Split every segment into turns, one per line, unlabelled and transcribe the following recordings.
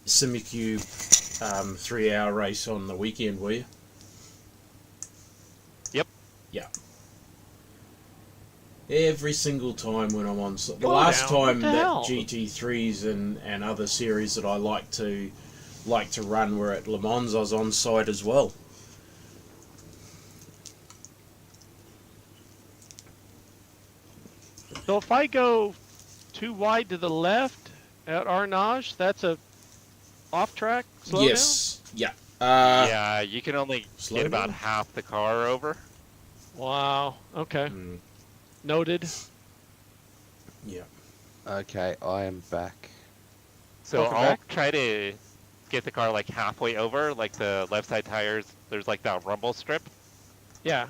Simicube 3-hour race on the weekend, were you?
Yep.
Yeah. Every single time when I'm on... The
Go
last
down. What
time
the
that
hell?
GT3s and other series that I like to run were at Le Mans, I was on site as well.
So if I go too wide to the left at Arnage, that's a off-track slowdown?
Yes. Yeah.
Yeah, you can only
slow
get about
down?
half the car over.
Wow. Okay.
Mm,
Noted.
yeah.
Okay, I am back.
So
Welcome
I'll
back.
try to get the car like halfway over, like the left side tires. There's like that rumble strip.
Yeah.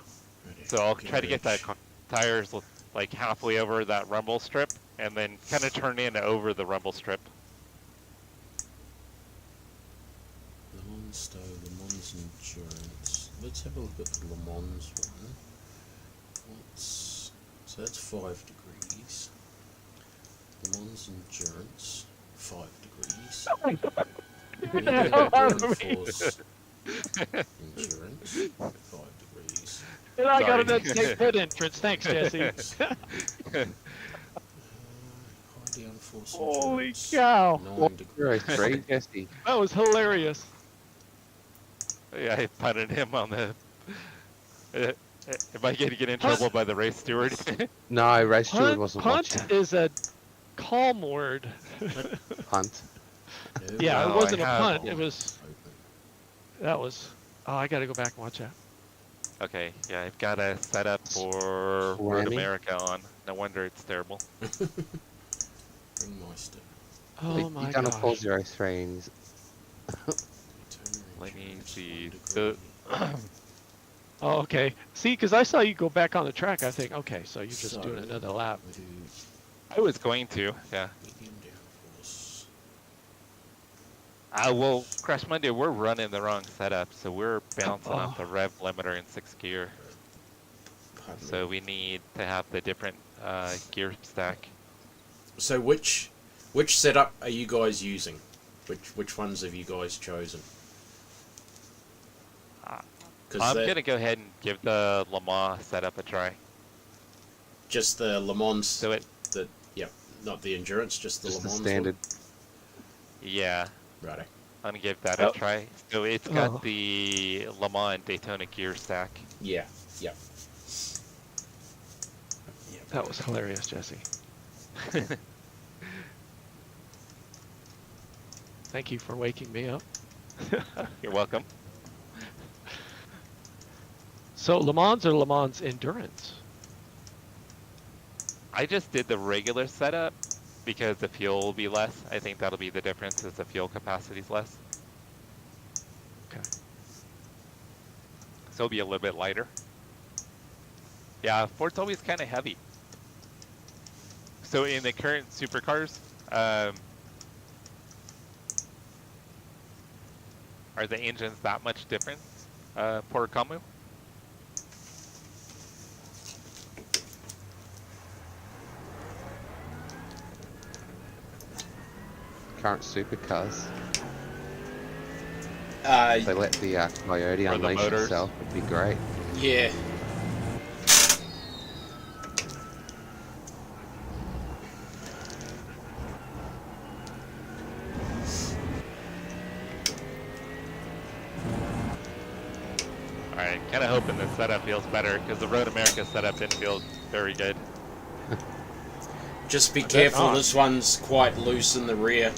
So I'll try to get that tires like halfway over that rumble strip, and then kind of turn in over the rumble strip.
Le Mans Stowe, Le Mans Endurance. Let's have a look at the Le Mans one. So that's 5 degrees. Le Mans Endurance, 5 degrees. Force Endurance, 5 degrees.
And I got
Sorry.
another take pit entrance. Thanks, Jesse.
High downforce
Holy
endurance,
cow.
9 degrees.
0-3, Jesse.
That was hilarious.
Yeah, I punted him on the. Am I going to get in trouble by the race steward?
No, race steward wasn't
Punt
watching.
is a calm word.
Punt.
No,
Yeah,
No,
it wasn't
I
a
have-
punt. It was. That was. Oh, I got to go back and watch that.
Okay, yeah, I've got a setup for Road
Whammy.
America on. No wonder it's terrible.
Bring my step.
Oh my
You've done a
gosh.
403 and
Let me see.
1 degree.
Oh, okay. See, because I saw you go back on the track. I think, okay, so you're just
So,
doing another lap.
we do
I was going to, yeah.
medium downforce.
Well, Crash Monday, we're running the wrong setup, so we're bouncing off
Oh.
the rev limiter in 6th gear.
Pardon
So
me.
we need to have the different gear stack.
So which setup are you guys using? Which ones have you guys chosen?
I'm going to go ahead and give the Le Mans setup a try.
just the Le Mans.
So it,
Not the endurance, just the
just
Le
the
Mans
standard.
yeah,
one? Righto.
I'm going to give that
Oh.
a try. So it's got
Oh.
the Le Mans and Daytona gear stack.
Yeah. Yeah.
That was hilarious, Jesse. Thank you for waking me up.
You're welcome.
So Le Mans or Le Mans Endurance?
I just did the regular setup because the fuel will be less. I think that'll be the difference, is the fuel capacity is less.
Okay.
So it'll be a little bit lighter. Yeah, Ford's always kind of heavy. So in the current supercars, are the engines that much different, for Camu?
Current supercars. If they let the Coyote
Or the
unleash
motors.
itself, it'd be great.
Yeah.
Alright, kind of hoping the setup feels better, because the Road America setup didn't feel very good.
Just be
bet
careful,
not.
this one's quite loose in the rear.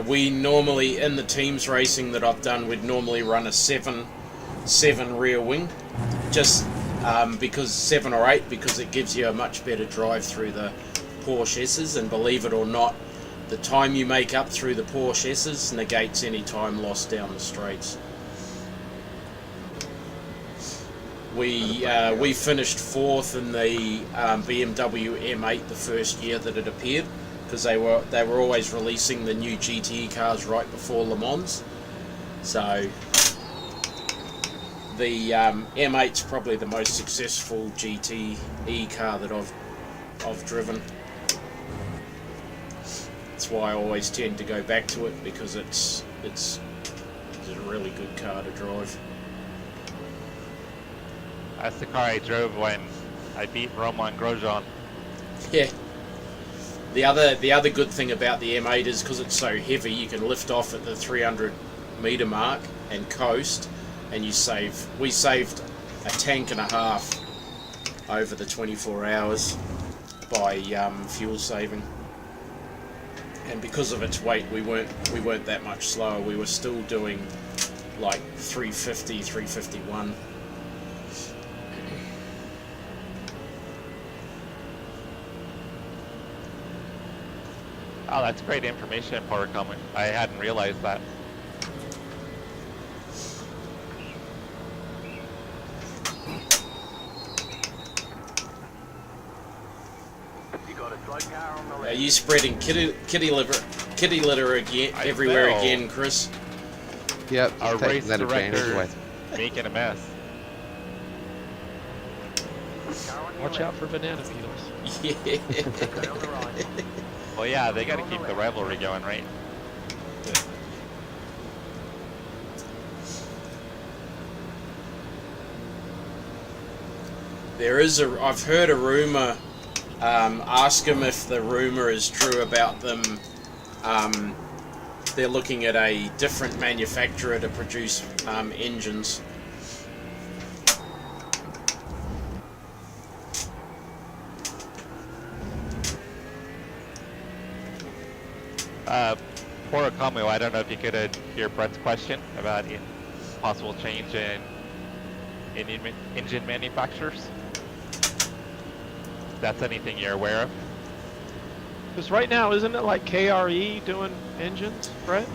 We normally, in the teams racing that I've done, we'd normally run a 7 rear wing. Just because 7 or 8, because it gives you a much better drive through the Porsche S's, and believe it or not, the time you make up through the Porsche S's negates any time lost down the straights. We finished 4th in the BMW M8 the first year that it appeared, because they were always releasing the new GTE cars right before Le Mans. So the M8's probably the most successful GTE car that I've driven. that's why I always tend to go back to it, because it's a really good car to drive.
That's the car I drove when I beat Roman Grosjean.
Yeah. The other good thing about the M8 is because it's so heavy, you can lift off at the 300 meter mark and coast, and we saved a tank and a half over the 24 hours by fuel saving. And because of its weight, we weren't that much slower. We were still doing like 350, 351.
Oh, that's great information, Porter Comment. I hadn't realized that.
Are you spreading kitty litter again everywhere again, Chris?
Yep,
Our
just taking
race
that advantage
director
away.
making a mess.
Watch out for banana peels.
Yeah.
Well, yeah, they got to keep the rivalry going, right?
I've heard a rumor. Ask them if the rumor is true about them. They're looking at a different manufacturer to produce engines.
Porter Comment, I don't know if you could hear Brett's question about possible change in engine manufacturers. If that's anything you're aware of.
Because right now, isn't it like KRE doing engines, Brett?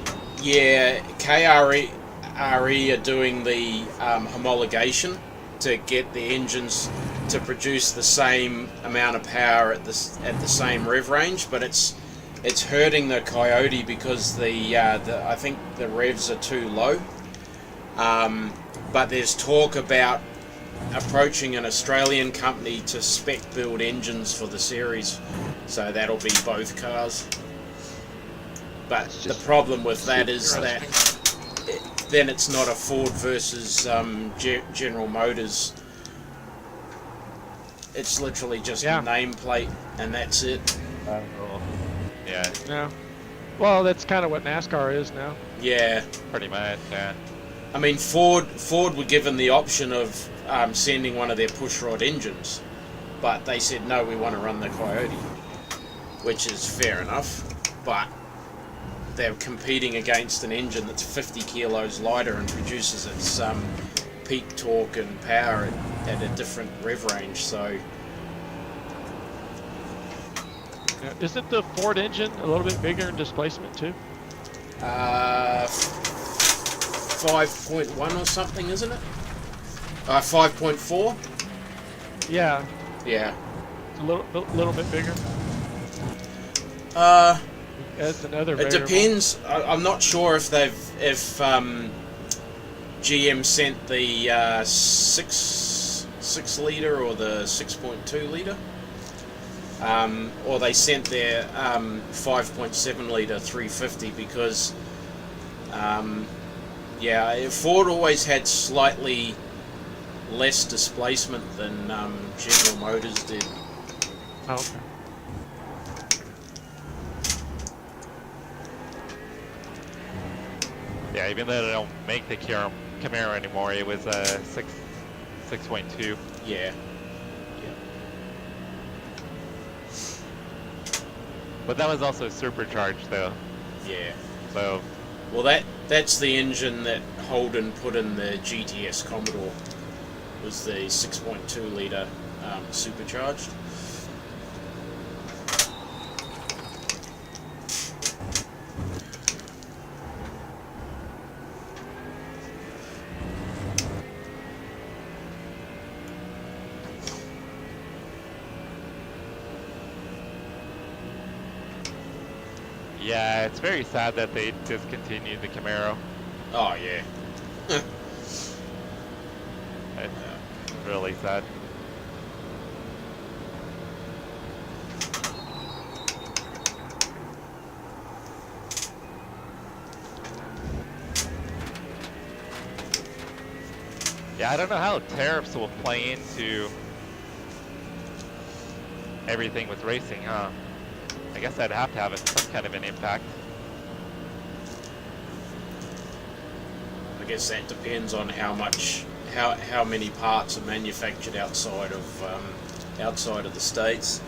Yeah, KRE are doing the homologation to get the engines to produce the same amount of power at the same rev range, but it's hurting the Coyote because I think the revs are too low. But there's talk about approaching an Australian company to spec build engines for the series, so that'll be both cars. But the problem with that is that then it's not a Ford versus General Motors. It's literally just a nameplate, and that's it.
Yeah.
Yeah. Well, that's kind of what NASCAR is now.
Yeah.
Pretty much, yeah.
I mean, Ford were given the option of sending one of their pushrod engines, but they said, no, we want to run the Coyote, which is fair enough, but they're competing against an engine that's 50 kilos lighter and produces its peak torque and power at a different rev range, so...
Yeah. Isn't the Ford engine a little bit bigger in displacement too?
5.1 or something, isn't it? 5.4?
Yeah.
Yeah.
It's a little bit bigger. That's another
It
variable.
depends. I'm not sure if GM sent the 6 litre or the 6.2 litre, or they sent their 5.7 litre 350, because Ford always had slightly less displacement than General Motors did.
Oh, okay.
Yeah, even though they don't make the Camaro anymore, it was a 6.2.
Yeah.
But that was also supercharged, though.
Yeah.
So,
Well, that's the engine that Holden put in the GTS Commodore. Was the 6.2 litre supercharged.
yeah, it's very sad that they discontinued the Camaro.
Oh yeah.
It's really sad. Yeah, I don't know how tariffs will play into everything with racing, huh? I guess I'd have to have some kind of an impact.
I guess that depends on how many parts are manufactured outside of the states.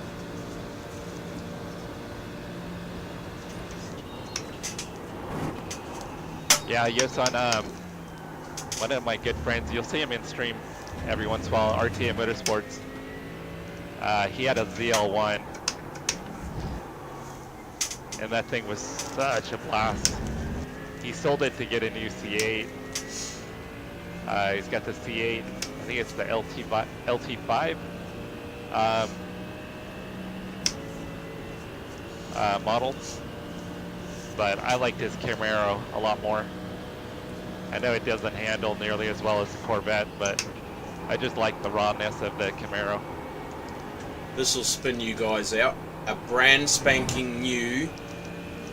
Yeah, yes, on one of my good friends, you'll see him in stream every once in a while, RTA Motorsports. He had a ZL1, and that thing was such a blast. He sold it to get a new C8. He's got the C8, I think it's the LT5 model, but I liked his Camaro a lot more. I know it doesn't handle nearly as well as the Corvette, but I just like the rawness of the Camaro.
This will spin you guys out. A brand spanking new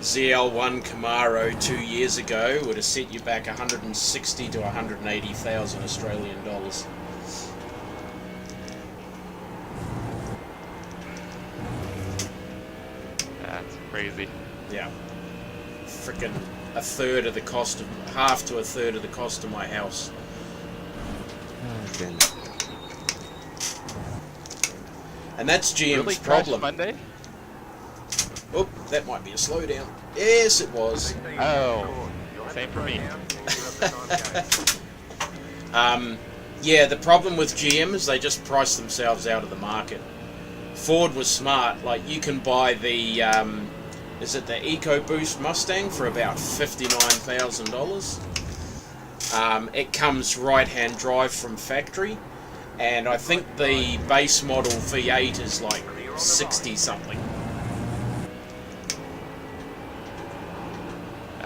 ZL1 Camaro 2 years ago would have set you back 160 to 180,000 Australian dollars.
That's crazy.
Yeah. Frickin' half to a third of the cost of my house.
Goodness.
And that's GM's
Really crashed
problem.
Monday?
Oh, that might be a slowdown. Yes, it was.
Oh, same for me.
Yeah, the problem with GM is they just price themselves out of the market. Ford was smart. Like, you can buy the, is it the EcoBoost Mustang for about $59,000. It comes right-hand drive from factory, and I think the base model V8 is like 60 something.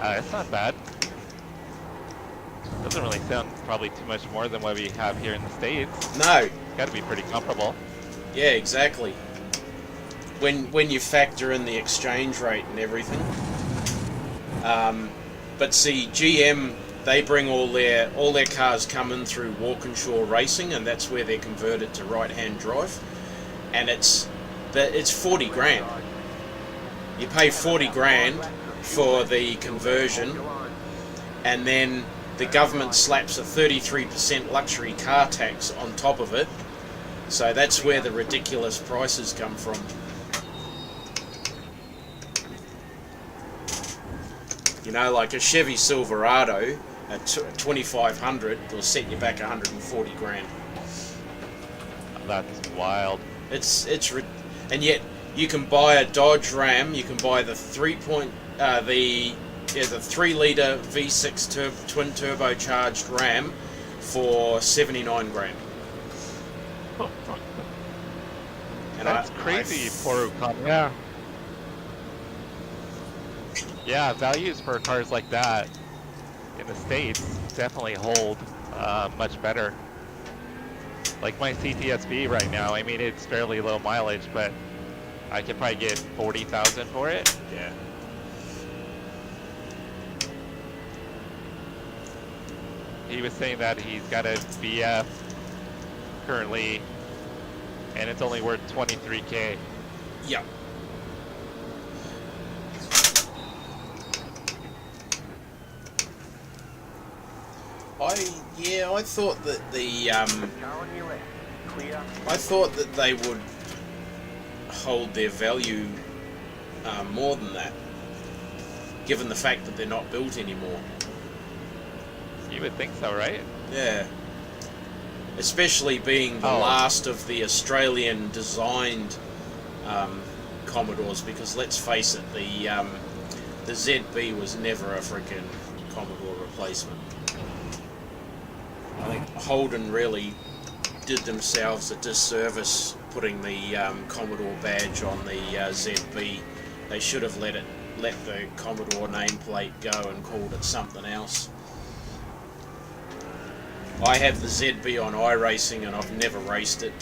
It's not bad. Doesn't really sound probably too much more than what we have here in the States.
No.
Got to be pretty comparable.
Yeah, exactly. When you factor in the exchange rate and everything. But see, GM, they bring all their cars come in through Walkinshaw Racing, and that's where they're converted to right-hand drive. And it's 40 grand. You pay 40 grand for the conversion, and then the government slaps a 33% luxury car tax on top of it. So that's where the ridiculous prices come from. You know, like a Chevy Silverado at 2,500 will set you back 140 grand.
That's wild.
And yet you can buy a Dodge Ram. You can buy the 3-liter V6 twin turbocharged Ram for 79 grand. And
That's crazy, poor Okada.
Yeah.
Yeah, values for cars like that in the States definitely hold much better. Like my CTSV right now, I mean, it's fairly low mileage, but I could probably get 40,000 for it.
Yeah.
He was saying that he's got a BF currently, and it's only worth 23K.
Yeah. I thought that I thought that they would hold their value more than that, given the fact that they're not built anymore.
You would think so, right?
Yeah. Especially being the last of the Australian designed Commodores, because let's face it, the ZB was never a freaking Commodore replacement. I think Holden really did themselves a disservice putting the Commodore badge on the ZB. They should have let the Commodore nameplate go and called it something else. I have the ZB on iRacing and I've never raced it.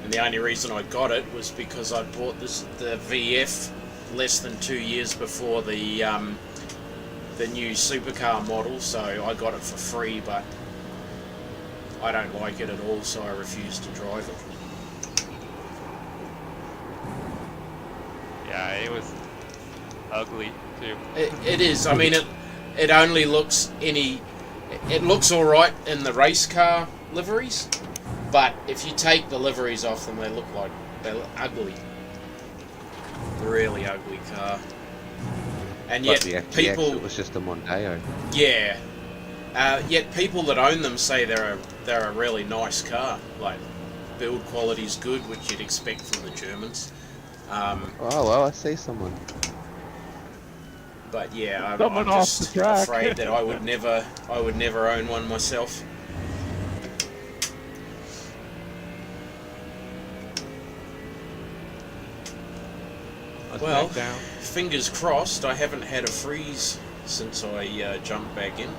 And the only reason I got it was because I bought the VF less than 2 years before the new supercar model, so I got it for free, but I don't like it at all, so I refuse to drive it.
Yeah, it was ugly too.
It is. I mean, it only looks it looks all right in the race car liveries, but if you take the liveries off them, they look ugly. Really ugly car. And
Like
yet
the FTX,
people,
it was just a Mondeo.
yeah. Yet people that own them say they're a really nice car. Like, build quality's good, which you'd expect from the Germans.
Oh well, I see someone.
But yeah,
Someone
I'm
off
just
the track.
afraid that I would never own one myself. Well,
Down.
fingers crossed. I haven't had a freeze since I jumped back in.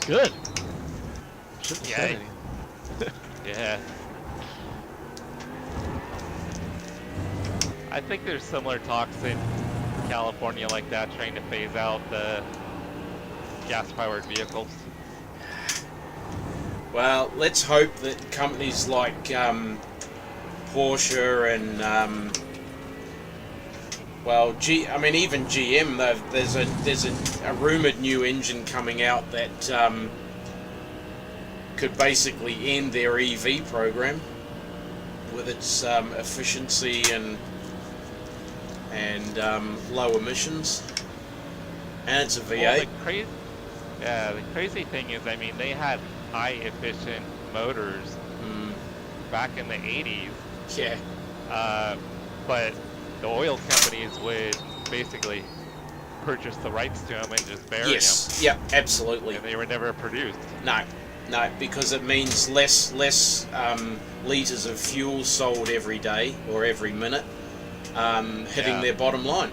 Good. Shouldn't have
Yeah.
said anything.
Yeah. I think there's similar talks in California like that, trying to phase out the gas-powered vehicles.
Well, let's hope that companies like Porsche and I mean even GM. There's a rumored new engine coming out that could basically end their EV program with its efficiency and low emissions, and it's a V8.
Well, the crazy thing is, I mean, they had high efficient motors back in the 80s,
Yeah,
but the oil companies would basically purchase the rights to them and just bury them.
yes, yeah, absolutely.
And they were never produced.
No, because it means less liters of fuel sold every day or every minute, hitting
Yeah.
their bottom line.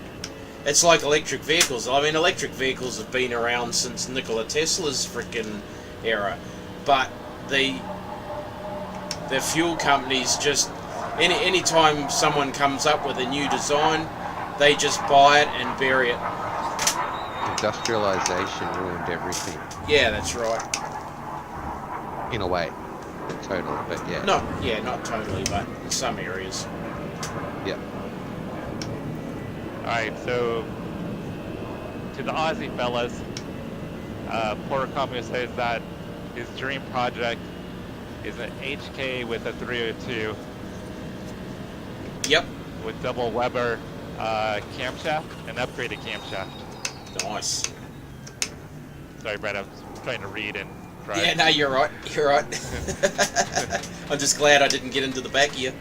It's like electric vehicles. I mean, electric vehicles have been around since Nikola Tesla's frickin' era, but the fuel companies just any time someone comes up with a new design, they just buy it and bury it.
Industrialization ruined everything.
Yeah, that's right.
In a way. Not totally, but yeah.
Not totally, but in some areas.
Yeah.
Alright, so to the Aussie fellas, Porcom says that his dream project is an HK with a 302
Yep.
with double Weber camshaft, an upgraded camshaft.
Nice.
Sorry, Brett, I was trying to read and drive.
Yeah, no, you're right. You're right. I'm just glad I didn't get into the back of you.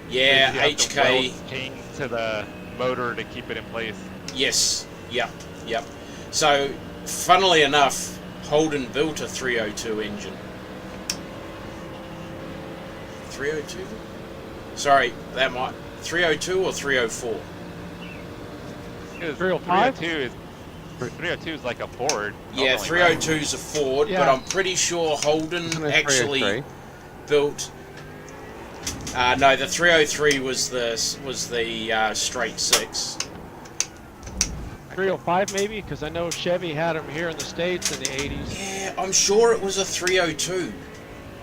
Yeah,
You have to
HK.
weld chain to the motor to keep it in place.
Yes. Yep. So, funnily enough, Holden built a 302 engine. 302? Sorry, that might 302 or 304.
305?
302 is like a Ford.
Yeah,
normally, right?
302 is a Ford, but
Yeah.
I'm pretty sure Holden
Isn't it
actually
303?
built. No, the 303 was the straight six.
305 maybe, because I know Chevy had them here in the States in the 80s.
Yeah, I'm sure it was a 302.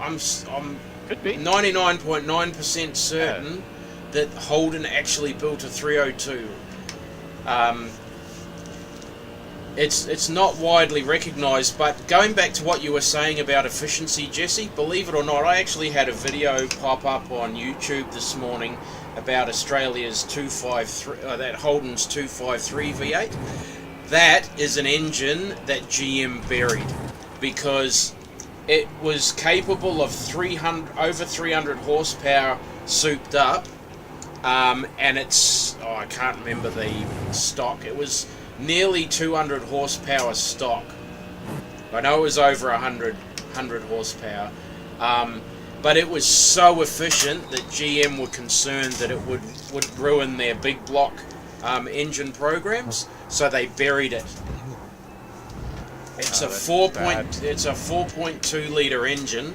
I'm
Could be.
99.9% certain that Holden actually built a 302. It's not widely recognised, but going back to what you were saying about efficiency, Jesse, believe it or not, I actually had a video pop up on YouTube this morning about Australia's 253, that Holden's 253 V8. That is an engine that GM buried because it was capable of over 300 horsepower souped up, and it's I can't remember the stock. It was nearly 200 horsepower stock. I know it was over 100 horsepower, but it was so efficient that GM were concerned that it would ruin their big block engine programs, so they buried it. It's a
that's
4.2 liter engine.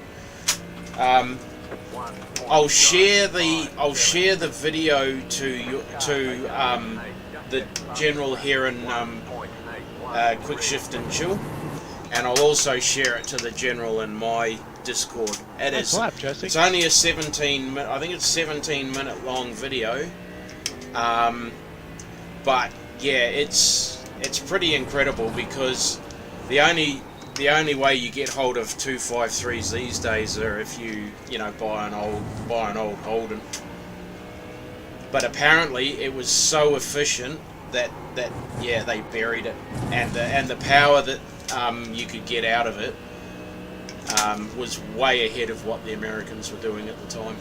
I'll share the video to the general here in Quick Shift and Chill. and I'll also share it to the general in my Discord.
Nice lap, Jesse.
It's only a 17 minute, I think it's 17-minute long video, but yeah, it's pretty incredible because the only way you get hold of 253s these days are if you buy an old Holden. But apparently it was so efficient that yeah, they buried it, and the power that you could get out of it was way ahead of what the Americans were doing at the time.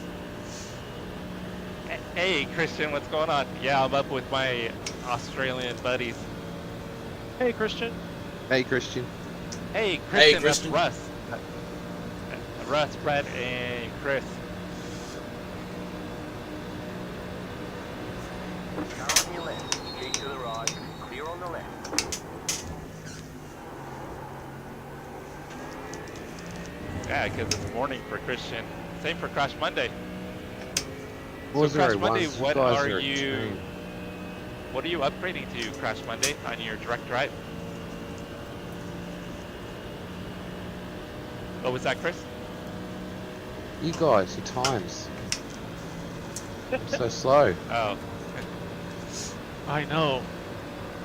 Hey, Christian, what's going on? Yeah, I'm up with my Australian buddies.
Hey, Christian.
Hey, Christian.
Hey, Christian,
Christian.
that's Russ. Russ, Brett, and Chris.
Car on your left, keep to the right, clear on the left.
Yeah, because it's morning for Christian. Same for Crash Monday.
Was
Crash
there
Monday,
once?
what
Guys
are
are
you?
extreme.
What are you upgrading to, Crash Monday, on your direct drive? What was that, Chris?
You guys, your times. So slow.
Oh,
I know.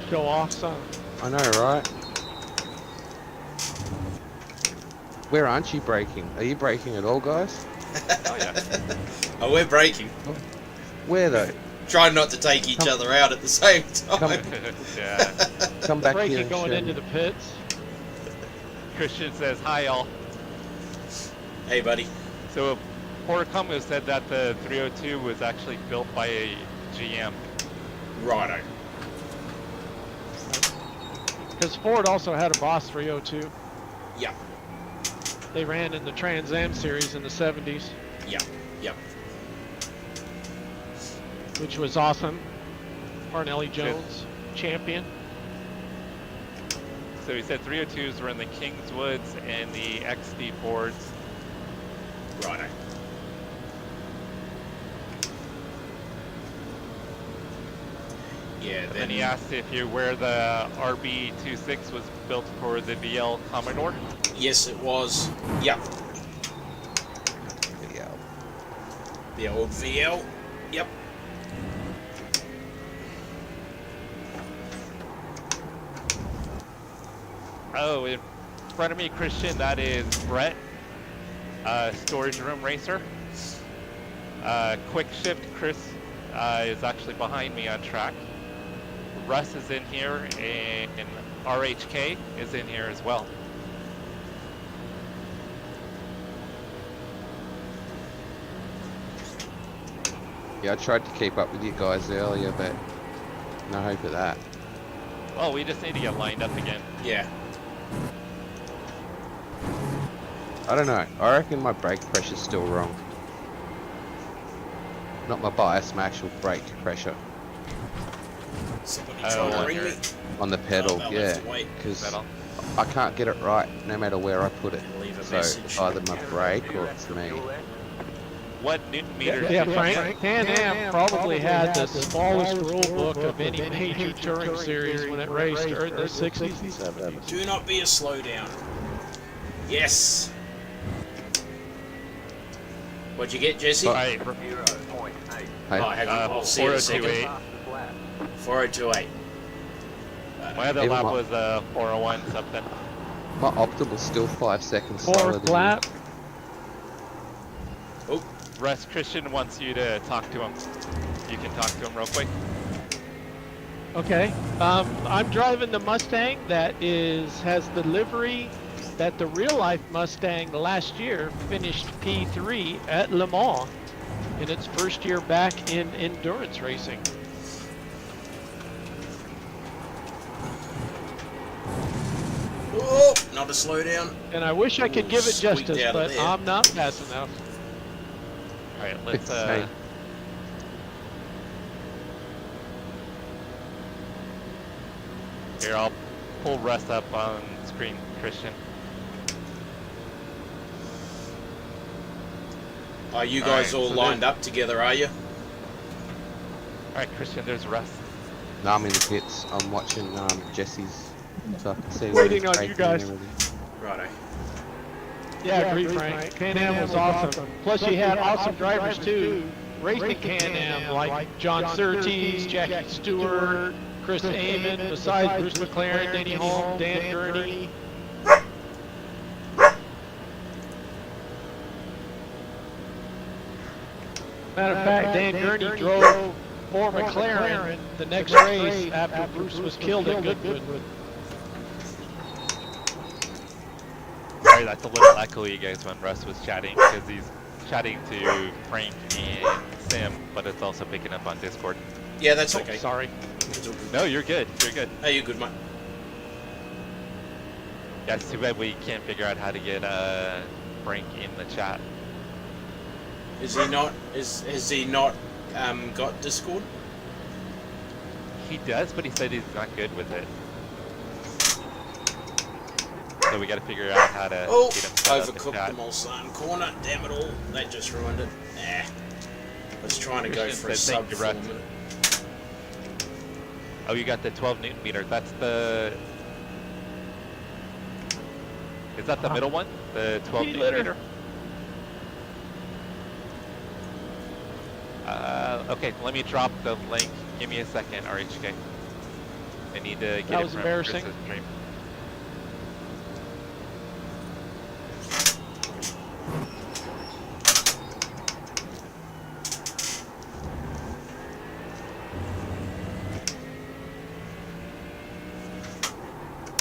Show off, son.
I know, right? Where aren't you braking? Are you braking at all, guys?
oh yeah.
Oh, we're braking.
Where though?
Trying not to take each other out at the same time.
Yeah.
Come back here
Braking
and
going
show
into
me.
the pits.
Christian says hi, all.
Hey, buddy.
So, Portacomo said that the 302 was actually built by a GM.
Righto.
Because Ford also had a Boss 302.
Yeah.
They ran in the Trans Am series in the 70s,
Yeah. Yep.
which was awesome. Parnelli Jones, champion.
So he said 302s were in the Kingswoods and the XD Fords.
Righto. Yeah.
And then he asked if you where the RB26 was built for the VL Commodore.
Yes, it was. Yep.
Yeah.
The old VL. Yep.
Oh, in front of me, Christian, that is Brett, storage room racer. Quick shift, Chris is actually behind me on track. Russ is in here, and RHK is in here as well.
Yeah, I tried to keep up with you guys earlier, but no hope of that.
Well, we just need to get lined up again.
Yeah.
I don't know. I reckon my brake pressure's still wrong. Not my bias, my actual brake pressure
Somebody
Oh,
trying to ring
wonder.
me.
on the pedal.
they'll
Yeah,
have to wait.
because
Pedal.
I can't get it right no matter where I put it.
Leave a
So
message.
it's either my brake or it's me.
What Newton meters
Yeah,
did you
Frank,
get?
Can-Am probably had the smallest rule book of any major touring series when it raced during the 60s and 70s.
Do not be a slowdown. Yes. What'd you get, Jesse?
Alright,
0.8.
Hey,
Oh, hang on. I'll see you in a second.
4028.
Fastest lap.
4028.
My other
Even
lap
my-
was 401 something.
my optimal's still 5 seconds slower
Fourth
than
lap.
Oh,
Russ, Christian wants you to talk to him. You can talk to him real quick.
Okay. I'm driving the Mustang that has the livery that the real life Mustang last year finished P3 at Le Mans in its first year back in endurance racing.
oh, not a slowdown.
And I wish I could
Ooh,
give it
squeaked
justice,
out of
but
there.
I'm not fast enough.
Alright, let's
Hey.
here, I'll pull Russ up on screen, Christian.
Are you
Alright,
guys all
so
lined
then-
up together, are you?
Alright, Christian, there's Russ.
No, I'm in the pits. I'm watching Jesse's so I can see where
Waiting
he's
on you
braking and
guys.
everything.
Righto.
Yeah, agree, Frank. Can-Am was awesome. Plus, you had awesome drivers too. Racing Can-Am like John Surtees, Jackie Stewart, Chris Amon, besides Bruce McLaren, Denny Holm, Dan Gurney. Matter of fact, Dan Gurney drove for McLaren the next race after Bruce was killed at Goodwood.
Sorry, that's a little echoey, guys, when Russ was chatting, because he's chatting to Frank and Sim, but it's also picking up on Discord.
Yeah, that's okay.
Sorry.
It's all good.
No, you're good. You're good.
Hey, you good, mate?
Yeah, it's too bad we can't figure out how to get Frank in the chat.
Is he not? Has he not got Discord?
He does, but he said he's not good with it. So we got to figure out how to
Oh,
get him set up in
overcooked
chat.
the Mulsanne corner. Damn it all. That just ruined it. I was trying to go
Christian
for a
said
sub
thank you,
4
Russ.
minute.
Oh, you got the 12 Newton meter. That's the... Is that the middle one? The 12 Newton meter? Okay, let me drop the link. Give me a second, RHK. I need to get
That
it
was
from
embarrassing.
Chris's stream.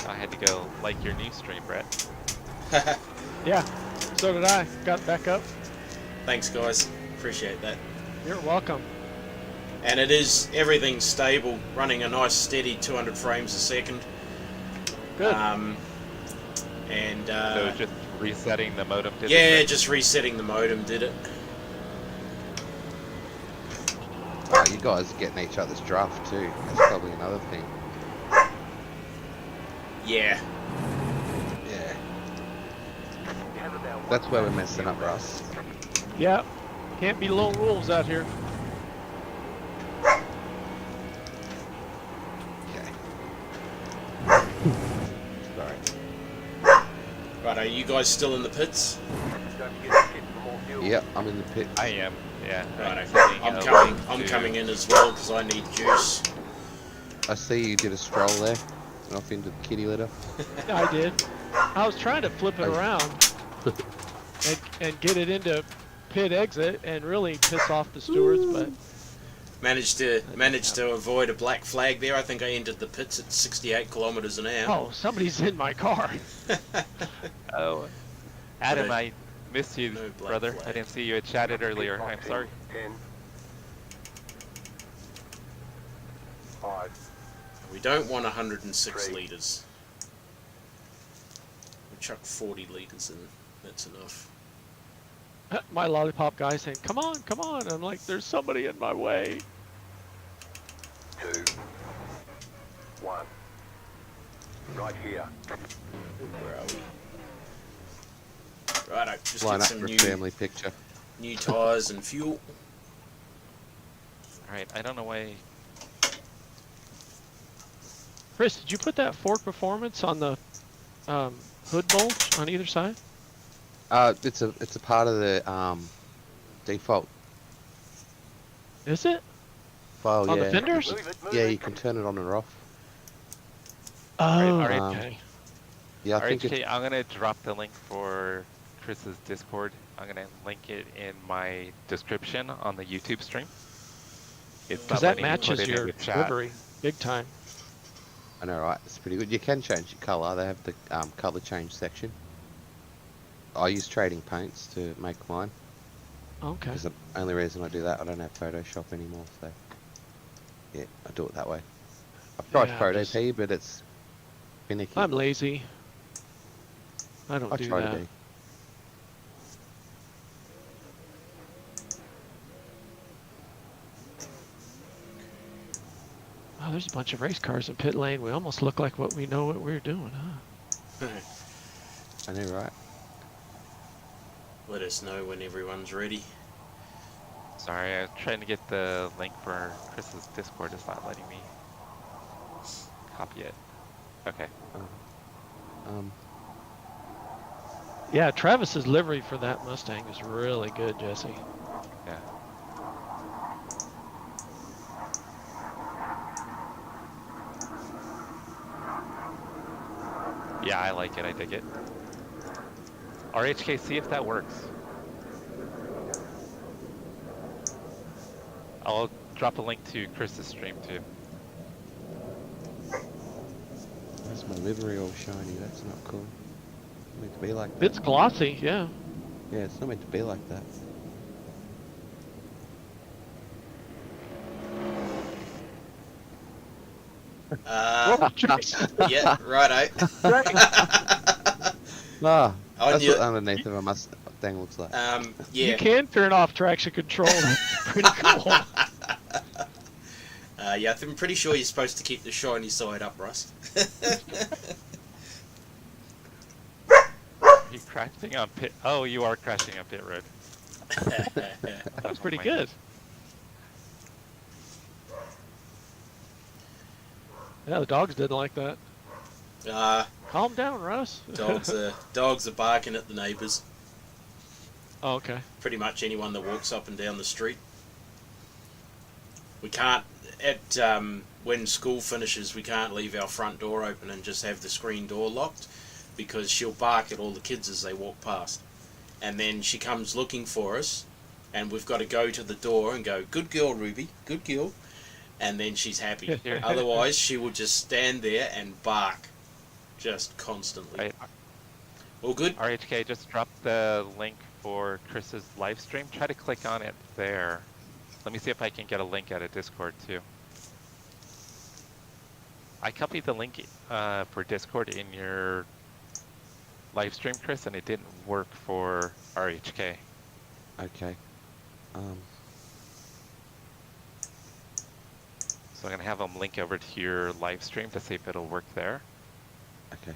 I had to go like your new stream, Brett.
Yeah, so did I. Got back up.
Thanks, guys. Appreciate that.
You're welcome.
And it is everything's stable, running a nice steady 200 frames a second.
Good.
And
So just resetting the modem did
yeah,
it?
just resetting the modem did it.
Oh, you guys are getting each other's draft too. That's probably another thing.
Yeah.
Yeah. That's where we're messing up, Russ.
Yeah, can't be lone wolves out here.
Okay. Sorry.
Right, are you guys still in the pits?
Don't forget to tip for more fuel.
Yep, I'm in the pit.
I am, yeah.
Right,
sending
I'm
a
coming.
link
I'm
to-
coming in as well because I need juice.
I see you did a stroll there. Went off into the kitty litter.
I did. I was trying to flip it
Oh.
around and get it into pit exit and really piss off the stewards, but
Managed to avoid a black flag there. I think I entered the pits at 68 kilometers an hour.
oh, somebody's in my car.
Oh, Adam,
No-
I missed you,
no black
brother.
flag.
I didn't see you had chatted earlier. I'm
Boxing,
sorry.
10. 5.
We don't want 106
Three.
litres. We chuck 40 litres in. That's enough.
My lollipop guy saying, come on, come on. I'm like, there's somebody in my way.
2. 1. Right here.
Where are we? Right, just
Line
get
up
some
for a
new
family picture.
tyres and fuel.
Alright, I don't know why.
Chris, did you put that Ford Performance on the hood bulge on either side?
It's a part of the default
Is it?
file.
On
Yeah.
the fenders?
Move it, move
Yeah,
it.
you can turn it on or off.
Oh,
Alright,
okay.
Yeah, I think
RHK,
it's,
I'm gonna drop the link for Chris's Discord. I'm gonna link it in my description on the YouTube stream. It's
Because
not
that
letting me put
matches
it in
your
the chat.
livery big time.
I know, right? It's pretty good. You can change your colour. They have the colour change section. I use trading paints to make mine.
Okay.
Because the only reason I do that, I don't have Photoshop anymore, so yeah, I do it that way. I've tried
Yeah, I'm
Photo
just-
P, but it's finicky.
I'm lazy. I don't
I
do
try
that.
to be.
Oh, there's a bunch of race cars in pit lane. We almost look like what we know what we're doing, huh?
I know, right?
Let us know when everyone's ready.
Sorry, I was trying to get the link for Chris's Discord. It's not letting me copy it. Okay.
Um,
Yeah, Travis's livery for that Mustang is really good, Jesse.
Yeah. Yeah, I like it. I dig it. RHK, see if that works. I'll drop a link to Chris's stream too.
Where's my livery all shiny? That's not cool. It's meant to be like that.
It's glossy, yeah.
Yeah, it's not meant to be like that.
Uh, yeah, righto.
Ah,
On
that's
your-
what underneath of a Mustang looks like.
Yeah.
You can turn off traction control. Pretty cool.
Yeah, I'm pretty sure you're supposed to keep the shiny side up, Russ.
Are you crashing on pit? Oh, you are crashing on pit road.
That's pretty good. Yeah, the dogs didn't like that. Calm down, Russ.
Dogs are barking at the neighbours.
Oh, okay.
Pretty much anyone that walks up and down the street. We can't when school finishes. We can't leave our front door open and just have the screen door locked, because she'll bark at all the kids as they walk past, and then she comes looking for us, and we've got to go to the door and go, "Good girl, Ruby, good girl," and then she's happy. Otherwise, she will just stand there and bark, just constantly.
Right.
All good?
RHK, just drop the link for Chris's live stream. Try to click on it there. Let me see if I can get a link out of Discord too. I copied the link for Discord in your live stream, Chris, and it didn't work for RHK.
Okay.
So I'm gonna have them link over to your live stream to see if it'll work there.
Okay.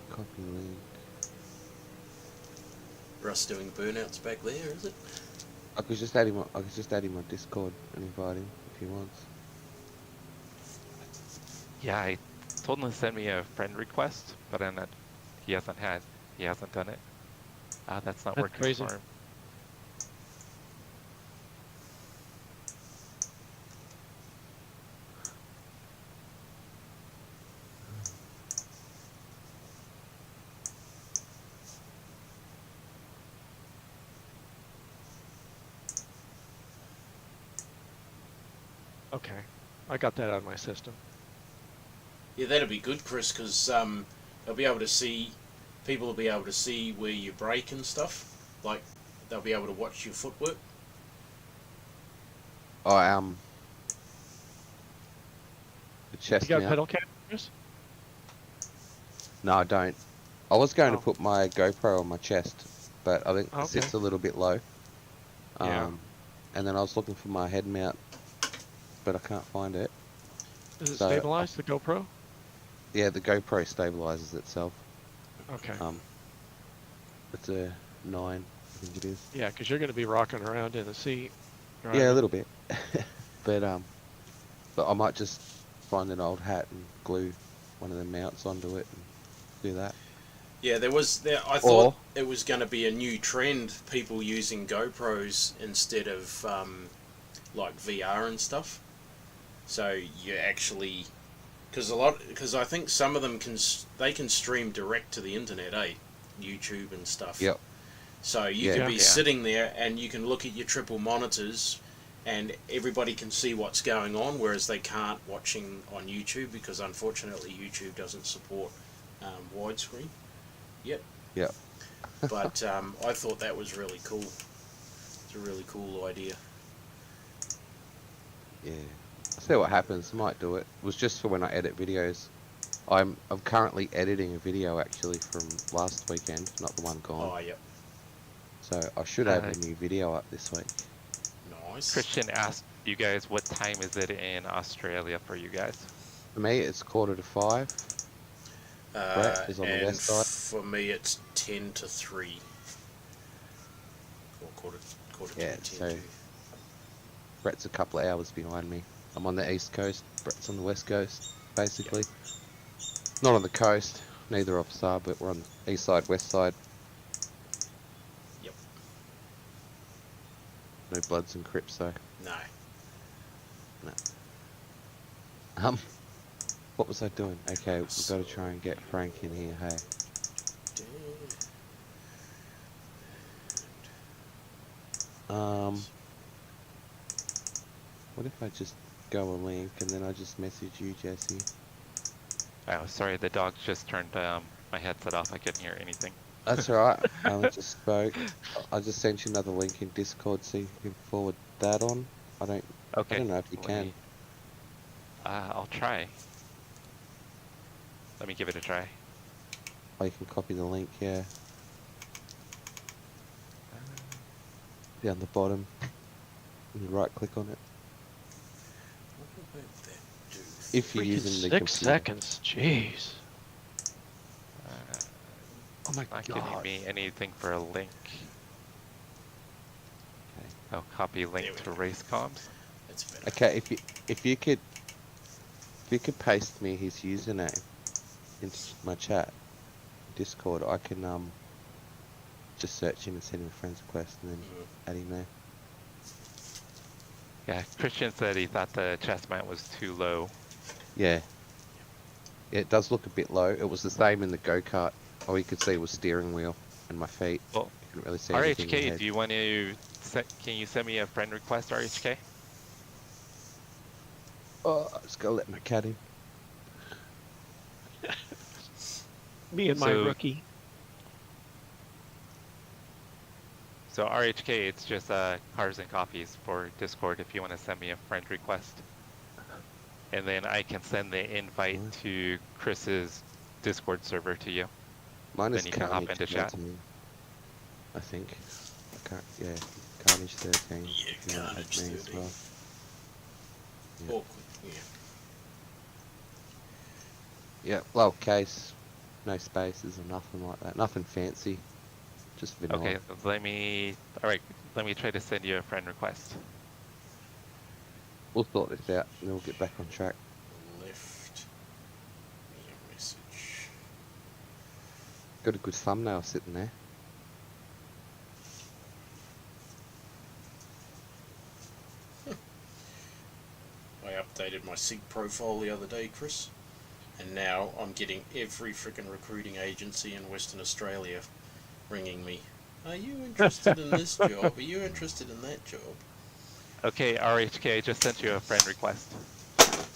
Copy link.
Russ doing burnouts back there, is it?
I could just add him. I could just add him on Discord and invite him if he wants.
Yeah, I told him to send me a friend request, but then he hasn't done it. That's not
That's
working
crazy.
for him.
Okay. I got that out of my system.
Yeah, that'd be good, Chris, because they'll be able to see, people will be able to see where you brake and stuff. Like, they'll be able to watch your footwork.
Oh, the chest
You got a
mount.
pedal cam, Chris?
No, I don't. I was going
Oh.
to put my GoPro on my chest, but I think it
Okay.
sits a little bit low.
Yeah.
And then I was looking for my head mount, but I can't find it.
Is it
So,
stabilized, the GoPro?
Yeah, the GoPro stabilizes itself.
Okay.
It's a 9, I think it is.
Yeah, because you're going to be rocking around in the seat.
Yeah, a
driving.
little bit. but I might just find an old hat and glue one of the mounts onto it and do that.
Yeah, I thought it was going to be a new trend, people using GoPros instead of like VR and stuff. So you actually, because I think some of them can stream direct to the internet, YouTube and stuff.
Yep.
So you
Yeah.
can be
Yeah.
sitting there and you can look at your triple monitors, and everybody can see what's going on, whereas they can't watching on YouTube, because unfortunately YouTube doesn't support widescreen yet.
Yep.
But I thought that was really cool. It's a really cool idea.
Yeah. I'll see what happens. I might do it. It was just for when I edit videos. I'm currently editing a video actually from last weekend, not the one gone.
Oh, yep.
So I should have a new video up this week.
Nice.
Christian asked you guys, what time is it in Australia for you guys?
For me, it's 4:45. Brett is on the
and
west side.
for me, it's 10 to 3. Or quarter
Yeah,
to 10
so-
to.
Brett's a couple of hours behind me. I'm on the east coast. Brett's on the west coast, basically. Not on the coast. Neither of us are, but we're on the east side, west side.
Yep.
No Bloods and Crips, though.
No.
What was I doing? Okay, we've got to try and get Frank in here, hey. What if I just go a link and then I just message you, Jesse?
Oh, sorry, the dog just turned my headset off. I couldn't hear anything.
That's alright. I only just spoke. I just sent you another link in Discord so you can forward that on. I don't
Okay.
know if you
let
can.
me- I'll try. Let me give it a try.
Or you can copy the link, yeah. Down the bottom. And you right click on it.
What would that do?
If you're
Freaking
using the
6
computer.
seconds. Jeez.
Oh my
Not giving
god.
me anything for a link.
Okay.
Oh, copy link
There we
to
go.
race comms.
That's better.
Okay, if you could paste me his username into my chat, Discord, I can just search him and send him a friend's request and then add him there.
Yeah, Christian said he thought the chest mount was too low.
Yeah. Yeah, it does look a bit low. It was the same in the go-kart. All you could see was steering wheel and my feet.
Well,
You couldn't really see anything
RHK,
ahead.
do you want to? Can you send me a friend request, RHK?
Oh, I just gotta let my cat in.
Me and my
So-
rookie.
So RHK, it's just cars and coffees for Discord if you want to send me a friend request. And then I can send the invite
What?
to Chris's Discord server to you.
Mine is
Then you can hop
Carnage
into chat.
13, I think. I can't, yeah, Carnage 13.
Yeah,
if you want to add
Carnage
me as
13.
well. Yeah.
Awkward. Yeah.
Yeah, lowercase, no spaces or nothing like that. Nothing fancy, just vanilla.
Okay, let me try to send you a friend request.
We'll sort this out and then we'll get back on track.
Left. Me a message.
Got a good thumbnail sitting there.
I updated my SIG profile the other day, Chris, and now I'm getting every freaking recruiting agency in Western Australia ringing me. Are you interested in this job? Are you interested in that job?
Okay, RHK, I just sent you a friend request.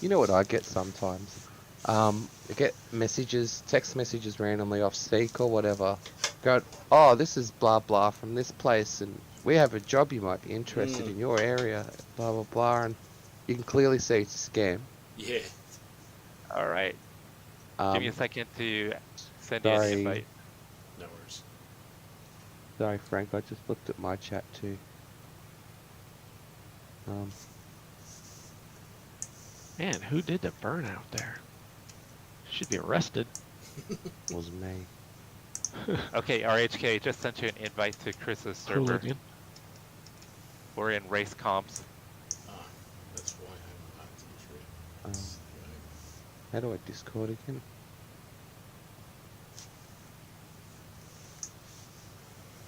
You know what I get sometimes? I get messages, text messages randomly off Seek or whatever. Going, oh, this is blah blah from this place, and we have a job you might be interested in your area, blah blah blah, and you can clearly see it's a scam.
Yeah.
All right, give me a second to send you
sorry.
an invite.
No worries.
Sorry, Frank, I just looked at my chat too.
Man, who did the burnout there? Should be arrested.
Wasn't me.
Okay, RHK, just sent you an invite to Chris's server.
Hooligan.
We're in race comms.
Ah, that's why I haven't updated
Um,
it.
how do I Discord again?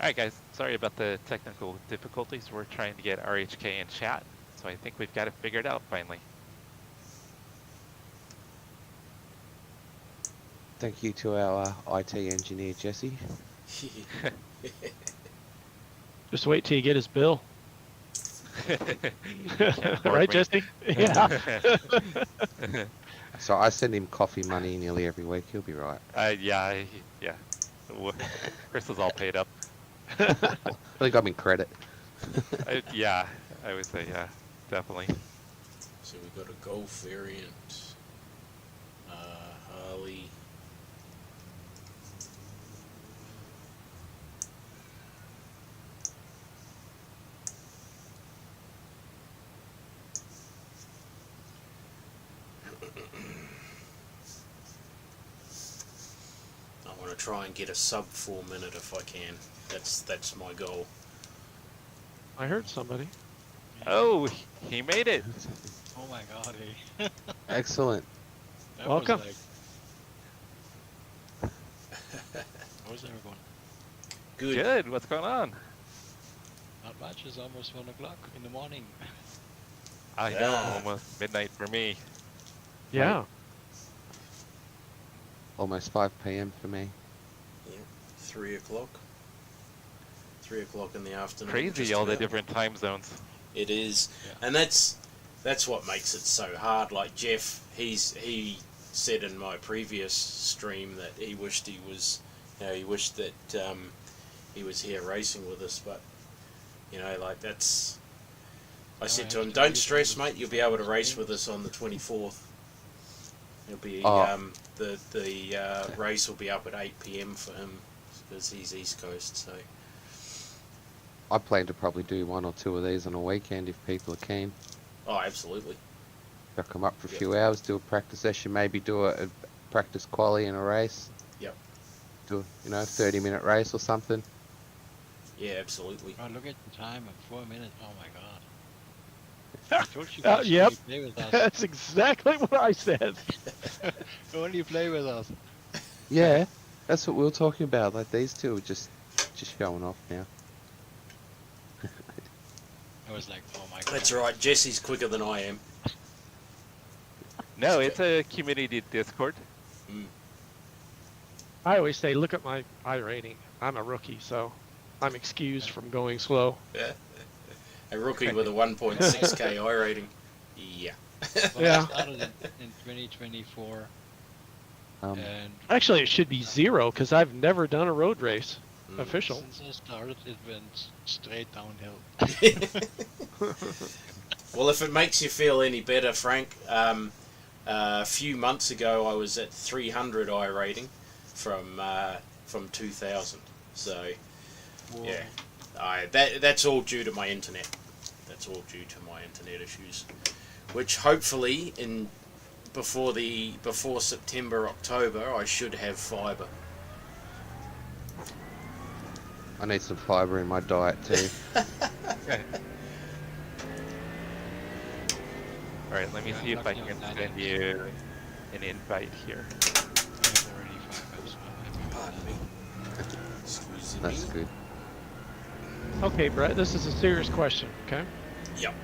Alright guys, sorry about the technical difficulties. We're trying to get RHK in chat, so I think we've got it figured out finally.
Thank you to our IT engineer, Jesse.
Just wait till you get his bill.
Can't afford
Right,
me.
Jesse? Yeah.
So I send him coffee money nearly every week. He'll be right.
Yeah. Chris is all paid up.
I think I'm in credit.
Yeah, I would say, yeah, definitely.
So we got a Golf variant, Harley. I want to try and get a sub 4 minute if I can. That's my goal.
I heard somebody.
Oh, he made it.
Oh my god, hey.
Excellent.
That
Welcome.
was like How's everyone?
Good.
Good. What's going on?
Not much. It's almost 1 o'clock in the morning.
I know,
Yeah.
almost midnight for me.
Yeah.
Almost 5 p.m. for me.
3 o'clock. 3 o'clock in the afternoon.
Crazy,
just
all the
about.
different time zones.
It is,
Yeah.
and that's what makes it so hard. Like Jeff, he said in my previous stream that he wished he was, he wished that he was here racing with us. But like that's, I
No,
said
I
to
have
him,
to
"Don't
use
stress,
all the
mate. You'll be able to race
streams.
with us on the 24th. It'll be
Oh.
the race will be up at 8 p.m. for him because he's East Coast. So
I plan to probably do 1 or 2 of these on a weekend if people are keen.
oh, absolutely.
I'll come up for a
Yep.
few hours, do a practice session, maybe do a practice quali in a race.
Yep.
Do a 30-minute race or something.
Yeah, absolutely.
Oh, look at the time of 4 minutes. Oh my god. I told you guys
Yep.
only play with us.
That's exactly what I said.
Only play with us.
Yeah, that's what we were talking about. Like these two are just showing off now.
I was like, oh my god.
That's right. Jesse's quicker than I am.
No, it's a community Discord.
I always say, look at my iRating. I'm a rookie, so I'm excused from going slow.
Yeah. A rookie with a 1.6k I rating. Yeah.
Well,
Yeah.
I started in 2024,
Um,
and
Actually, it should be 0 because I've never done a road race.
Mm.
Official.
since I started, it went straight downhill.
Well, if it makes you feel any better, Frank, a few months ago I was at 300 I rating from 2000. So yeah, that's all due to my internet. That's all due to my internet issues, which hopefully before September, October, I should have fibre.
I need some fibre in my diet too.
Alright, let me
Yeah,
see if I
lucky
can
on that
send
end.
you an invite here.
I have already 5 minutes.
Pardon me. Excuse me.
That's good.
Okay, Brett, this is a serious question, okay?
Yep.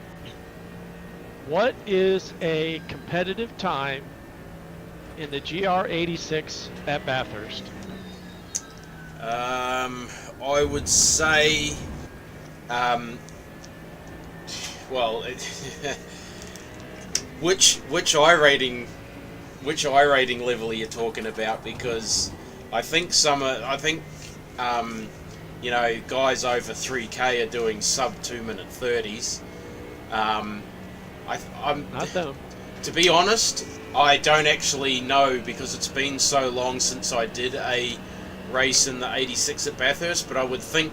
What is a competitive time in the GR86 at Bathurst?
I would say, well, which iRating level are you talking about? Because I think guys over 3K are doing sub 2-minute 30s. I'm
Not them.
To be honest, I don't actually know because it's been so long since I did a race in the 86 at Bathurst, but I would think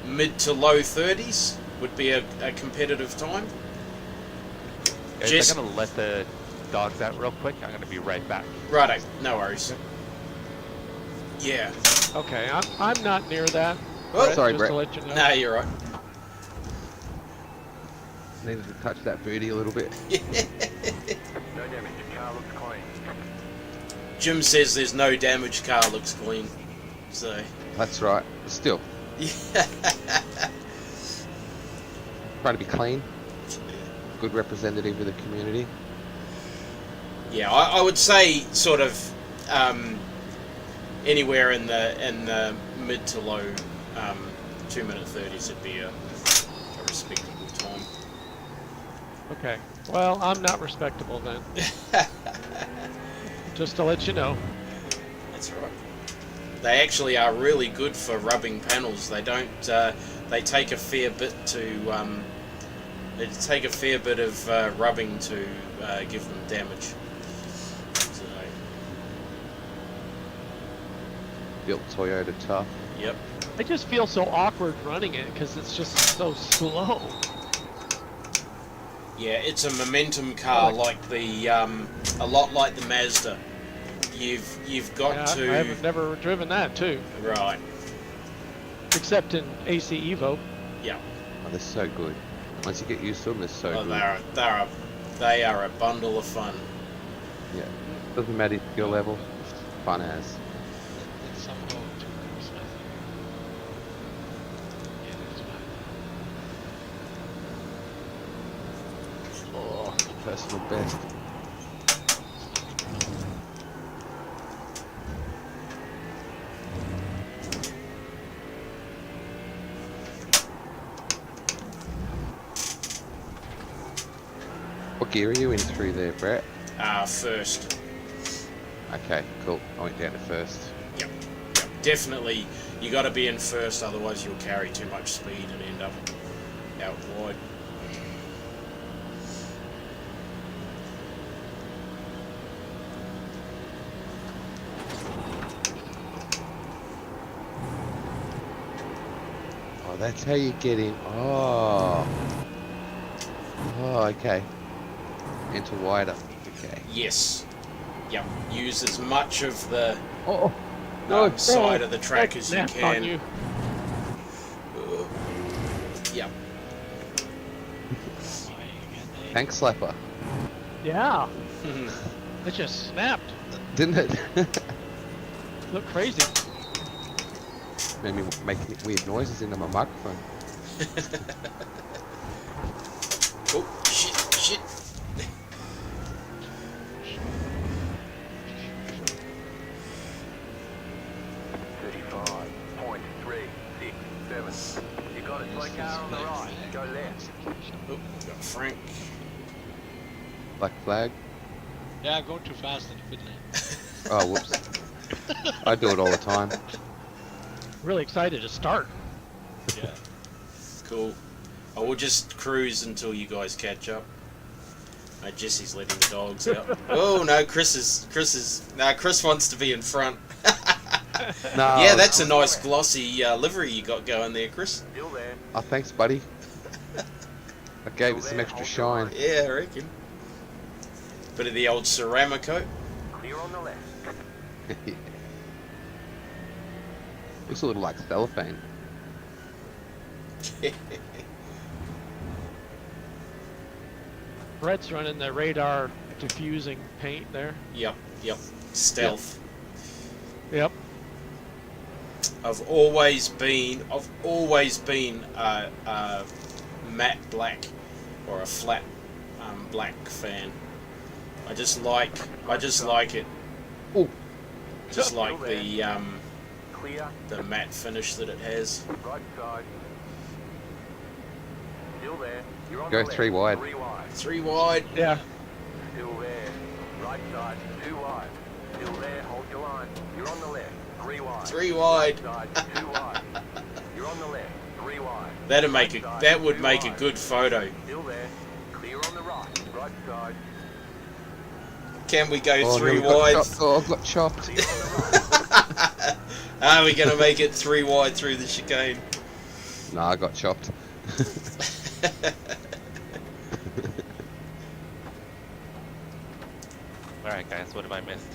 mid to low 30s would be a competitive time.
Guys,
Jess-
I'm gonna let the dogs out real quick. I'm gonna be right back.
Righto, no worries. Yeah.
Okay, I'm not near that.
Oh,
sorry,
just
Brett.
to let you know.
No, you're right.
Needed to touch that booty a little bit.
No damage. Car looks clean.
Jim says there's no damage, car looks clean. So,
That's right. Still,
yeah.
trying to be clean. Good representative of the community.
Yeah, I would say sort of anywhere in the mid to low 2-minute 30s would be a respectable time.
Okay. Well, I'm not respectable then. Just to let you know.
That's right. They actually are really good for rubbing panels. They don't. They take a fair bit to. They take a fair bit of rubbing to give them damage. So,
Built Toyota tough.
yep.
I just feel so awkward running it because it's just so slow.
Yeah, it's a momentum car, like the a lot like the Mazda. You've got
Yeah,
to.
I haven't never driven that too,
Right.
except in AC Evo.
Yeah.
Oh, they're so good. Once you get used to them, they're so
Oh,
good.
they are a bundle of fun.
Yeah. Doesn't matter your level. Fun as.
somehow too close, I think. Yeah, that's fine.
Oh, personal best. What gear are you in through there, Brett?
First.
Okay, cool. I went down to first.
Yep. Definitely, you got to be in first, otherwise you'll carry too much speed and end up out wide.
Oh, that's how you get in. Oh. Oh, okay. Enter wider. Okay.
Yes. Yep. Use as much of the
Oh, no.
side of the track as you
Snapped
can.
on you.
Yep.
Tank slapper.
Yeah. It just snapped.
Didn't it?
Look crazy.
Made me make weird noises into my microphone.
Oh, shit.
35.367. You got a toy car on the right. Go left.
Oh, got Frank.
Black flag.
Yeah, going too fast in the pit lane.
Oh, whoops. I do it all the time.
Really excited to start.
Yeah.
Cool. I will just cruise until you guys catch up. Jesse's letting the dogs out. Oh no, Chris wants to be in front.
No.
Yeah, that's a nice glossy livery you got going there, Chris.
Still there.
Oh, thanks, buddy. I gave it some extra shine.
Yeah, I reckon. Bit of the old Ceramico.
Clear on the left.
Looks a little like cellophane.
Brett's running the radar diffusing paint there.
Yep. Stealth.
Yep.
I've always been matte black or a flat black fan. I just like it.
Oh,
Just like the
Clear.
the matte finish that it has.
Right side. Still there. You're on
Go
the left.
3 wide.
3 wide.
3 wide.
Yeah.
Still there. Right side. 2 wide. Still there. Hold your line. You're on the left. 3 wide.
3 wide.
Right side. 2 wide. You're on the left. 3 wide.
That would make a good photo.
Still there. Clear on the right. Right side.
Can we go
oh,
3
no, got
wide?
chopped. Oh, I got chopped.
Clear on the right.
Are we going to make it 3 wide through the chicane?
Nah, I got chopped.
Alright guys, what have I missed?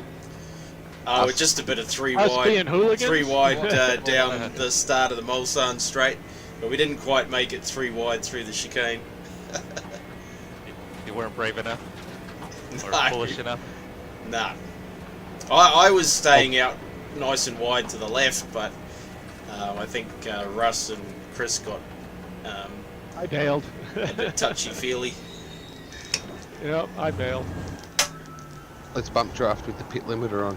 Oh, just a bit of 3
Us
wide.
being hooligans?
3 wide down the start of the Mulsanne straight. But we didn't quite make it 3 wide through the chicane.
You weren't brave enough? Or
No.
foolish enough?
Nah. I was staying out nice and wide to the left, but I think Russ and Chris got
I bailed.
a bit touchy-feely.
Yep, I bailed.
Let's bump draft with the pit limiter on.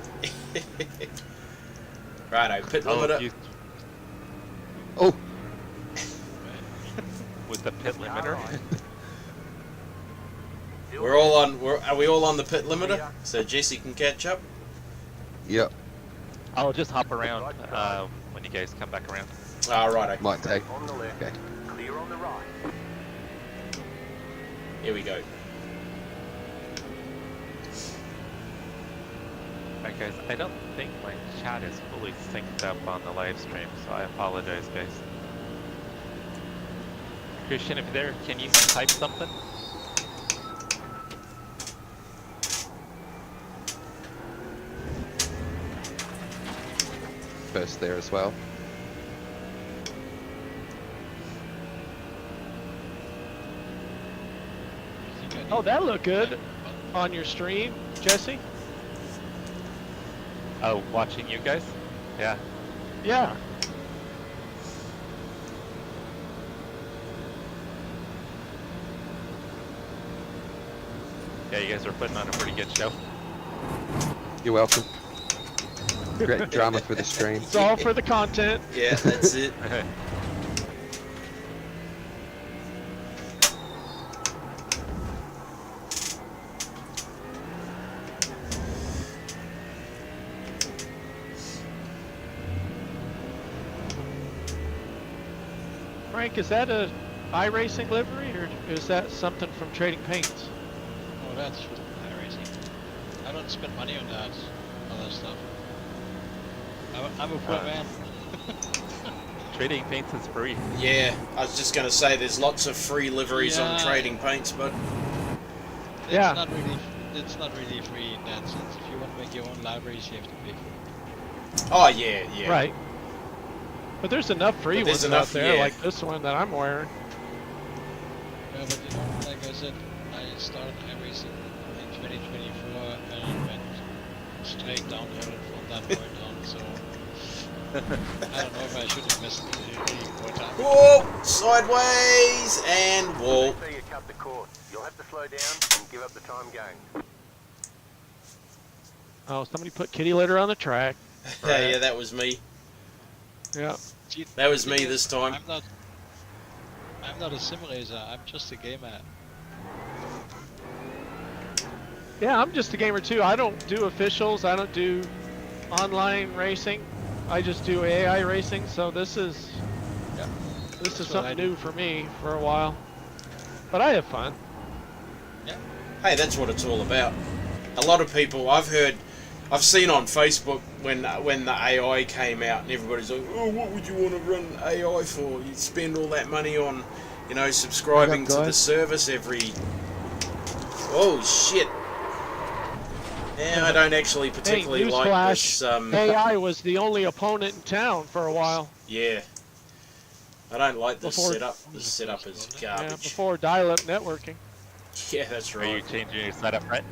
Righto, pit limiter.
You,
Oh,
with the pit limiter?
Still
We're all on. Are we all on the pit limiter? So Jesse can catch up.
yep.
I'll just hop around when you guys come back around.
Ah, righto.
Might take.
on the left.
Okay.
Clear on the right.
Here we go.
Alright guys, I don't think my chat is fully synced up on the live stream, so I apologize guys. Christian, if you're there, can you type something?
First there as well.
Oh, that looked good on your stream, Jesse.
Oh, watching you guys? Yeah.
Yeah.
Yeah, you guys are putting on a pretty good show.
You're welcome. Great drama for the stream.
It's all for the content.
Yeah, that's it.
Frank, is that a iRacing livery or is that something from Trading Paints?
Oh, that's for iRacing. I don't spend money on that, all that stuff. I'm a pro man.
Trading Paints is free.
Yeah, I was just going to say there's lots of free liveries on
Yeah.
Trading Paints, but
Yeah.
It's not really free in that sense. If you want to make your own libraries, you have to pay for it.
oh yeah.
Right. But there's enough free
But there's
ones
enough,
out there,
yeah.
like this one that I'm wearing.
Yeah, but you know, like I said, I started iRacing in 2024 and went straight downhill from that point on. So I don't know if I should invest any more time.
Whoa, sideways and wall.
So you cut the cord. You'll have to slow down and give up the time gained.
Oh, somebody put kitty litter on the track.
Yeah, that was me.
Yeah.
Gee,
That was
the
me
thing
this
is,
time.
I'm not a sim racer. I'm just a gamer.
Yeah, I'm just a gamer too. I don't do officials. I don't do online racing. I just do AI racing. So this is
That's what I
something
do.
new for me for a while. But I have fun.
Hey, that's what it's all about. A lot of people I've seen on Facebook when the AI came out and everybody's like, oh, what would you want to run AI for? You spend all that money on, subscribing
What up,
to the
guys?
service every... Oh, shit. Yeah, I don't actually particularly
Hey,
like
newsflash,
this...
AI was the only opponent in town for a while.
Yeah. I don't like this
Before-
setup. This setup is
Yeah,
garbage.
before dial-up networking.
Yeah, that's
Are you
right.
changing your setup, right?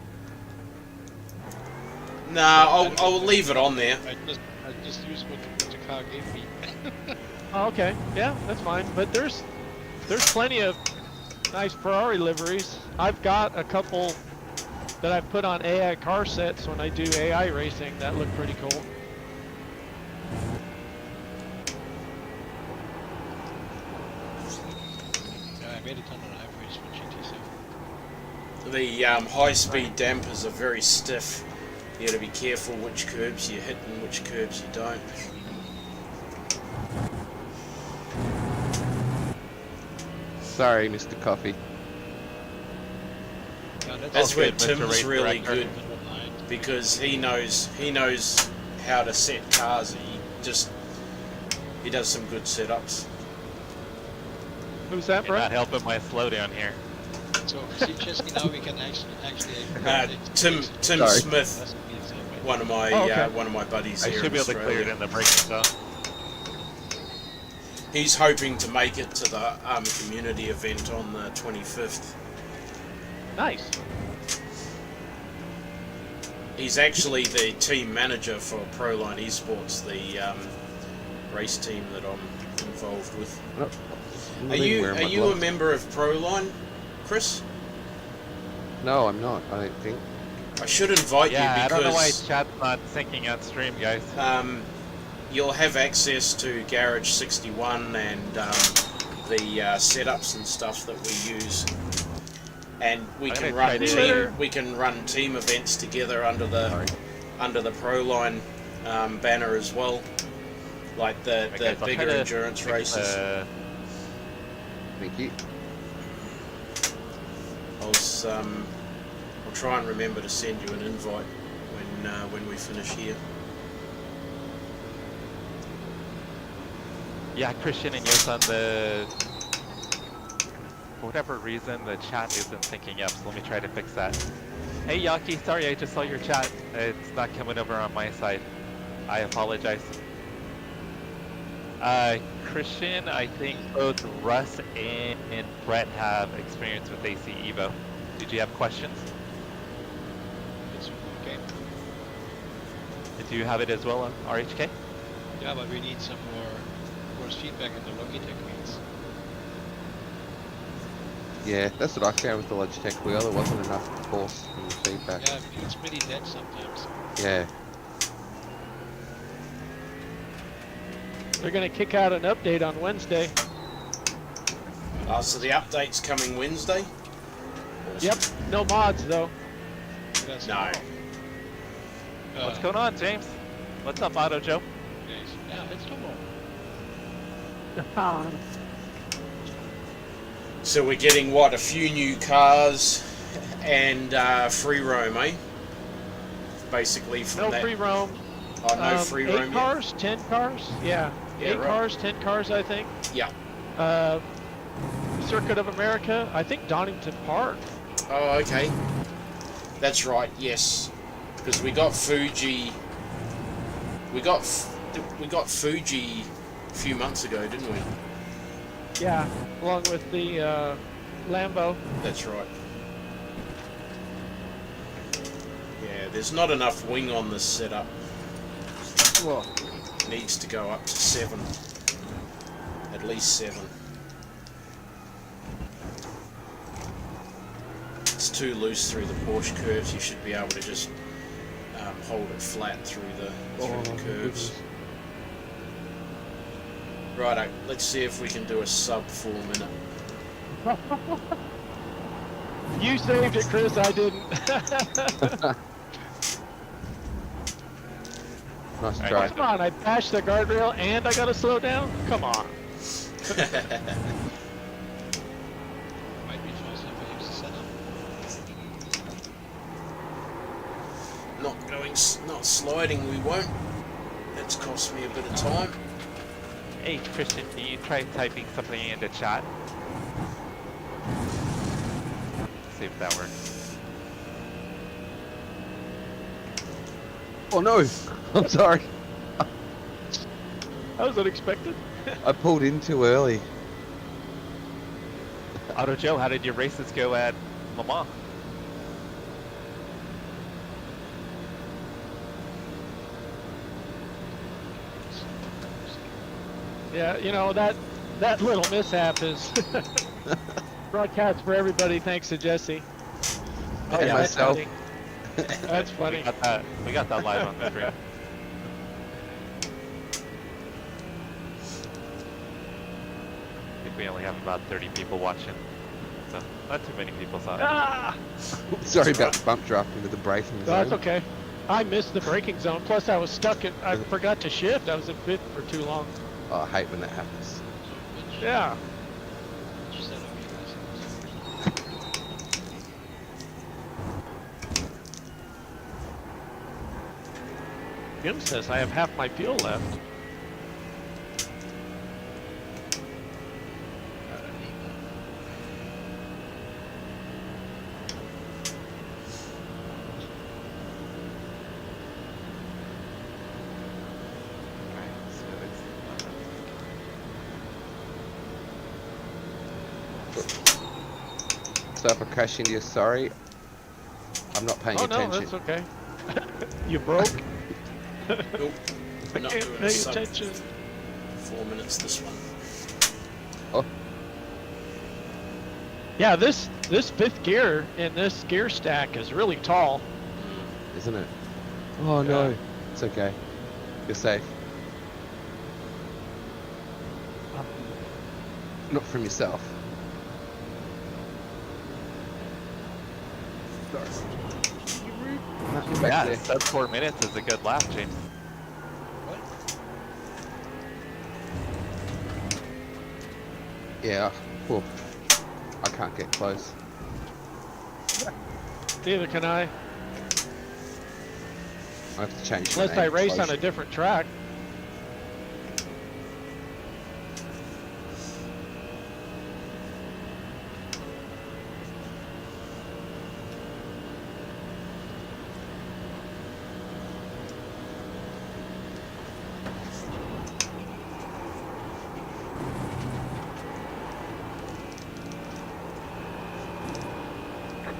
Nah, I'll leave it on there.
I just use what the car gave me.
Oh, okay, yeah, that's fine. But there's plenty of nice Ferrari liveries. I've got a couple that I've put on AI car sets when I do AI racing that look pretty cool.
Yeah, I made a ton of libraries for GT7.
The high-speed dampers are very stiff. You got to be careful which curbs you hit and which curbs you don't.
Sorry, Mr. Coffee.
Yeah,
That's
all
where
good, Mr.
Tim's
Race
really
Director.
good because he knows how to set cars. He does some good setups.
Who's that,
You're not
Brett?
helping my slowdown here.
So, see, Chesky, now we can actually
Tim
Sorry.
Smith,
That's easy, right?
one of my
Oh, okay.
one of my buddies
I
here
should
in
be able to clear it
Australia.
in the braking zone.
He's hoping to make it to the community event on the 25th.
Nice.
He's actually the team manager for Proline Esports, the race team that I'm involved with.
I'm
Are
not even
you
wearing my
a
gloves.
member of Proline, Chris?
No, I'm not. I don't think.
I should invite
Yeah,
you
I don't know why
because
chat's not syncing on stream, guys.
you'll have access to Garage 61 and the setups and stuff that we use, and we
I'm
can
gonna
run
try
to-
we can run team events together under the Proline banner as well, like the
Okay, so I'll
bigger
try to
endurance
fix
races.
Thank you.
I'll try and remember to send you an invite when we finish here.
Yeah, Christian and your son, for whatever reason, the chat isn't syncing up, so let me try to fix that. Hey Yaki, sorry, I just saw your chat. It's not coming over on my side. I apologize. Christian, I think both Russ and Brett have experience with AC Evo. Did you have questions?
It's okay.
Did you have it as well on RHK?
Yeah, but we need some more, of course, feedback on the Logitech wheels.
Yeah, that's what I found with the Logitech wheel. There wasn't enough force from the feedback.
Yeah, it feels pretty dead sometimes.
Yeah.
They're gonna kick out an update on Wednesday.
So the update's coming Wednesday?
Yep. No mods though.
That's
No.
What's going on, James? What's up, Auto Joe?
Nice. Yeah, let's do more.
So we're getting, what, a few new cars and free roam, eh? Basically from
No
that.
free roam.
Oh, no free roam
8 cars, 10 cars. Yeah.
Yeah,
8
right.
cars, 10 cars, I think.
yet?
Circuit of America. I think Donington Park.
Oh, okay. That's right, yes. Because we got Fuji... We got Fuji a few months ago, didn't we?
Yeah. Along with the Lambo.
That's right. Yeah, there's not enough wing on this setup.
Well,
Needs to go up to 7. At least 7. It's too loose through the Porsche curves. You should be able to just hold it flat through the curves. Righto, let's see if we can do a sub 4 minute.
you saved it, Chris. I didn't.
Nice
All
try.
right.
Come on, I bashed the guardrail and I gotta slow down? Come on.
Might be faster if I use the setup.
Not sliding, we won't. That's cost me a bit of time.
Hey, Christian, can you try typing something into chat? See if that works.
Oh no! I'm sorry.
That was unexpected.
I pulled in too early.
Auto Joe, how did your races go at Le Mans?
Yeah, you know, that little mishap is broadcast for everybody thanks to Jesse. Oh,
And
yeah, that's
myself.
funny. That's funny.
We got that live on the screen. I think we only have about 30 people watching, so not too many people saw it.
Ah!
Sorry about bump drafting with the braking
No,
zone.
that's okay. I missed the braking zone. Plus, I was stuck in. I forgot to shift. I was in fifth for too long.
Oh, I hate when that happens.
Yeah.
Which setup you guys use?
Jim says I have half my fuel left.
So if I crash into you, sorry. I'm not paying
Oh no,
attention.
that's okay. You broke.
Nope. We're not
Can't
doing
pay
a sub
attention.
4 minutes this one.
Oh,
Yeah, this fifth gear in this gear stack is really tall.
isn't it? Oh no. It's okay. You're safe. Not from yourself. Sorry. Back
Yeah,
there.
sub 4 minutes is a good lap, James.
What?
Yeah. Well, I can't get close.
Neither can I.
I have to change.
Unless I race on a different track.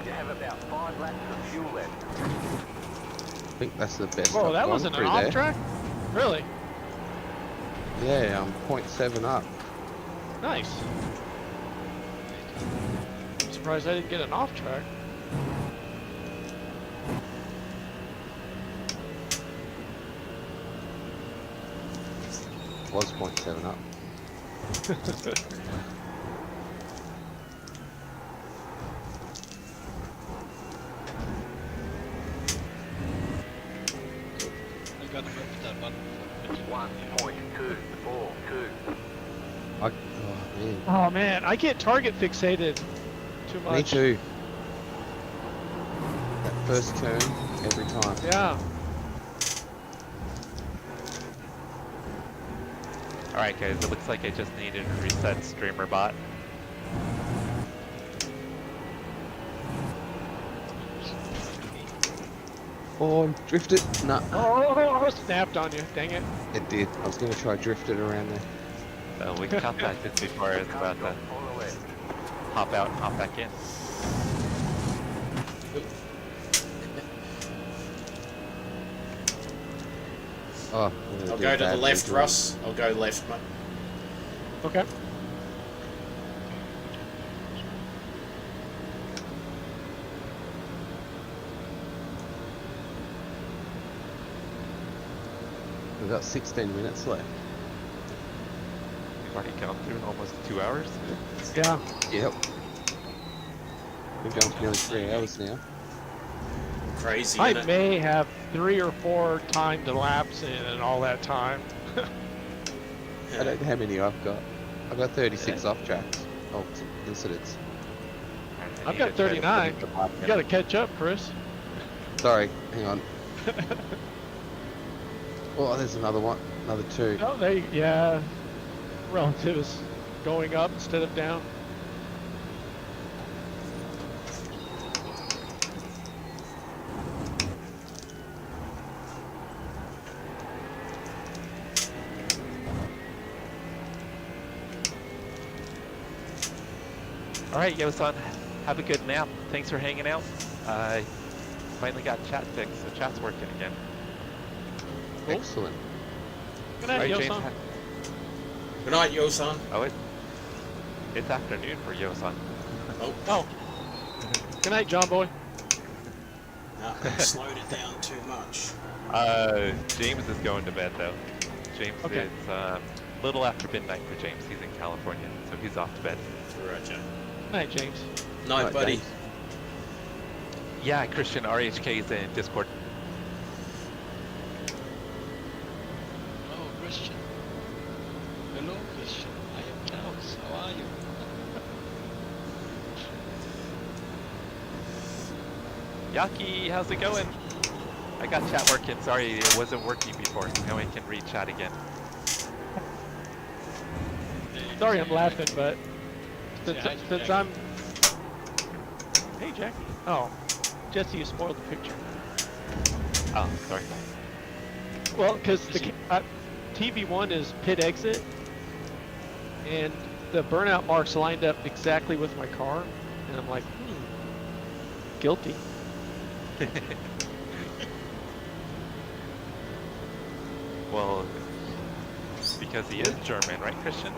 You have about 5 laps of fuel left.
I think that's the best.
Whoa,
I've
that
gone
wasn't an
through
off
there.
track? Really?
Yeah, I'm 0.7 up.
Nice. I'm surprised I didn't get an off track.
Was 0.7 up.
I got to press that button for
1.242.
Oh man.
Oh man, I get target fixated too much.
Me too. That first turn, every time.
Yeah.
Alright guys, it looks like I just needed to reset streamer bot.
Oh, drift it. Nah,
Oh, snapped on you. Dang it.
it did. I was gonna try drift it around there.
So we caught that just before I was about to
On the left.
hop out and hop back in.
Oh,
I'll go to the left, Russ. I'll go left, mate.
Okay.
We've got 16 minutes left.
We've already gone through almost 2 hours.
Yeah.
Yep. We've gone for nearly 3 hours now.
Crazy,
I
innit?
may have 3 or 4 timed elapse in all that time.
I don't know how many I've got. I've got 36 off tracks. Oh, incidents.
I
I've
need
got
to try to
39.
put it in the bot
You
again.
gotta catch up, Chris.
Sorry, hang on. Oh, there's another one. Another 2.
Oh, yeah. Relative is going up instead of down.
Alright, Yo-san, have a good nap. Thanks for hanging out. I finally got chat fixed, so chat's working again.
Cool.
Excellent.
Good night,
Right, James?
Yo-san.
Good night, Yo-san.
Oh, it's afternoon for Yo-san.
Oh,
Oh. Good night, John Boy.
no, I slowed it down too much.
James is going to bed though. James
Okay.
is a little after midnight for James. He's in California, so he's off to bed.
Roger.
Night, James.
Night,
Right,
buddy.
James.
Yeah, Christian RHK is in Discord.
Oh, Christian. Hello, Christian. I am Klaus. How are you?
Yaki, how's it going? I got chat working. Sorry, it wasn't working before. Now I can read chat again.
Sorry I'm laughing, but
Say hi to
since
Jackie.
I'm... Hey, Jackie. Oh, Jesse, you spoiled the picture.
Oh, sorry.
Well, because the TV1 is pit exit, and the burnout marks lined up exactly with my car, and I'm like, guilty.
Well, because he is German, right, Christian?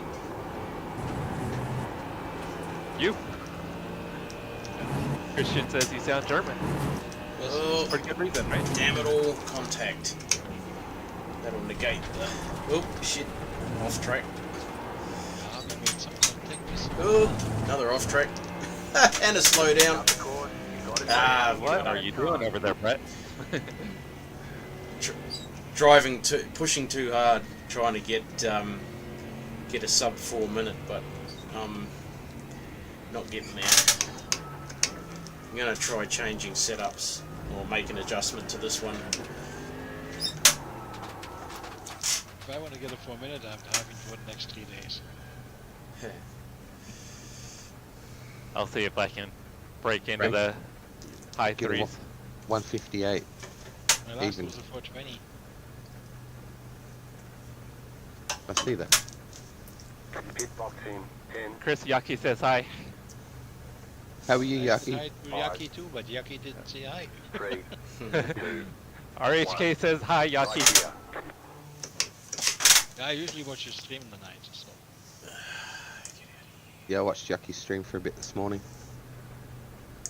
You? Christian says you sound German.
Oh,
For good reason, right?
damn it all, contact. That'll negate the... Oh, shit. Off track.
Ah, we made some contact.
Oh, another off track. And a slow down.
Up the course. You got it.
Ah,
What are you doing over there, Brett?
Driving pushing too hard, trying to get a sub 4 minute, but not getting there. I'm gonna try changing setups or make an adjustment to this one.
If I want to get a 4 minute, I'm driving for the next 3 days.
I'll see if I can break into
Right.
the high
Get him
threes.
off. 158.
My last
Even.
was a 420.
I see that.
Pit box in 10,
Chris Yaki says hi.
How are you,
I said
Yaki?
hi to Yaki too, but Yaki didn't say hi.
3, 2,
RHK says hi,
right
Yaki.
here.
Yeah, I usually watch your stream in the night, so.
Yeah, I watched Yucky's stream for a bit this morning.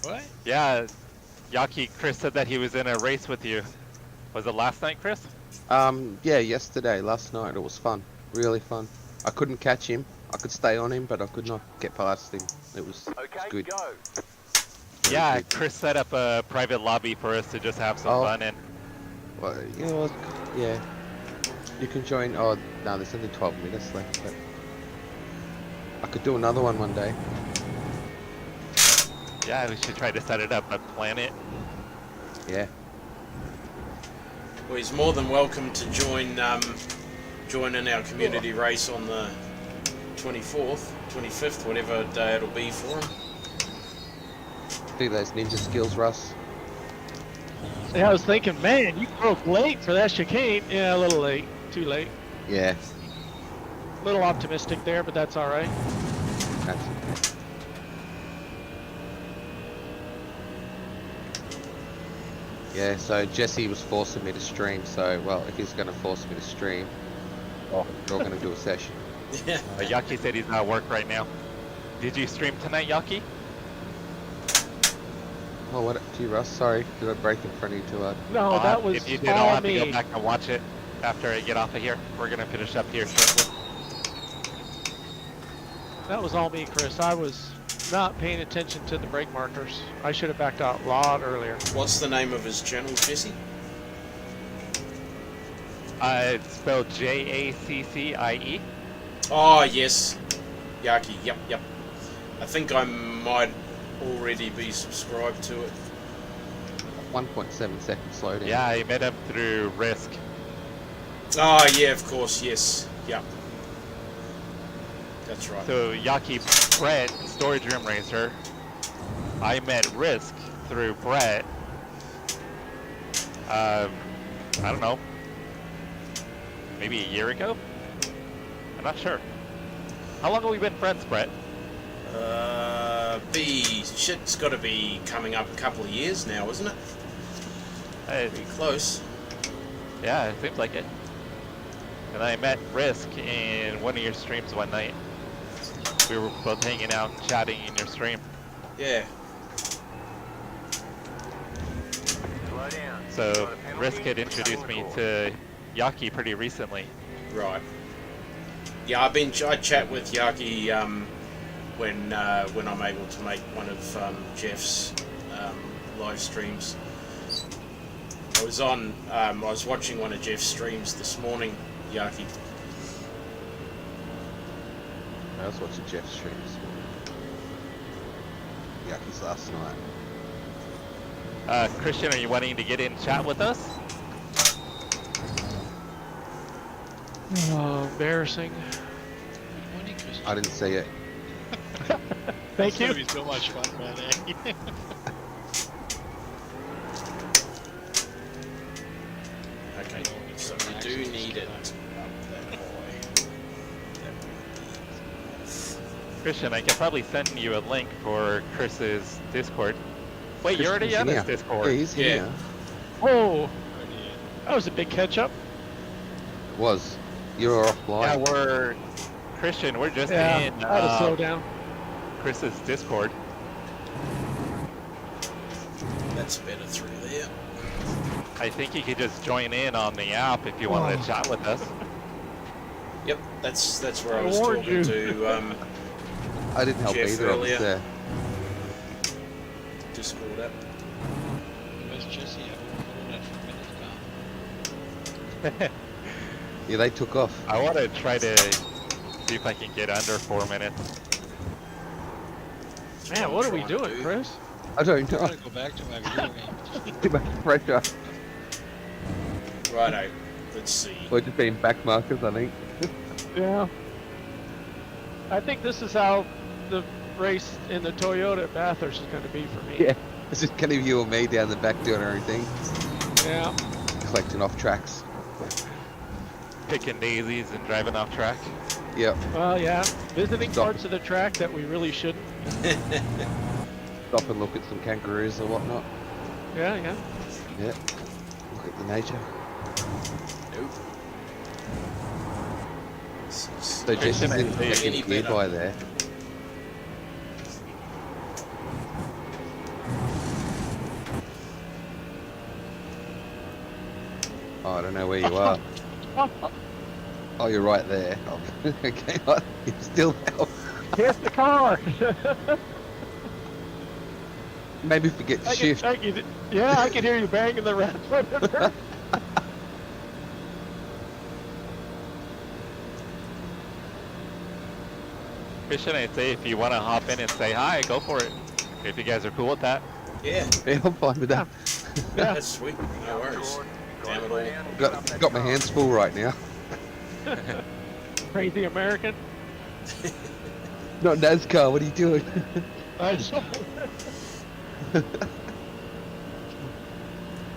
What?
Yeah, Yaki, Chris said that he was in a race with you. Was it last night, Chris?
Yeah, yesterday, last night, it was fun. Really fun. I couldn't catch him. I could stay on him, but I could not get past him. It was
Okay,
good.
go.
Really
Yeah,
good.
Chris set up a private lobby for us to just have some
Oh.
fun in.
Well, yeah. You can join. Oh, no, there's only 12 minutes left, but I could do another one day.
Yeah, we should try to set it up, but plan it.
Yeah.
Well, he's more than welcome to join in our community race on the 24th, 25th, whatever day it'll be for him.
Do those ninja skills, Russ.
Yeah, I was thinking, man, you broke late for that chicane. Yeah, a little late. Too late.
Yeah.
A little optimistic there, but that's all right.
That's Yeah, so Jesse was forcing me to stream, so, well, if he's going to force me to stream, we're going to do a session.
Yeah.
Yaki said he's at work right now. Did you stream tonight, Yaki?
Oh, what? Gee, Russ, sorry. Did I break in front of you too hard?
No,
I'll
that
have-
was
If you did, I'll
all
have to
me.
go back and watch it after I get off of here. We're gonna finish up here shortly.
That was all me, Chris. I was not paying attention to the brake markers. I should have backed out a lot earlier.
What's the name of his channel, Jesse?
It's spelled Jaccie.
Oh, yes. Yaki, yep. I think I might already be subscribed to it.
1.7 second slowdown.
Yeah, I met him through Risk.
Oh, yeah, of course, yes. Yep. That's right.
So Yaki, Brett, Storage Room Racer. I met Risk through Brett. I don't know. Maybe a year ago? I'm not sure. How long have we been friends, Brett?
Shit's got to be coming up a couple of years now, isn't it? Pretty close.
Yeah, it seems like it. And I met Risk in one of your streams one night. We were both hanging out and chatting in your stream.
Yeah.
Slow down.
So
Got a penalty,
Risk had introduced me to Yaki pretty recently.
Right. Yeah, I chat with Yaki when I'm able to make one of Jeff's live streams. I was watching one of Jeff's streams this morning, Yaki.
I was watching Jeff's streams. Yucky's last night.
Christian, are you wanting to get in chat with us?
Oh, embarrassing.
Good morning, Christian.
I didn't see it.
Thank
It's
you.
gonna be so much fun, man. Eh?
Okay, so we do need it up that high.
Christian, I can probably send you a link for Chris's Discord. Wait, you're already on
Christian's
his
here.
Discord.
Yeah, he's
Yeah.
here.
Oh, that was a big catch up.
Was. You were
Yeah,
offline.
Christian, we're just
Yeah,
in
I had to slow down.
Chris's Discord.
That's better through there.
I think you could just join in on the app if you wanted to chat with us.
Yep, that's where I
I
was
warned
talking
you.
to
I didn't help
Jeff
either. I was
earlier.
there.
Discord app.
Where's Jesse? I won't follow that for a minute now.
Yeah, they took off.
I want to try to see if I can get under 4 minutes.
Man, what are we
Trying to
doing,
do.
Chris?
I don't
I'm
know.
gonna go back to my video game.
Too much pressure.
Righto. Let's see.
We're just being back markers, I think.
Yeah. I think this is how the race in the Toyota at Bathurst is going to be for me.
Yeah. It's just kind of you and me down the back doing our own thing.
Yeah.
Collecting off tracks.
Picking daisies and driving off track.
Yep.
Well, yeah. Visiting
Stop.
parts of the track that we really shouldn't.
Stop and look at some kangaroos or whatnot.
Yeah, yeah.
Yep. Look at the nature.
Nope.
So Jesse's in
Any
second gear
better.
by there. Oh, I don't know where you are. Oh, you're right there. Oh, okay, you're still there.
Hit the car.
Maybe forget to shift.
Yeah, I can hear you banging the red button.
Christian, I'd say if you want to hop in and say hi, go for it. If you guys are cool with that.
Yeah,
Yeah, I'm fine with that.
that's sweet. No worries. Damn it all.
Got my hands full right now.
Crazy American.
Not NASCAR, what are you doing?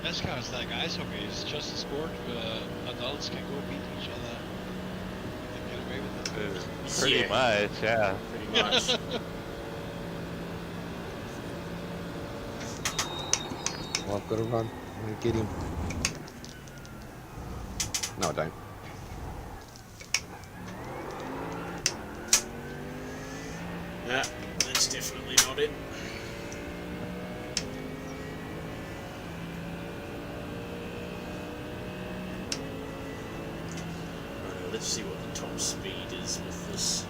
NASCAR is like ice hockey. It's just a sport where adults can go beat each other and get away with it.
Pretty
Yeah.
much, yeah.
Pretty much.
Well, I've got to run. I'm going to get him. No, I don't.
Nah, that's definitely not it. Alright, let's see what the top speed is with this.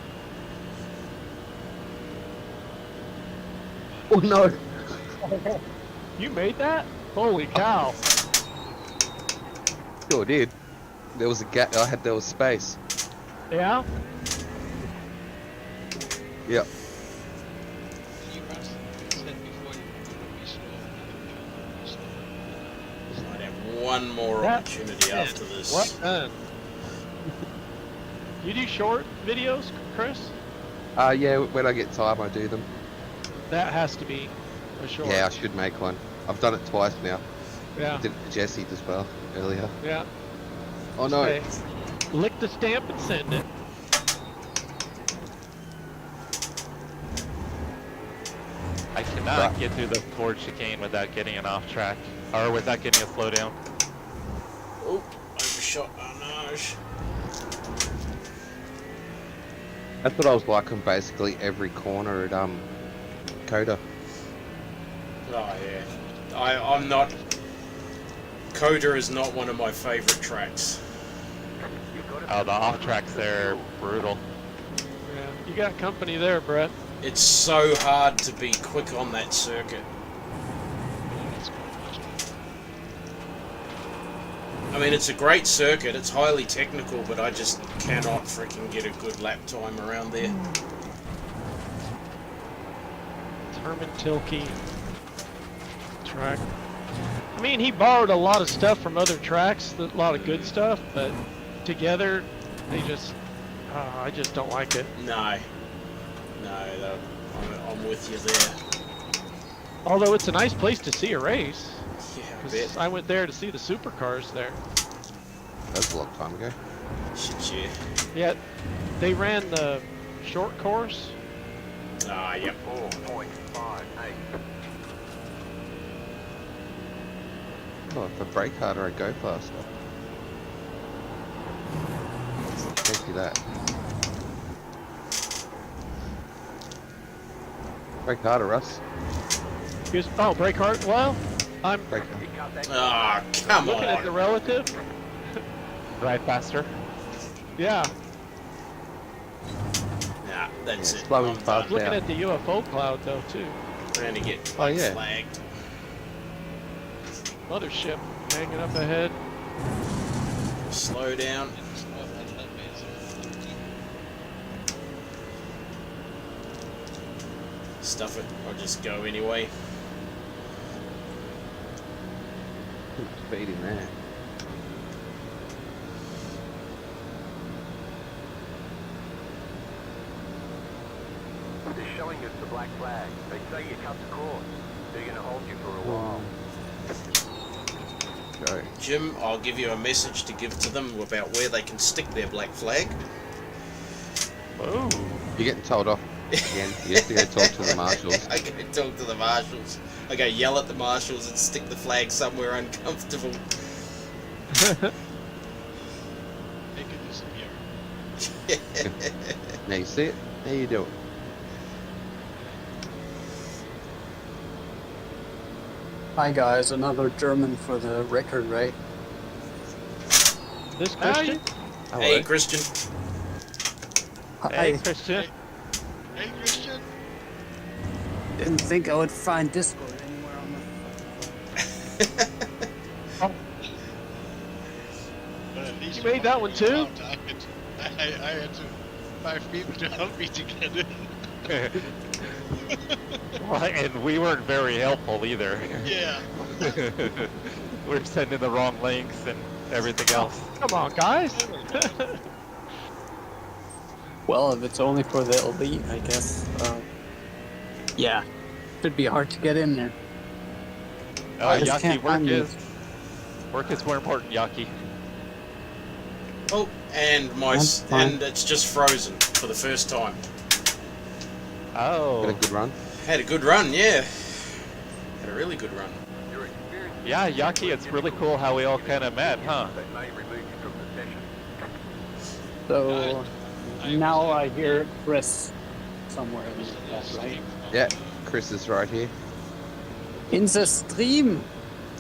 Oh no!
You made that? Holy cow.
Sure did. There was a gap. There was space.
Yeah?
Yep.
You must said before you be slow.
Might have one more
That-
opportunity after this.
What? You do short videos, Chris?
Yeah, when I get time, I do them.
That has to be a short.
Yeah, I should make one. I've done it twice now. I
Yeah.
did it for Jesse as well earlier.
Yeah.
Oh no!
Okay. Lick the stamp and send it.
I cannot get through the forward chicane without getting an off track, or without getting a slowdown.
Oh, overshot Arnage.
That's what I was like on basically every corner at Coda.
Oh yeah. I'm not. Coda is not one of my favourite tracks.
Oh, the off tracks there are brutal.
Yeah. You got company there, Brett.
It's so hard to be quick on that circuit. I mean, it's a great circuit, it's highly technical, but I just cannot freaking get a good lap time around there.
Herman Tilke track. I mean, he borrowed a lot of stuff from other tracks, a lot of good stuff, but together, they just, I just don't like it.
No. No, I'm with you there.
Although it's a nice place to see a race.
Yeah, I
'Cause
bet.
I went there to see the supercars there.
That was a long time ago.
Shit, yeah.
Yeah, they ran the short course.
Ah, yep.
4.58.
Oh, if I brake harder, I go faster. Thank you that. Brake harder, Russ.
Oh, brake hard. Well, I'm
Brake harder.
Ah, come
looking at the
on.
relative.
Drive faster.
Yeah,
Nah, that's
Yeah,
it.
slowing
I'm
fast.
done.
looking
Yeah.
at the UFO cloud though too.
Trying to get
Oh, yeah.
flagged.
Mothership hanging up ahead.
Slow down.
It's not that bad.
Stuff it. I'll just go anyway.
Too much speed in there.
They're showing us the black flag. They say you cut the course. They're going to hold you for a while.
Go.
Jim, I'll give you a message to give to them about where they can stick their black flag.
Whoa.
You're getting told off again. You have to go talk to the marshals.
I go talk to the marshals. I go yell at the marshals and stick the flag somewhere uncomfortable.
Make it disappear.
Now you see it? How you doing?
Hi guys, another German for the record, right?
This Christian?
Hello.
Hey, Christian.
Hey,
I
Christian.
Hey, Christian.
didn't think I would find Discord anywhere on
But at least
You made that one too?
I had to 5 people to help me to get in.
Well, and we weren't very helpful either.
Yeah.
We're sending the wrong links and everything else.
Come on, guys.
Well, if it's only for the elite, I guess. Yeah, should be hard to get in there. I just
Yaki,
can't find
work is more important, Yaki.
Oh, and
That's fine.
and it's just frozen for the first time.
Oh.
Got a good run.
Had a good run, yeah. Had a really good run.
Your experience
Yeah, Yaki, it's really cool how we all kind of met, huh?
that may remove you from the session.
So now I hear Chris somewhere in the chat, right?
Yeah, Chris is right here.
In the stream,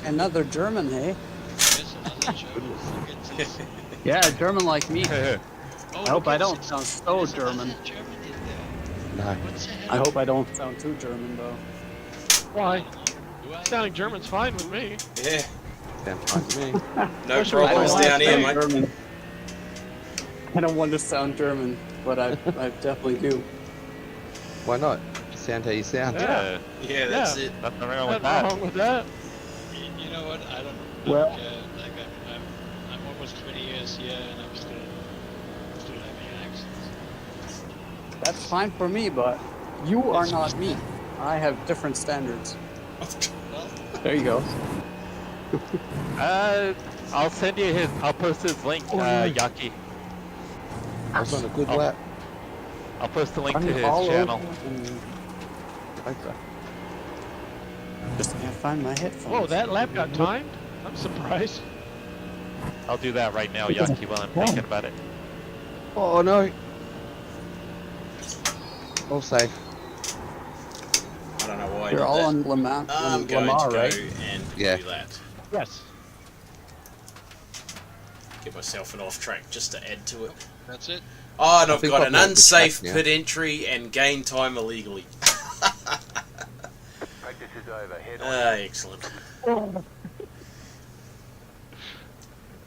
another German, hey?
There's another German. Look at this.
Yeah, German like me.
Oh,
I hope
look
I
at
don't
this.
sound so
There's
German.
another German in there.
No.
What's the hell?
I hope I don't sound too German though.
Why?
Do I-
Sounding German's fine with me.
Yeah,
Sounds like me.
no
Especially with
problems
my
down
last
here,
name.
mate.
German. I don't want to sound German, but I definitely do.
Why not? Sound how you sound.
Yeah.
Yeah, that's
Yeah.
it.
Nothing wrong with
Nothing
that.
wrong with that.
You know what? I don't.
Well-
like I'm almost 20 years here, and I'm still having accents.
That's fine for me, but you are not me. I have different standards.
Well,
There you go.
I'll send you I'll post his link, Yaki.
I was on a good
Oh.
lap.
I'll post the link to
I'm
his
all
channel.
over and- Okay. Just can't find my headphones.
Whoa, that lap got timed? I'm surprised.
I'll do that right now, Yaki, while I'm thinking about it.
Oh no. All safe.
I don't know why I
You're
did
all
that.
on Lamar,
I'm going
Lamar,
to go
right?
and
Yeah.
do that.
Yes.
Get myself an off track just to add to it.
that's it.
Oh, and I've
think
got
I've
an
made the
unsafe
track now.
pit entry and gain time illegally.
Practice is over. Head on.
Excellent.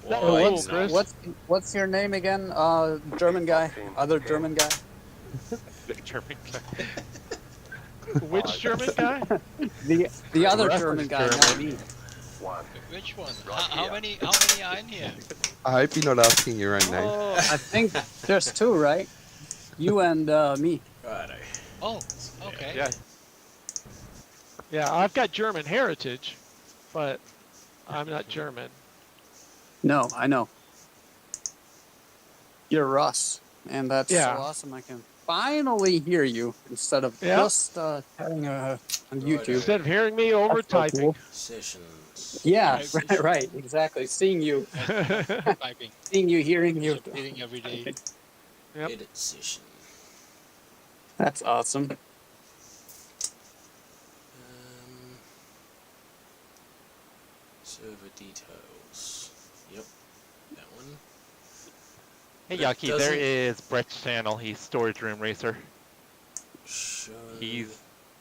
That
Why
was
not?
Chris.
What's your name again? German guy? Other German guy?
German guy.
Which German guy?
The other
Reference
German guy, not
German.
me.
One.
Which one?
Right
How
here.
many are in here?
I hope you're not asking your own name.
I think there's two, right? You and me.
Righto.
Oh, okay.
Yeah.
Yeah, I've got German heritage, but I'm not German.
No, I know. You're Russ, and that's
Yeah.
so awesome. I can finally hear you instead of
Yeah.
just having on YouTube.
Instead of hearing me over
That's so
typing.
cool.
Sessions.
Yeah, right, exactly. Seeing you,
Typing,
hearing you.
reading every day.
Yep.
Edit session.
That's awesome.
Server details. Yep, that one.
Hey,
That
Yaki, there
doesn't-
is Brett's channel. He's Storage Room Racer.
Show.
He's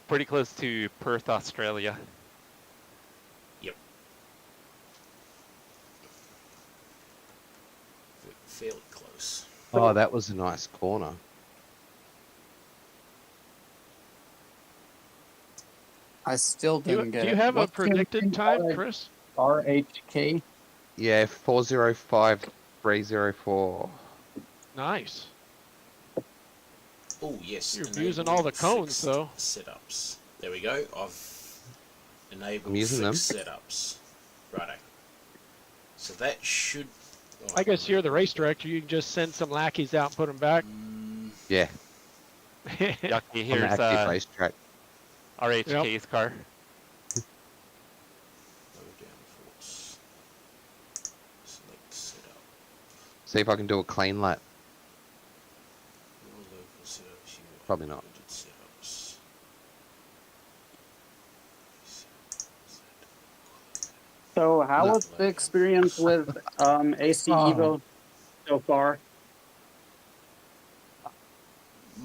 pretty close to Perth, Australia.
Fairly close.
Oh, that was a nice corner.
I still
Do you,
didn't get
do
it.
you have a
What's your
predicted
name?
time, Chris?
RHK?
Yeah, 405304.
Nice.
Oh yes.
You're
enable
using all the cones,
fixed
though.
Setups. There we go. I've enabled
I'm using them.
fixed setups. Righto. So that should. Oh,
I guess you're the race director. You can just send some lackeys out and put them back.
Yeah,
Yaki,
on the
here's
active racetrack.
RHK's car.
Low downforce. Select setup.
See if I can do a clean lap. Probably not.
So, how
No.
was the experience with AC
Oh.
Evo so far?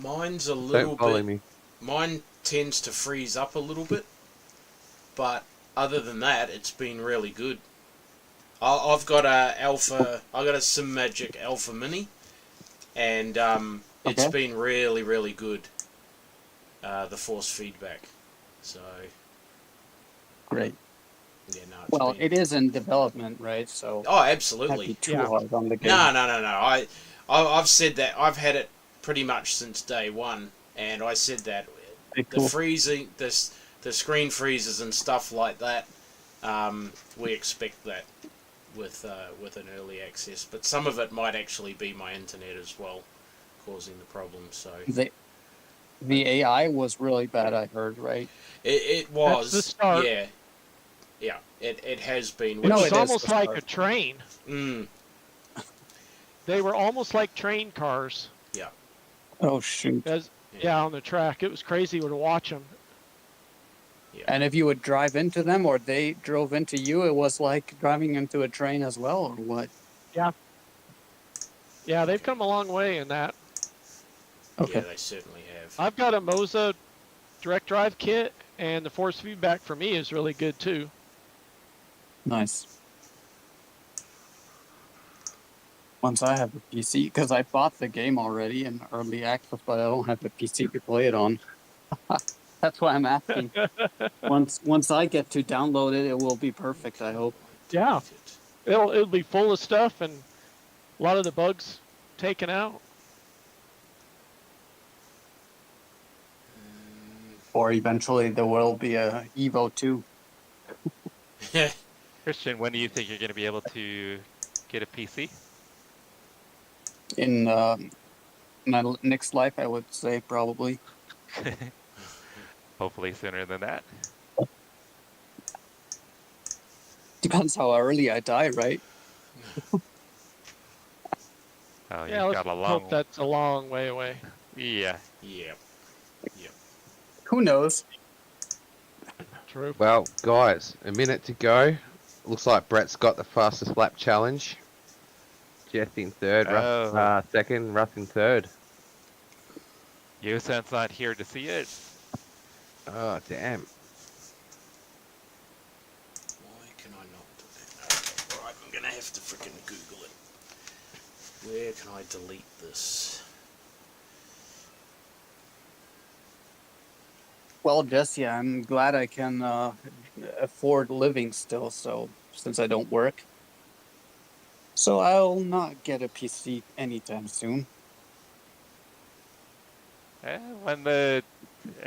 Mine's a little
Don't follow
bit.
me.
Mine tends to freeze up a little bit, but other than that, it's been really good. I've got a Alpha. I got a Sim Magic Alpha Mini, and it's
Okay.
been really, really good. The force feedback. So
Great.
yeah, no, it's
Well,
been.
it is in development, right? So,
Oh,
can't
absolutely.
be too
Yeah.
hard on the game.
No. I've said that. I've had it pretty much since day one, and I said that
Very
the
cool.
freezing, the screen freezes and stuff like that. We expect that with an early access, but some of it might actually be my internet as well, causing the problem. So
The AI was really bad, I heard, right?
it
That's the
was,
start.
yeah. It has been.
It
No,
was
Which,
it is
almost
the
like
start.
a train.
mm,
They were almost like train cars.
yeah,
Oh shoot!
Yeah, on the track. It was crazy to watch them.
And if you would drive into them, or they drove into you, it was like driving into a train as well, or what?
Yeah, they've come a long way in that.
Okay.
yeah, they certainly have.
I've got a Moza direct drive kit, and the force feedback for me is really good too.
Nice. Once I have a PC, because I bought the game already in early access, but I don't have a PC to play it on. That's why I'm asking. Once I get to download it, it will be perfect, I hope.
Yeah. It'll be full of stuff and a lot of the bugs taken out.
Or eventually there will be a Evo 2.
Christian, when do you think you're going to be able to get a PC?
In my next life, I would say probably.
Hopefully sooner than that.
Depends how early I die, right?
Oh,
Yeah,
you've
let's
got a long
hope that's a long way away.
Yeah.
Yeah.
Who knows?
True.
Well, guys, a minute to go. Looks like Brett's got the fastest lap challenge. Jeff in third, Russ, second, Russ in third.
Yosan's not here to see it.
Oh, damn.
Why can I not do that? Okay, right, I'm gonna have to freaking Google it. Where can I delete this?
Well, Jesse, I'm glad I can afford living still, so since I don't work. So I'll not get a PC anytime soon.
I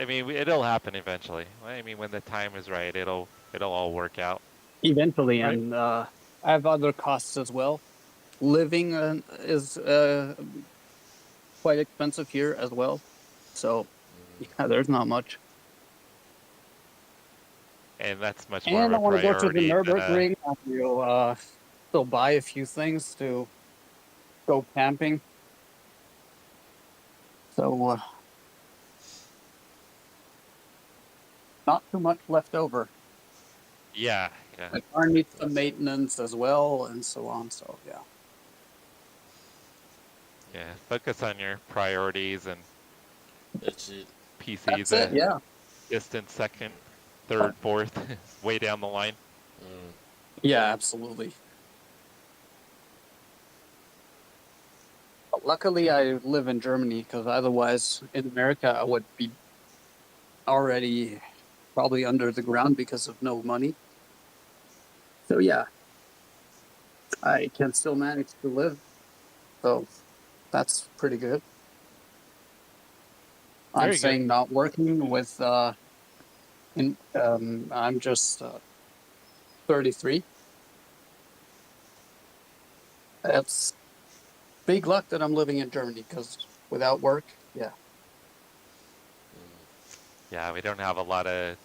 mean, it'll happen eventually. I mean, when the time is right, it'll all work out.
Eventually,
Right.
and I have other costs as well. Living is quite expensive here as well. So, yeah, there's not much.
And that's much more
And I
of a
want to go to the
priority than
Nürburgring. I'll still buy a few things to go camping. So, not too much left over.
yeah.
The car needs some maintenance as well, and so on. So, yeah.
Yeah, focus on your priorities, and
That's it.
PC's
That's it, yeah.
distant second, third, fourth, way down the line.
Yeah, absolutely. But luckily, I live in Germany, because otherwise, in America, I would be already probably under the ground because of no money. So, yeah, I can still manage to live. So, that's pretty good. I'm
Very good.
saying not working with, I'm just 33. That's big luck that I'm living in Germany, because without work, yeah.
Yeah, we don't have a lot of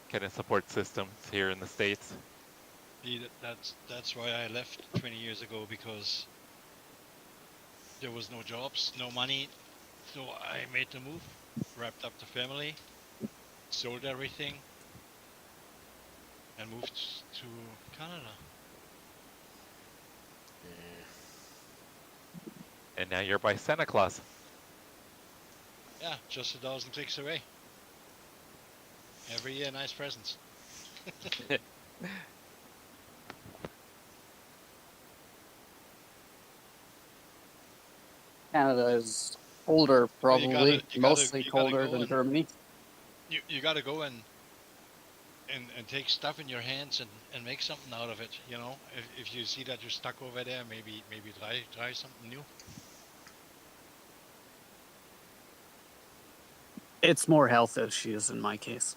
kind of support systems here in the States.
That's why I left 20 years ago, because there was no jobs, no money, So I made the move, wrapped up the family, sold everything, and moved to Canada.
Yeah.
And now you're by Santa Claus.
Yeah, just 1,000 clicks away. Every year, nice presents.
Canada is colder,
Well, you
probably
gotta, you gotta,
mostly
you gotta
colder
go
than
and
Germany.
you gotta go and take stuff in your hands and make something out of it. You know, if you see that you're stuck over there, maybe try something new.
It's more health issues in my case.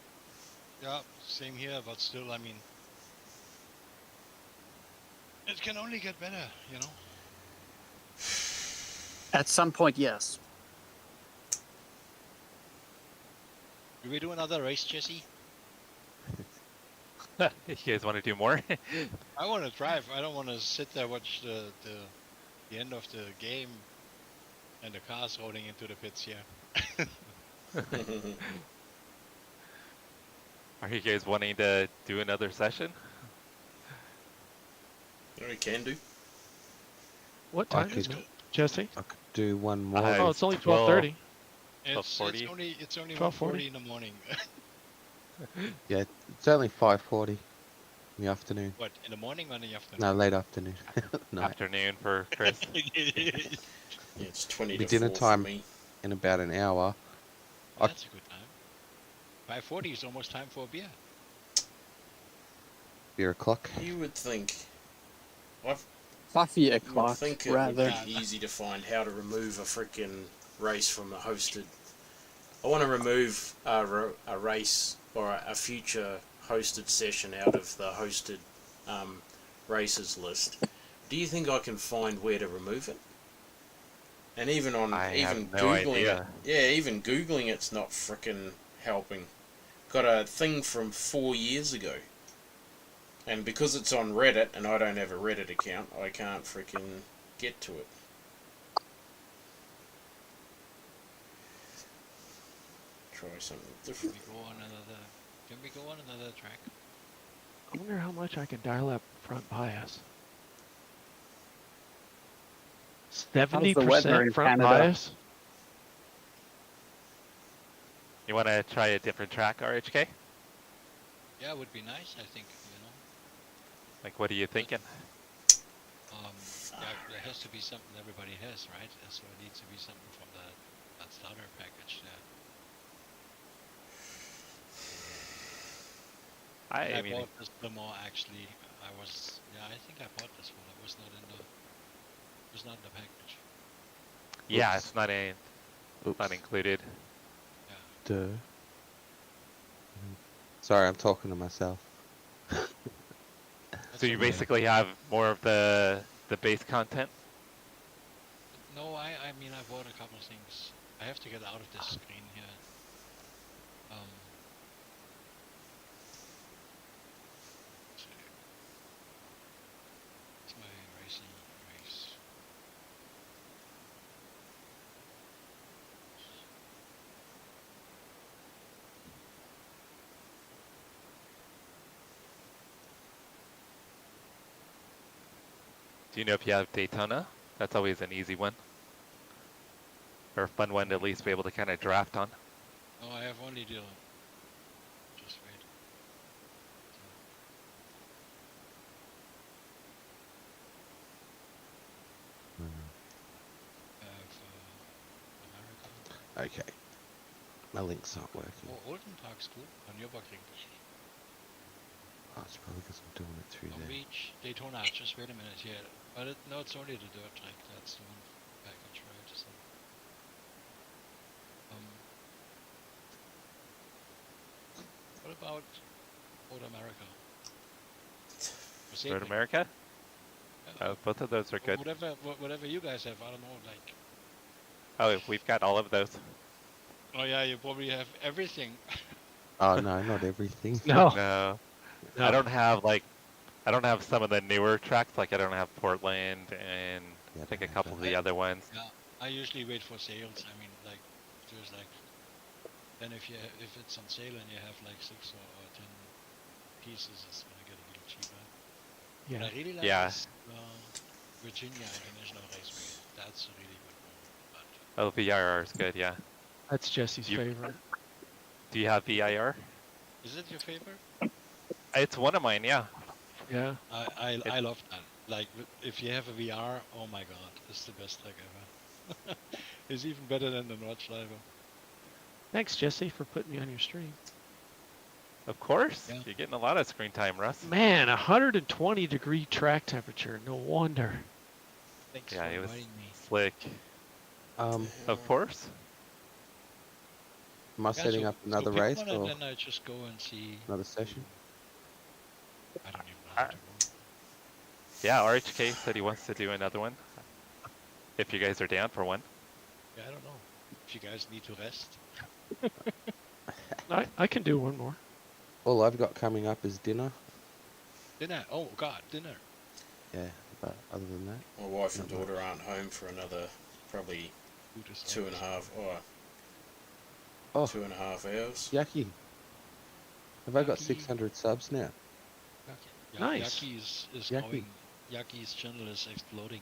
Yeah, same here, but still, I mean, it can only get better. You know.
At some point, yes.
Do we do another race, Jesse?
You guys want to do more?
I want to drive. I don't want to sit there watch the end of the game and the cars rolling into the pits here.
Are you guys wanting to do another session?
We can do.
What
I
time is
could-
it, Jesse?
I could do one more.
Oh, it's only
12.
12:30.
It's
12:40?
it's only
12:40.
1:40 in the morning.
Yeah, it's only 5:40 in the afternoon.
What, in the morning or in the
No,
afternoon?
late afternoon. Night.
Afternoon for Chris.
Yeah, it's 20
Be
to
dinner
4
time.
for me.
In about an hour.
That's a good time. 5:40 is almost time for a beer.
Beer o'clock.
You would think. I
Coffee
would
o'clock,
think it
rather.
would be easy to find how to remove a freaking race from a hosted. I want to remove a race or a future hosted session out of the hosted races list. Do you think I can find where to remove it? And even on
I
even
have no
googling
idea.
it, yeah, even googling it's not freaking helping. Got a thing from 4 years ago, and because it's on Reddit and I don't have a Reddit account, I can't freaking get to it. Try something different.
Can we go on another track?
I wonder how much I can dial up front bias.
the weather
70%
in
front
Canada?
bias?
You want to try a different track, RHK?
Yeah, it would be nice. I think
Like, what are you thinking?
yeah, there has to be something everybody has, right? So it needs to be something from that starter package there. I
mean,
bought this Le Mans actually. I think I bought this one. It was not in the package.
yeah,
Oops.
it's not
Oops.
included.
Duh. Sorry, I'm talking to myself.
That's
So you
okay.
basically have more of the base content.
No, I mean I bought a couple of things. I have to get out of this screen here. Let's see. It's my racing race.
Do you know if you have Daytona? That's always an easy one. Or a fun one to at least be able to kind of draft on.
No, I have only the. Just wait. I have America.
Okay. My link's not working.
Oh, Olden Park's cool. On Nürburgring.
Oh, it's probably because I'm doing it through
Long
there.
Beach, Daytona. Just wait a minute here. But no, it's only the dirt track. That's the one package, right? So, what about Road America?
Road America?
Yeah,
Both of those are good.
whatever you guys have. I don't know. Like,
Oh, we've got all of those.
oh yeah, you probably have everything.
Oh, no, not everything.
No.
No,
No.
I don't have some of the newer tracks. Like I don't have Portland and
Yeah,
I think a
I
couple of the
don't.
other ones.
Yeah, I usually wait for sales. I mean, like feels like. Then if it's on sale and you have like 6 or 10 pieces, it's gonna get a little cheaper.
Yeah.
What I really like
Yeah.
is Virginia International Raceway. That's a really good one.
Oh, VIR is good, yeah.
That's Jesse's
You-
favorite.
Do you have VIR?
Is it your favorite?
It's one of mine, yeah.
Yeah.
I love that. Like if you have a VR, oh my god, it's the best track ever. It's even better than the Nordschleife.
Thanks, Jesse, for putting me on your stream.
Of course.
Yeah.
You're getting a lot of screen time, Russ.
Man, 120-degree track temperature. No wonder.
Thanks
Yeah,
for
it was
inviting me.
slick. Of course.
Am I
Yeah,
setting
so-
up
so
another
pick
race
one
or
and then I just go and see.
another session?
I don't even know how to go.
Yeah, RHK said he wants to do another one. If you guys are down for one.
Yeah, I don't know. If you guys need to rest.
I can do one more.
All I've got coming up is dinner.
Dinner. Oh god, dinner.
Yeah, but other than that,
My wife and
Not
daughter aren't home for another probably
Food is
2.5
Oh.
2.5 hours.
Yaki. Have I got
Yaki.
600 subs now?
Yaki.
Nice.
Yaki is
Yaki.
going. Yaki's channel is exploding.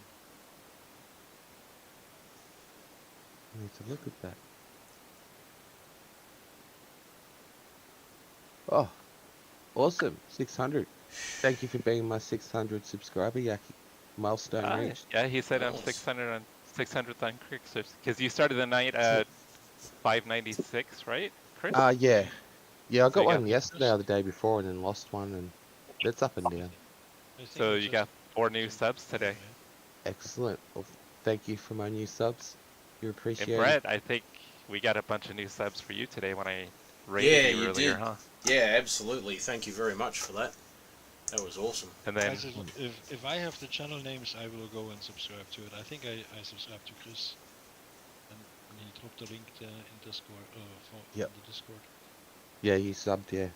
I need to look at that. Oh, awesome. 600. Thank you for being my 600 subscriber, Yaki. Milestone reached.
Yeah, he said I'm
Nice.
600th on Crixers. Because you started the night at 596, right, Chris?
Yeah. Yeah, I
So
got
you got
one yesterday or the day before and then lost one, and it's up and down.
I think
So
it's
you
just-
got 4 new subs today.
Excellent. Well, thank you for my new subs. You
And
appreciate it.
Brett, I think we got a bunch of new subs for you today when I rated
Yeah,
you
you
earlier,
did.
huh?
Yeah, absolutely. Thank you very much for that. That was awesome.
And then,
Guys, if I have the channel names, I will go and subscribe to it. I think I subscribed to Chris, and he dropped the link in Discord.
Yep.
In the Discord.
Yeah, you subbed, yeah.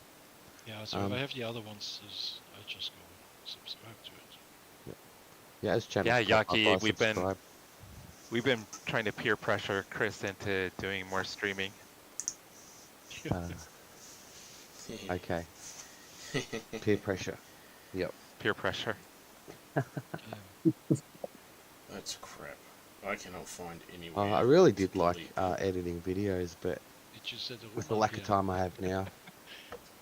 Yeah. So if I have the other ones, I just go and subscribe to it.
Yeah, as channel.
Yeah,
pop up,
Yaki,
I subscribe.
we've been trying to peer pressure Chris into doing more streaming.
Okay. Peer pressure. Yep.
Peer pressure.
That's crap. I cannot find
Oh,
anywhere.
I really
to
did like
delete.
editing videos, but
Did you set the
with the
room
lack
up
of
here?
time I have now,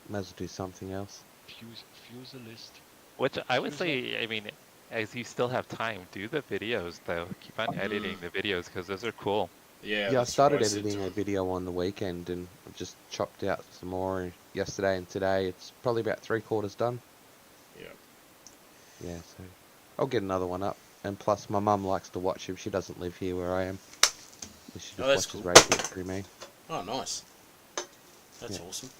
might as well do something else.
Fuse the list.
Which I would
Who's
say, I mean, as you still have time, do the videos though. Keep on editing the videos because those are cool.
Yeah,
Yeah, I
that's
started
what I said
editing
to
a
him.
video on the weekend and I've just chopped out some more yesterday and today. It's probably about 3/4 done.
Yeah.
Yeah, so I'll get another one up. And plus, my mum likes to watch him. She doesn't live here where I am. So she just
Oh, that's
watches
cool.
racing through me.
Oh, nice. That's
Yeah.
awesome.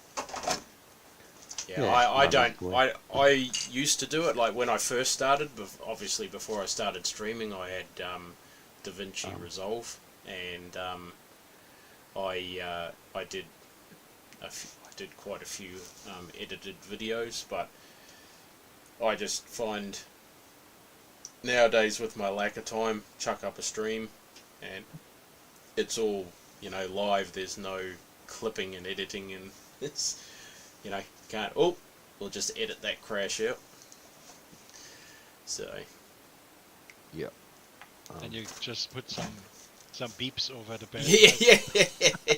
Yeah,
Yeah,
I
it's
don't.
nice
I used to do it like when I first started. Obviously, before I started streaming, I had DaVinci Resolve, and I did quite a few edited videos. But I just find nowadays with my lack of time, chuck up a stream, and it's all live. There's no clipping and editing, and it's can't. Oh, we'll just edit that crash out. So
Yep.
And you just put some beeps over the bed.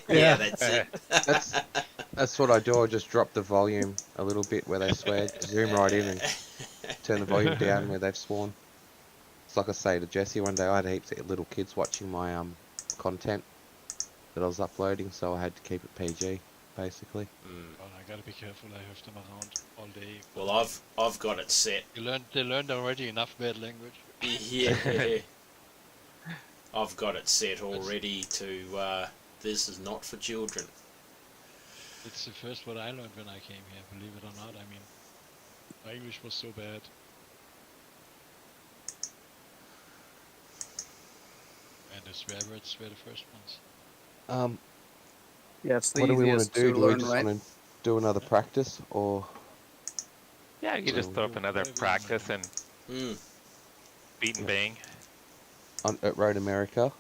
yeah, that's it.
That's what I do. I just drop the volume a little bit where they swear, zoom right in and turn the volume down where they've sworn. It's like I say to Jesse one day, I had heaps of little kids watching my content that I was uploading, so I had to keep it PG, basically.
Well, I gotta be careful. I have them around all day.
Well, I've got it set.
They learned already enough bad language.
Yeah. I've got it set already to this is not for children.
It's the first what I learned when I came here. Believe it or not. I mean, my English was so bad. And the swear words were the first ones.
Yeah, it's the
What do we want
easiest
to do? Do we
learn,
just
right?
want to do another practice, or
Yeah, you just throw up another practice and
Mm.
beat and bang.
at Road America?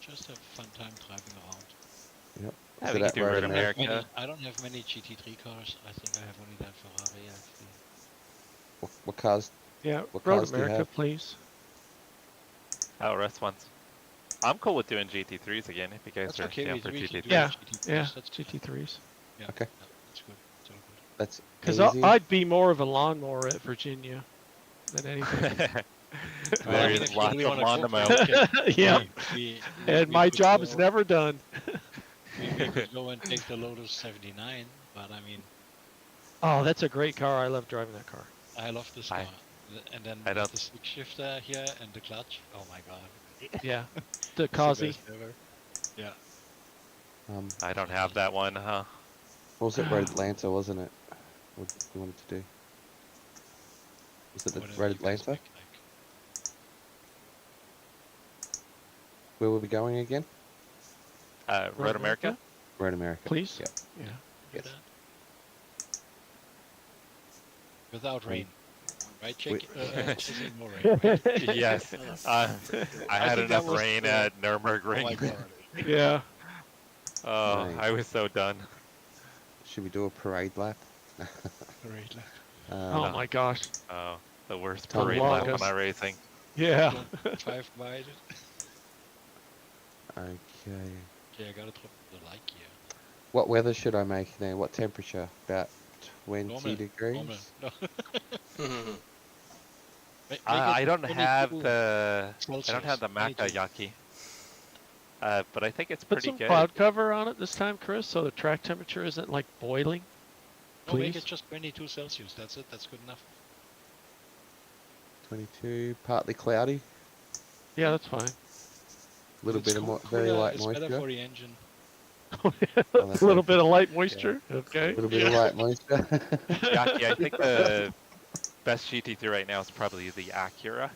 Just have a fun time driving around.
Yep.
Yeah,
Is
we
it
could
at
do
Road
Road
America?
America.
I don't have many GT3 cars. I think I have only that Ferrari actually.
What cars?
Yeah,
What
Road
cars do you
America,
have?
please.
Oh, rest ones. I'm cool with doing GT3s again if you guys
That's
are
okay.
down
We,
for
we can do
GT3s.
Yeah,
GT3s.
yeah,
That's fine.
GT3s.
Yeah,
Okay.
yeah, that's good. It's all good.
That's
Because
easy.
I'd be more of a lawnmower at Virginia than anything.
Well, I
There
mean,
is
if you
lots
really
of
want to
lawn
go
to
for it,
mow.
Yeah, and
we
my
could
job is
go,
never done.
we could go and take the Lotus 79, but I mean,
Oh, that's a great car. I love driving that car.
I love this
I-
car. And then
I
with
don't-
the stick shifter here and the clutch. Oh my god.
Yeah, the
It's the
Kazi.
best ever. Yeah.
I don't have that one, huh?
What was it? Road Atlanta, wasn't it? What you wanted to do? Was it the
Whatever
Road
you guys
Atlanta?
make,
Where were we going again?
Road America?
Road America.
Please.
Yeah.
Yeah.
do
Yes.
that. Without rain. Right,
We-
Jake? No rain, right?
Yes. I had
think that
enough
was
rain
the-
at
Oh my
Nürburgring.
god.
Yeah.
Oh,
Nice.
I was so done.
Should we do a parade lap?
Great.
Oh my gosh.
Oh, the worst
Tom
parade lap on
Longest.
iRacing.
Yeah.
Don't 5 wide.
Okay.
Okay, I gotta drop the like here.
What weather should I make then? What temperature? About 20
Normal,
degrees?
Normal. No.
I don't have
22
the
Celsius.
I don't have the
22.
Makayaki. But I think it's
Put
pretty
some
good.
cloud cover on it this time, Chris, so the track temperature isn't like boiling.
No, make
Please?
it just 22 Celsius. That's it. That's good enough.
22, partly cloudy.
Yeah, that's fine.
A little
It's
bit of
cooler,
very light
it's better
moisture.
for the engine.
Oh,
A
that's
little
okay.
bit of light moisture. Okay.
A little bit of light moisture.
Yaki, I think the best GT3 right now is probably the Acura.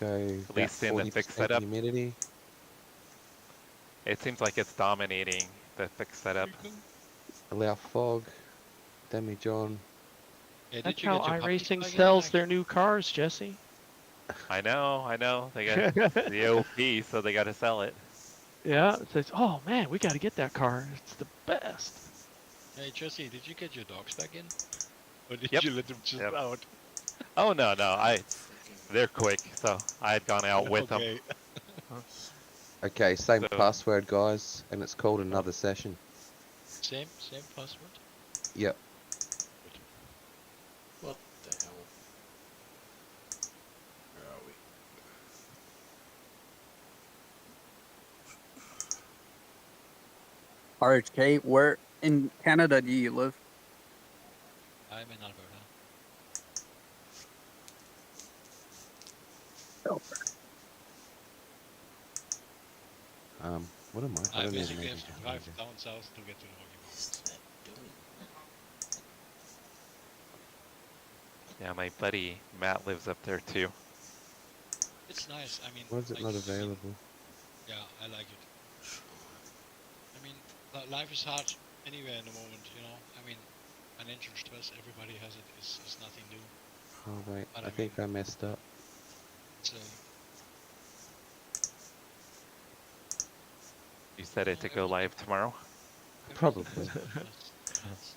Go
At least in the fixed setup.
humidity.
It seems like it's dominating the fixed setup.
Allow fog. Damage on.
Yeah,
That's
did you
how
get your puppy
iRacing
plug in,
sells
Mike?
their new cars, Jesse.
I know. They got the OP, so they got to sell it.
Yeah, it says, oh man, we got to get that car. It's the best.
Hey, Jesse, did you get your dogs back in? Or did
Yep.
you let them just
Yep.
out?
Oh no, they're quick, so I had gone out with them.
Okay.
Okay, same
So-
password, guys, and it's called another session.
Same password?
Yep.
What the hell? Where are we?
RHK, where in Canada do you live?
I'm in Alberta.
What am I? I
I
don't even
basically
know.
have to drive down south to get to the Rocky Mountains.
What's that doing?
Yeah, my buddy Matt lives up there too.
It's nice. I mean,
Why is it
like,
not
I mean,
available?
yeah, I like it. I mean, life is hard anywhere in the moment, you know. I mean, financial stress, everybody has it. It's nothing new.
Oh wait,
But
I
I
think I messed up.
So,
You said it to go live tomorrow.
Probably.
yes.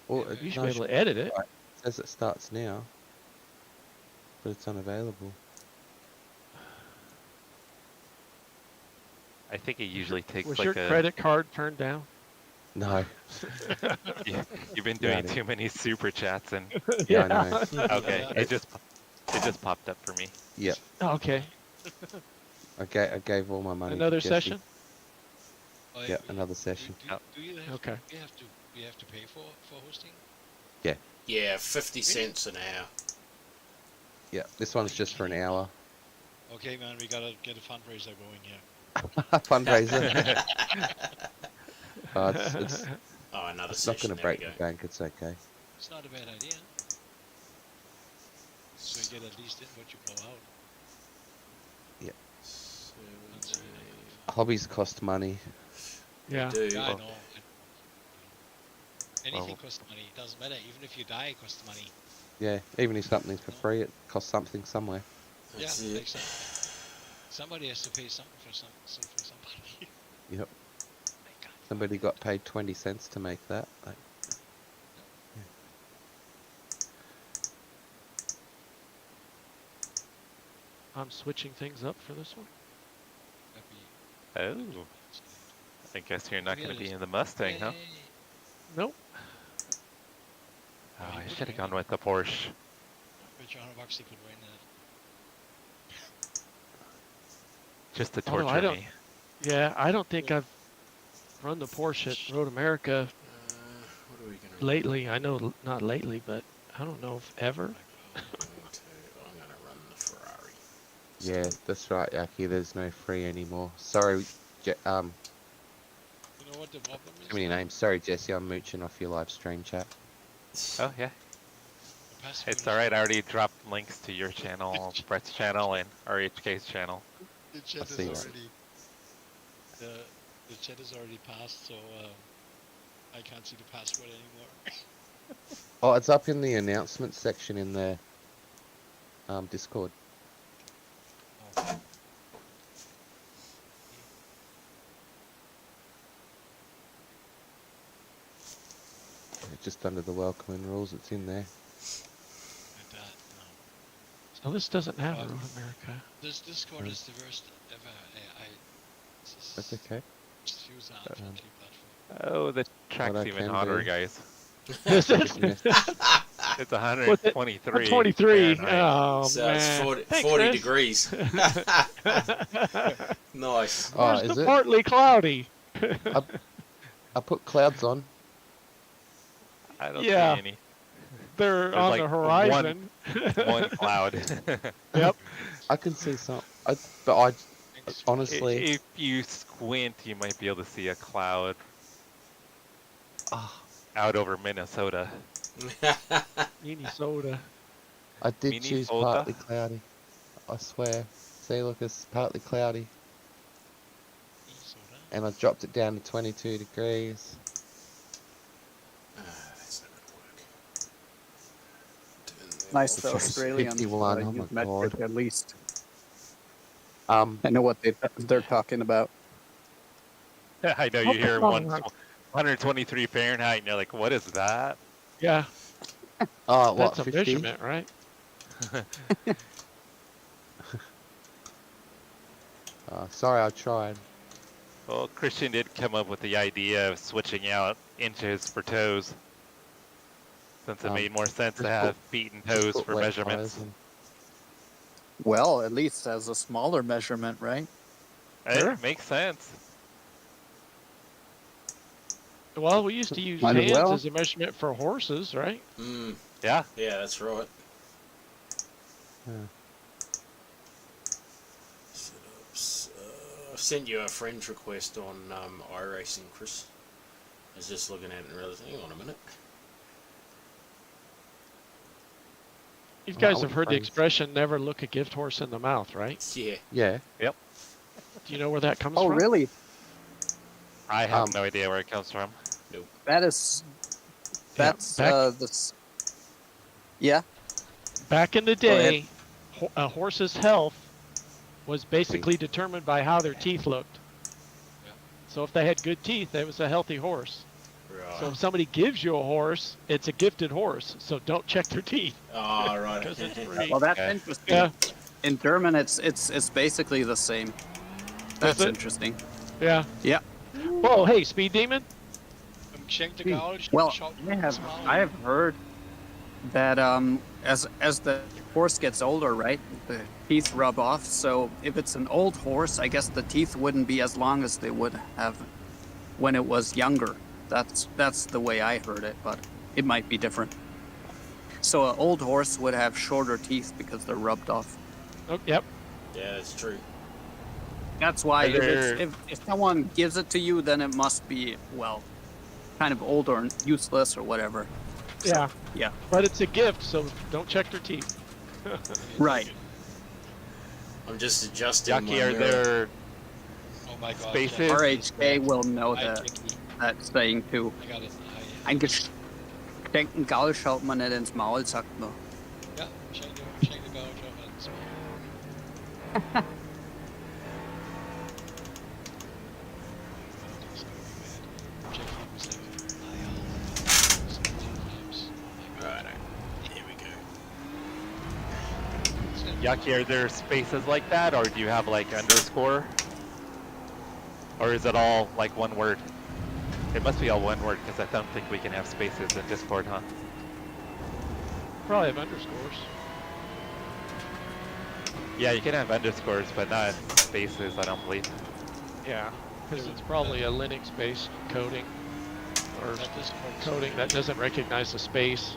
Well,
Yeah,
You should
no,
be able to edit it.
It says it starts now, but it's unavailable.
I think it usually takes
Was
like
your credit card turned down?
No.
You've been
Yeah,
doing
it
too many super chats and
Yeah, I know.
okay,
Yeah.
it just popped up for me.
Yep.
Okay.
I gave all my money. to
Another
Jesse.
session?
Oh,
Yeah, another session.
Do you have
Okay.
we have to pay for hosting?
Yeah, 50 cents an hour.
Yeah, this one's just for an hour.
Okay, man, we gotta get a fundraiser going here.
Fundraiser. It's
Oh, another
it's not
session.
going to
there we
break the
go.
bank. It's okay.
It's not a bad idea. So you get at least in what you blow out.
Hobbies cost money.
Yeah.
Do.
Yeah, I
Well-
know. Anything
Well-
costs money. It doesn't matter. Even if you die, it costs money.
Yeah, even if something's for free, it costs something somewhere.
That's
yeah,
it.
exactly. Somebody has to pay something for somebody.
Yep. Somebody got paid 20 cents to make that. Like,
I'm switching things up for this one.
Happy.
Oh, I guess you're not going to be
Realist.
in the Mustang, huh?
Yay.
Nope.
Oh, I should have gone with the Porsche.
Weet je, 100 bucks die could win
Just to
Although I
torture
don't-
me.
Yeah, I don't think I've run the Porsche at Road America
What are we going to
lately. I know not lately, but I don't know if ever.
I'm going to run the Ferrari.
yeah, that's right, Aki. There's no free anymore. Sorry,
You know what the problem is?
too many
now?
names. Sorry, Jesse. I'm mooching off your live stream chat.
Oh, yeah.
The password
It's
is-
alright, I already dropped links to your channel, Brett's channel, and RHK's channel.
The chat
see
is
that.
already the chat is already passed, so I can't see the password anymore.
Oh, it's up in the announcements section in the Discord. Just under the welcoming rules, it's in there.
Like that, no.
So this doesn't have
Well,
Road America.
This Discord is the worst ever. This is
That's okay.
just user unfriendly platform.
Oh, the
What
track's
I
even
can
hotter,
do.
guys.
This is
It's 123.
23.
Fahrenheit.
Oh,
So
man.
it's 40,
Thanks,
40
Chris.
degrees. Nice.
Oh,
Where's
is
the
it?
partly cloudy?
I put clouds on.
I don't
Yeah.
see any.
They're
There's
on
like
the horizon.
One cloud.
Yep.
I can see some. But I
Thanks.
honestly,
If you squint, you might be able to see a cloud
ah,
out over Minnesota.
Minnesota.
I did choose
Minnesota?
partly cloudy. I swear. See, look, it's partly cloudy,
Soda.
and I dropped it down to 22 degrees.
That's not going to work.
Nice, the
It's
Australians
51, oh
use
my
metric
God.
at least.
I
I know what they're talking about.
I know you hear 123 Fahrenheit and you're like, what is that?
Yeah,
Oh, what,
that's a
50?
measurement, right?
Sorry, I tried.
Well, Christian did come up with the idea of switching out inches for toes, since it made more sense to
just
have feet and
Just
toes
put
for
wet
measurements.
tires in.
Well, at least as a smaller measurement, right?
Sure.
It makes sense.
Well, we used to use
Might as
hands
well.
as a measurement for horses, right?
Yeah.
Yeah, that's right.
Yeah.
Setups. I've sent you a friend's request on iRacing, Chris. I was just looking at it and realized, hang on a minute.
You
Oh,
guys
I
have heard the
friends.
expression "never look a gift horse in the mouth," right?
Yeah.
Yeah.
Do you know where that comes
Oh,
from?
really?
I have
Um,
no idea where it comes from.
That is.
Yeah,
That's
back-
this. Yeah.
Back in the
Go ahead.
day, a horse's health was basically determined by how their teeth looked.
Yeah.
So if they had good teeth, it was a healthy horse.
Right.
So if somebody gives you a horse, it's a gifted horse. So don't check their teeth
Oh, right.
because it's free.
Well, that's
Okay.
interesting.
Yeah,
In German, it's basically the same. That's
it?
interesting.
yeah.
Yeah.
Whoa, hey, Speed Demon.
Schenk the gouge.
Well,
shot small.
I have heard that as the horse gets older, right, the teeth rub off. So if it's an old horse, I guess the teeth wouldn't be as long as they would have when it was younger. That's the way I heard it, but it might be different. So an old horse would have shorter teeth because they're rubbed off.
Oh, yep.
Yeah, that's true.
That's why
Are
if someone gives it to you, then it must be, well, kind of old or useless or whatever.
Yeah.
Yeah.
But it's a gift, so don't check their teeth.
Right.
I'm just adjusting my
Yaki, are
mirror.
there
Oh my god.
spaces?
Jack.
RHK will know
Hi,
that
Jackie.
saying too.
I got it.
Ein geschenkten Gaul schaut man nicht ins Maul, sagt man.
Ja, schenk the gouge off and small.
Yaki, are there spaces like that, or do you have like underscore? Or is it all like one word? It must be all one word because I don't think we can have spaces in Discord, huh?
Probably have underscores.
Yeah, you can have underscores, but not spaces, I don't believe.
Yeah, because it's probably a Linux-based coding or
That is quite
coding that doesn't recognize the space.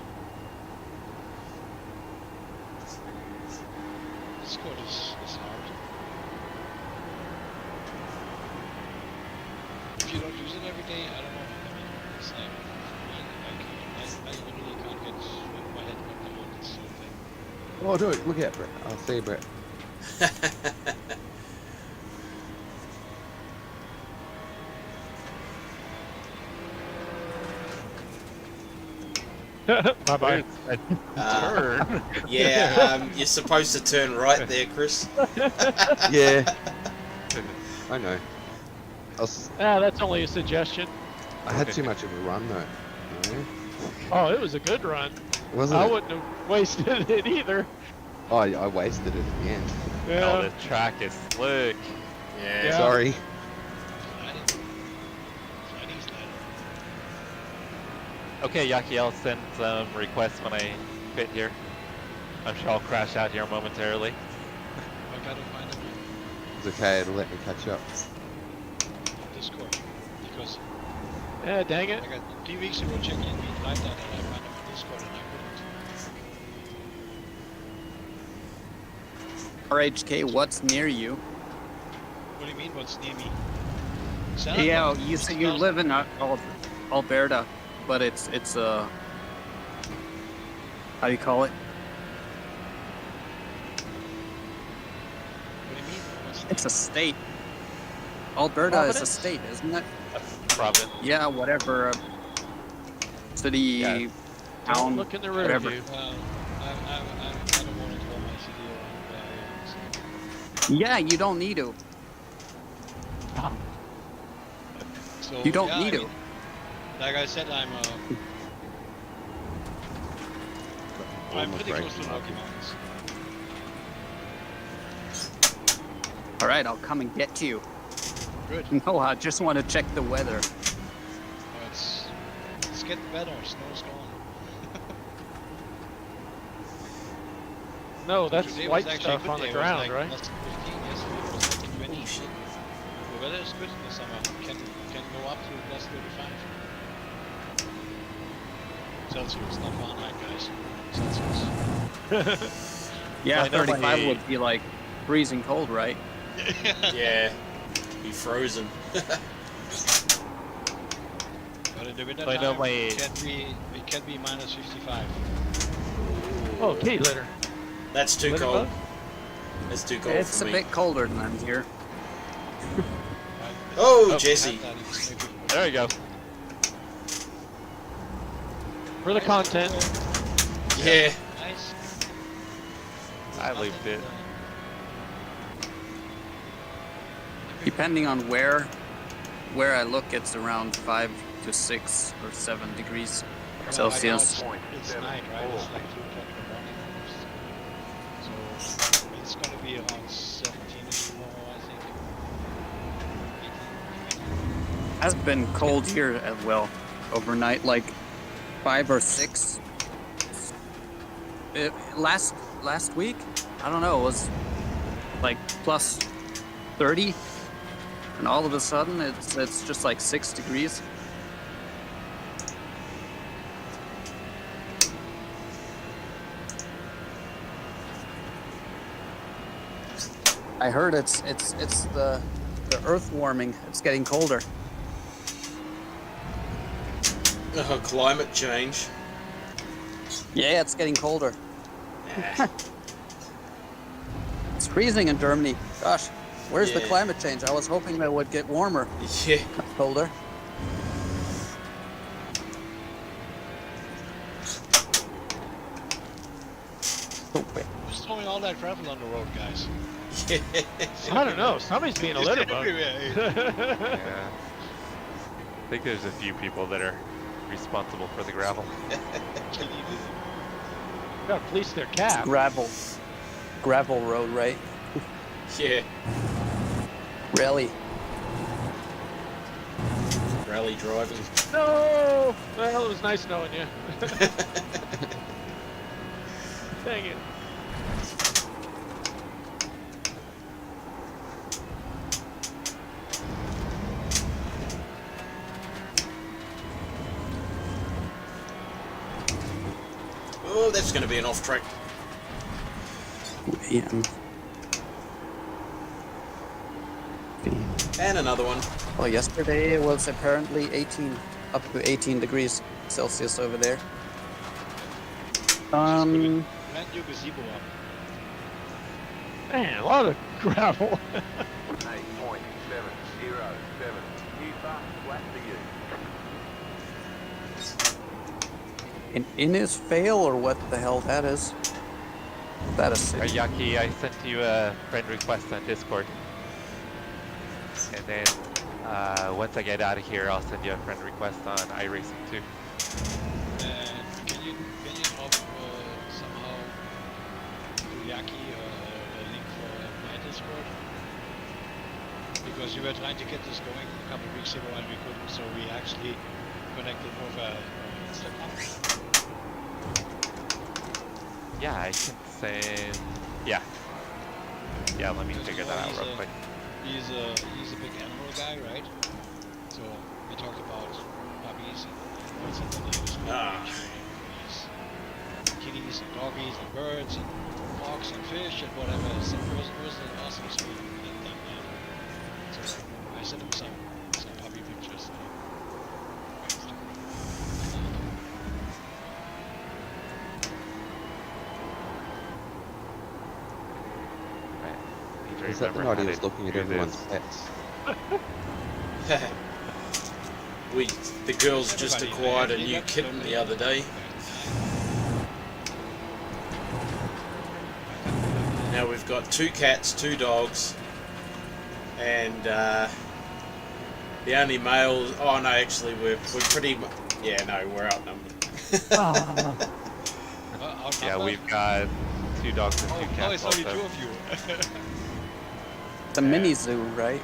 Discord is hard. If you don't use it every day, I don't know. I mean, it's like, I literally can't get my head wrapped around this whole thing.
Oh, do it. Look at Brett. I'll see you, Brett.
Bye bye.
Turn.
Yeah, you're supposed to turn right there, Chris.
Yeah. I know.
That's only a suggestion.
I had too much of a run though. You know?
Oh, it was a good run.
Wasn't
I
it?
wouldn't have wasted it either.
Oh, I wasted it at the end.
Oh,
Yeah.
the track is slick.
Yeah.
Yeah.
Sorry.
Sliding slider.
Okay, Yaki, I'll send some requests when I fit here. I'm sure I'll crash out here momentarily.
I gotta find it
It's okay. It'll let me catch up.
on Discord. Because
Yeah, dang it.
I got 3 weeks ago checking in like that and I found it on Discord and I couldn't.
RHK, what's near you?
What do you mean, what's near me?
Yeah,
Soundbox.
you say you live in Alberta, but it's how do you call it?
What do you mean? What's
It's a state. Alberta is a
Providence?
state, isn't it?
Providence.
Yeah, whatever. City,
Yeah.
Don't
town,
look in the
whatever.
review.
Well, I don't want to throw my CD around.
Yeah, you don't need to.
So,
You don't
yeah,
need
I
to.
mean, like I said, I'm
Almost
pretty close to
breaking
the
up.
Rocky Mountains.
All right, I'll come and get you.
Good.
No, I just want to check the weather.
Oh, it's getting better. Snow's gone.
No, that's
Today
white
was actually a
stuff
good
on the
day. It was
ground,
like
right?
plus 15. Yesterday it was like 20.
Oh, shit.
The weather is good in the summer. Can go up to plus 35. Celsius, not Fahrenheit, guys. Celsius.
Yeah,
I know
35
my-
would be like freezing cold, right?
Yeah. Be frozen.
But in the winter
I know
time,
my-
it can be minus 55.
Oh, kitty litter.
That's too
Litter
cold.
bug?
That's too cold
It's
for
a
me.
bit colder than I'm here.
Oh, Jesse.
There you go.
For the content.
Yeah.
Nice.
I looped it.
Depending on where I look, it's around 5 to 6 or 7 degrees Celsius.
It's night, right? It's like 2 o'clock in the morning almost. So it's gonna be around 17 tomorrow, I think. 18.
Has been cold here as well overnight, like 5 or 6. Last week, I don't know, it was like plus 30, and all of a sudden it's just like 6 degrees. I heard it's the earth warming. It's getting colder.
Oh, climate change.
Yeah, it's getting colder.
Nah.
It's freezing in Germany. Gosh, where's the
Yeah.
climate change? I was hoping that it would get warmer,
Yeah.
not colder.
Who's throwing all that gravel on the road, guys?
I don't know. Somebody's being a
It's
litter bug.
everywhere.
Yeah. I think there's a few people that are responsible for the gravel.
Gotta police their cab.
Gravel. gravel road, right?
Yeah,
Rally.
rally driving.
No! Well, it was nice knowing you. Dang it.
Oh, that's going to be an off track.
Yeah.
And another one.
Well, yesterday it was apparently 18, up to 18 degrees Celsius over there.
Land your gazebo up.
Man, a lot of gravel.
8.707. Ufa, flat for you.
In Innis fail or what the hell that is? That is city.
Yaki, I sent you a friend request on Discord. And then once I get out of here, I'll send you a friend request on iRacing too.
And can you drop somehow to Yaki a link for my Discord? Because we were trying to get this going a couple of weeks ago and we couldn't, so we actually connected over Instagram.
Yeah, I can send. Yeah. Yeah, let me figure that out real quick.
He's a big animal guy, right? So we talked about puppies and what's in the latest kitties and doggies and birds and hawks and fish and whatever. So it was an awesome stream. So I sent him some puppy pictures.
Is that the night he was looking at everyone's pets?
The girls just acquired a new kitten the other day. Now we've got 2 cats, 2 dogs, and the only male. Oh no, actually we're pretty. Yeah, no, we're outnumbered.
Yeah, we've got 2 dogs and 2 cats.
Oh, it's only 2
also.
of you.
The mini zoo, right?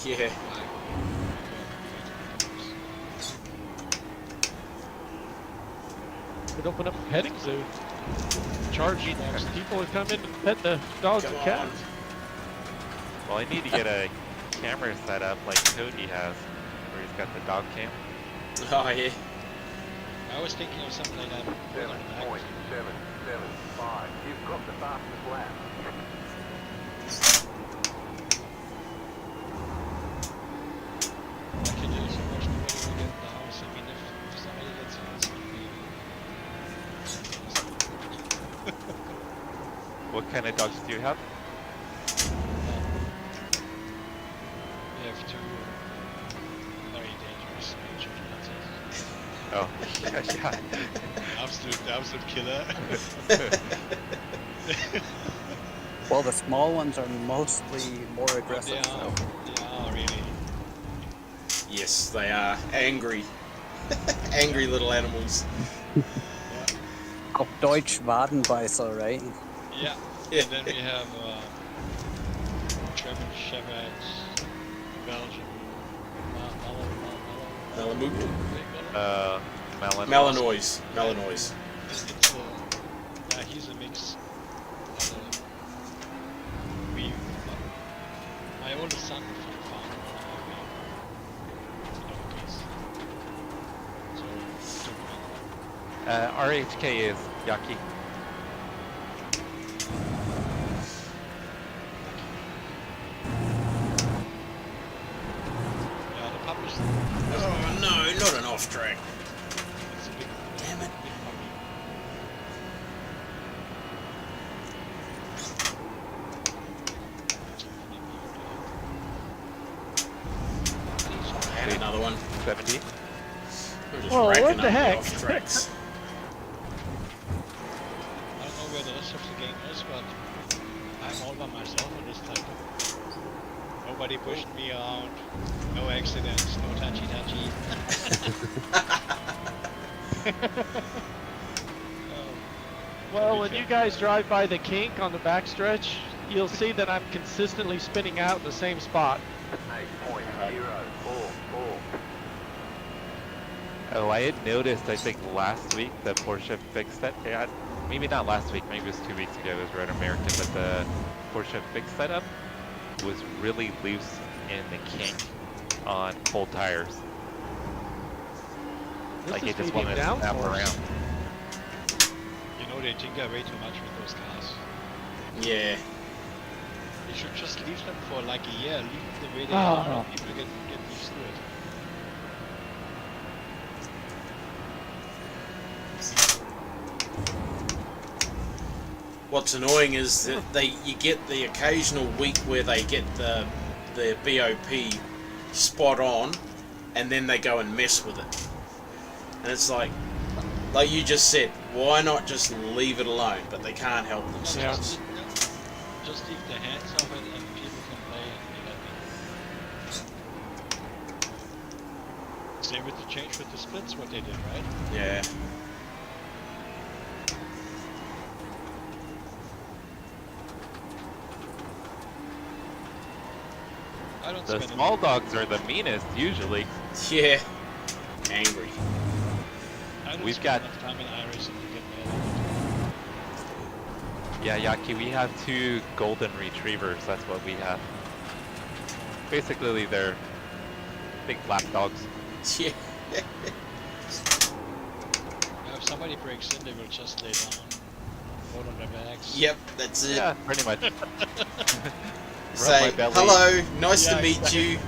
Yeah.
Could open up a petting zoo. Charge people to come in and pet the dogs and cats.
Well, I need to get a camera set up like Cody has, where he's got the dog cam.
Oh yeah.
I was thinking of something like that.
7.775. You've got the fastest lap.
I can do so much more when we get in the house. I mean, if somebody gets in, it's gonna be...
What kind of dogs do you have?
We have 2 very dangerous children.
Oh, yeah.
Absolute killer.
Well, the small ones are mostly more aggressive.
They are really.
Yes, they are angry. Angry little animals.
Auf Deutsch Wadenbeißer, right?
Yeah.
Yeah.
And then we have German Shepherds, Belgian
Malamute.
Malinois.
Malinois.
Yeah, he's a mix. My oldest son found
RHK is Yaki.
Yeah, the puppies.
Oh no, not an off track.
It's a big.
Damn it.
Big puppy.
And another one.
70.
We're just
Whoa,
racking
what the
up
heck?
off tracks.
I don't know where the rest of the game is, but I'm all by myself on this type. Nobody pushed me around. No accidents. No touchy touchy.
Well, when you guys drive by the kink on the backstretch, you'll see that I'm consistently spinning out in the same spot.
8.044.
Oh, I had noticed, I think last week, the Porsche fixed that. Yeah, maybe not last week, maybe it was 2 weeks ago, it was Red American, but the Porsche fixed setup was really loose in the kink on cold tires.
This
Like
is
it just
feeding
wanted to snap
downforce.
around.
You know, they tinker way too much with those cars.
Yeah.
You should just leave them for like a year, leave them the way they
Oh.
are, and people get used to it.
What's annoying is that you get the occasional week where they get the BOP spot on, and then they go and mess with it. And it's like you just said, why not just leave it alone? But they can't help themselves.
Just leave the hands of it and people can play and be happy. Same with the change with the splits, what they did, right?
Yeah.
I don't
The
spend
small dogs are the meanest usually.
Yeah. Angry.
I don't
We've
spend
got-
enough time in iRacing to get mad at it.
Yeah, Yaki, we have 2 golden retrievers, that's what we have. Basically, they're big black dogs.
Yeah.
If somebody breaks in, they will just lay down, hold on their backs.
Yep, that's it.
Yeah, pretty much.
Say,
my belly.
hello, nice
Yeah,
to meet
exactly.
you.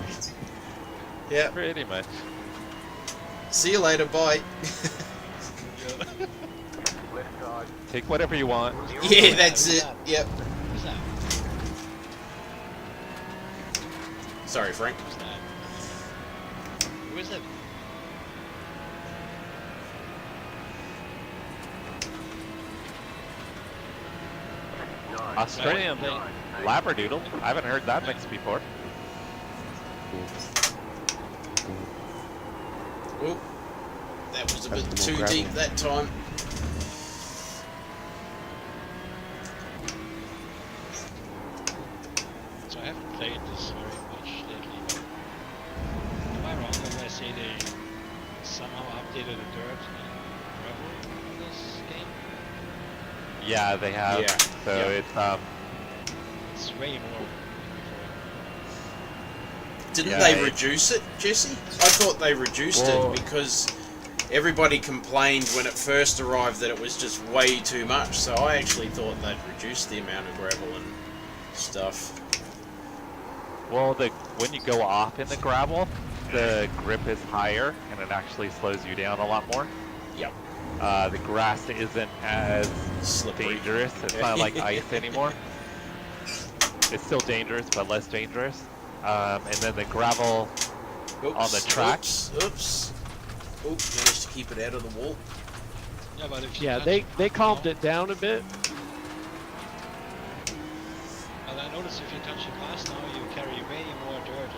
Yep,
Pretty much.
see you later, bye.
Left side.
Take whatever you want.
Yeah, that's it. Yep.
Who's that?
Sorry, Frank.
Who's that? Who is it?
Australian Labradoodle. I haven't heard that mix before.
Oh, that was a
That's
bit
more
too
gravel.
deep that time.
So I haven't played this very much lately, but am I wrong if I say they somehow updated the dirt and gravel in this game?
Yeah, they have.
Yeah,
So
yeah.
it's
It's way more than
Didn't
Yeah,
they
it-
reduce it, Jesse? I thought they reduced
Well-
it because everybody complained when it first arrived that it was just way too much. So I actually thought they'd reduced the amount of gravel and stuff.
well, when you go off in the gravel, the grip is higher and it actually slows you down a lot more.
Yep.
The grass isn't as
Slippery.
dangerous. It's not like ice anymore. It's still dangerous, but less dangerous. And then the gravel
Oops,
on the track.
Oops. Oh, managed to keep it out of the wall.
Yeah, but if you
Yeah,
touch
they
it
calmed
now-
it down a bit.
And I noticed if you touch the glass now, you carry way more dirt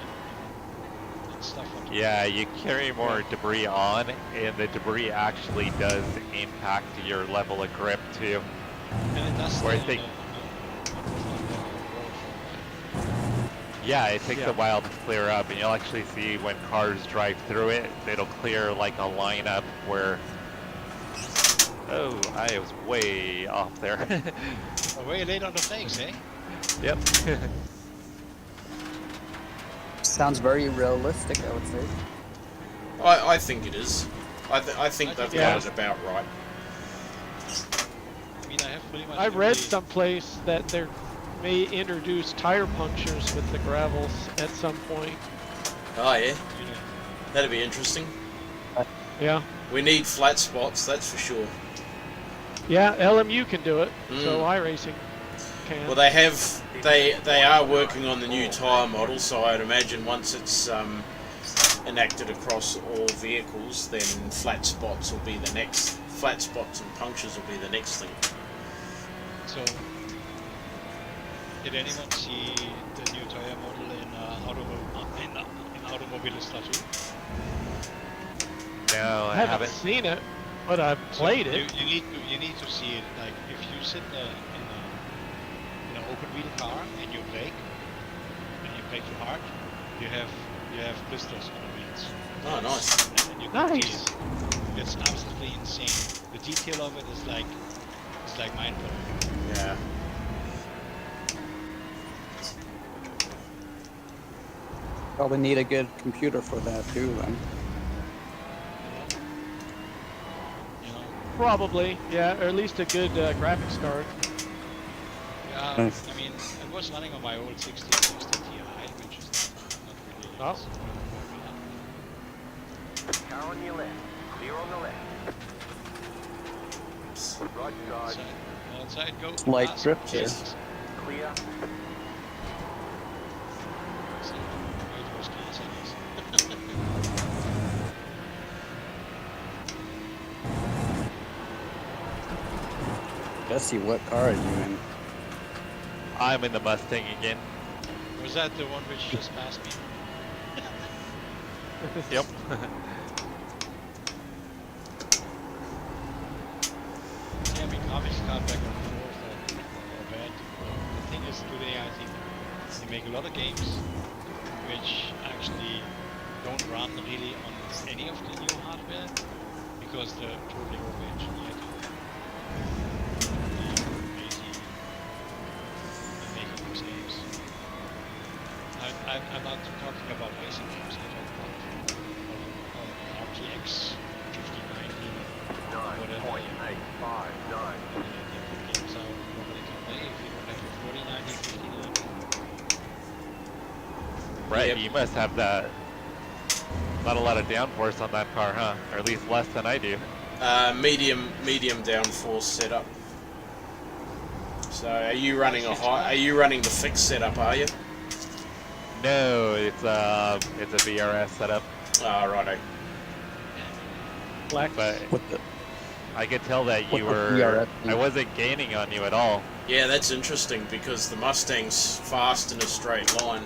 and stuff on top.
Yeah, you carry more debris on, and the debris actually does impact your level of grip too.
And it does
Where I
stay
think-
on the road for a while.
Yeah, it takes
Yeah.
a while to clear up, and you'll actually see when cars drive through it, it'll clear like a lineup where. Oh, I was way off there.
Oh, way late on the fakes, eh?
Yep.
Sounds very realistic, I would say.
I think it is. I think they've
Yeah.
got it about right.
I mean, I have pretty much.
I read
every-
someplace that they may introduce tire punctures with the gravels at some point.
Oh yeah,
you know,
that'd be interesting.
Yeah.
We need flat spots, that's for sure.
Yeah, LMU can do it, so
Mm.
iRacing can.
Well, they are working on the new tyre model, so I'd imagine once it's enacted across all vehicles, then flat spots will be the next. Flat spots and punctures will be the next thing.
So, did anyone see the new tire model in Automobilista too?
No,
I
I
haven't
haven't.
seen it. But I've played
So
it.
You need to see it. Like if you sit in an open wheel car and you brake too hard, you have blisters on the wheels.
Oh, nice.
And you can
Nice.
see it. It's absolutely insane. The detail of it is like mind blowing.
Yeah.
Probably need a good computer for that too, then.
You know.
Probably, yeah, or at least a good graphics card.
Yeah.
Nice.
I mean, it was running on my old 6060 Ti, which is not really.
Oh.
super
Car on your left. Clear on the left. Right side.
Outside, outside go.
Light
fast.
drift there.
Yes.
Clear.
So, right was cars, I guess.
Jesse, what car are you in?
I'm in the Mustang again.
Was that the one which just passed me?
Yep.
Yeah, I mean, obviously not back and forth or bad. The thing is, today I think they make a lot of games which actually don't run really on any of the new hardware because they're totally over-engineered. Lazy in making those games. I'm not talking about racing games. I'm talking about RTX 5090. Whatever.
9.859.
Games out nobody can play if you don't have a 4090, 5090.
Right,
Yep.
you must have that. Not a lot of downforce on that car, huh? Or at least less than I do.
Medium downforce setup. So are you running a high? Are you running the fixed setup? Are you?
No, it's a VRS setup,
Oh, righto.
Black.
but
What the?
I could tell that you
What
were.
the VRS
I wasn't gaining on you at all.
Yeah, that's interesting because the Mustang's fast in a straight line.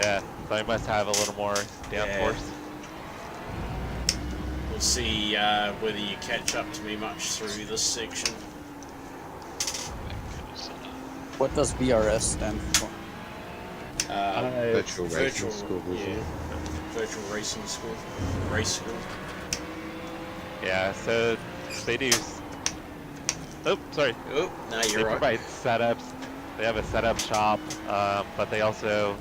Yeah, so I must have a little more downforce.
We'll see whether you catch up to me much through this section.
What does VRS stand for?
Virtual racing school, isn't
yeah,
it?
virtual racing school, race school.
Yeah, so they do. Oh, sorry.
Oh, no,
They
you're right.
provide setups. They have a setup shop, but they also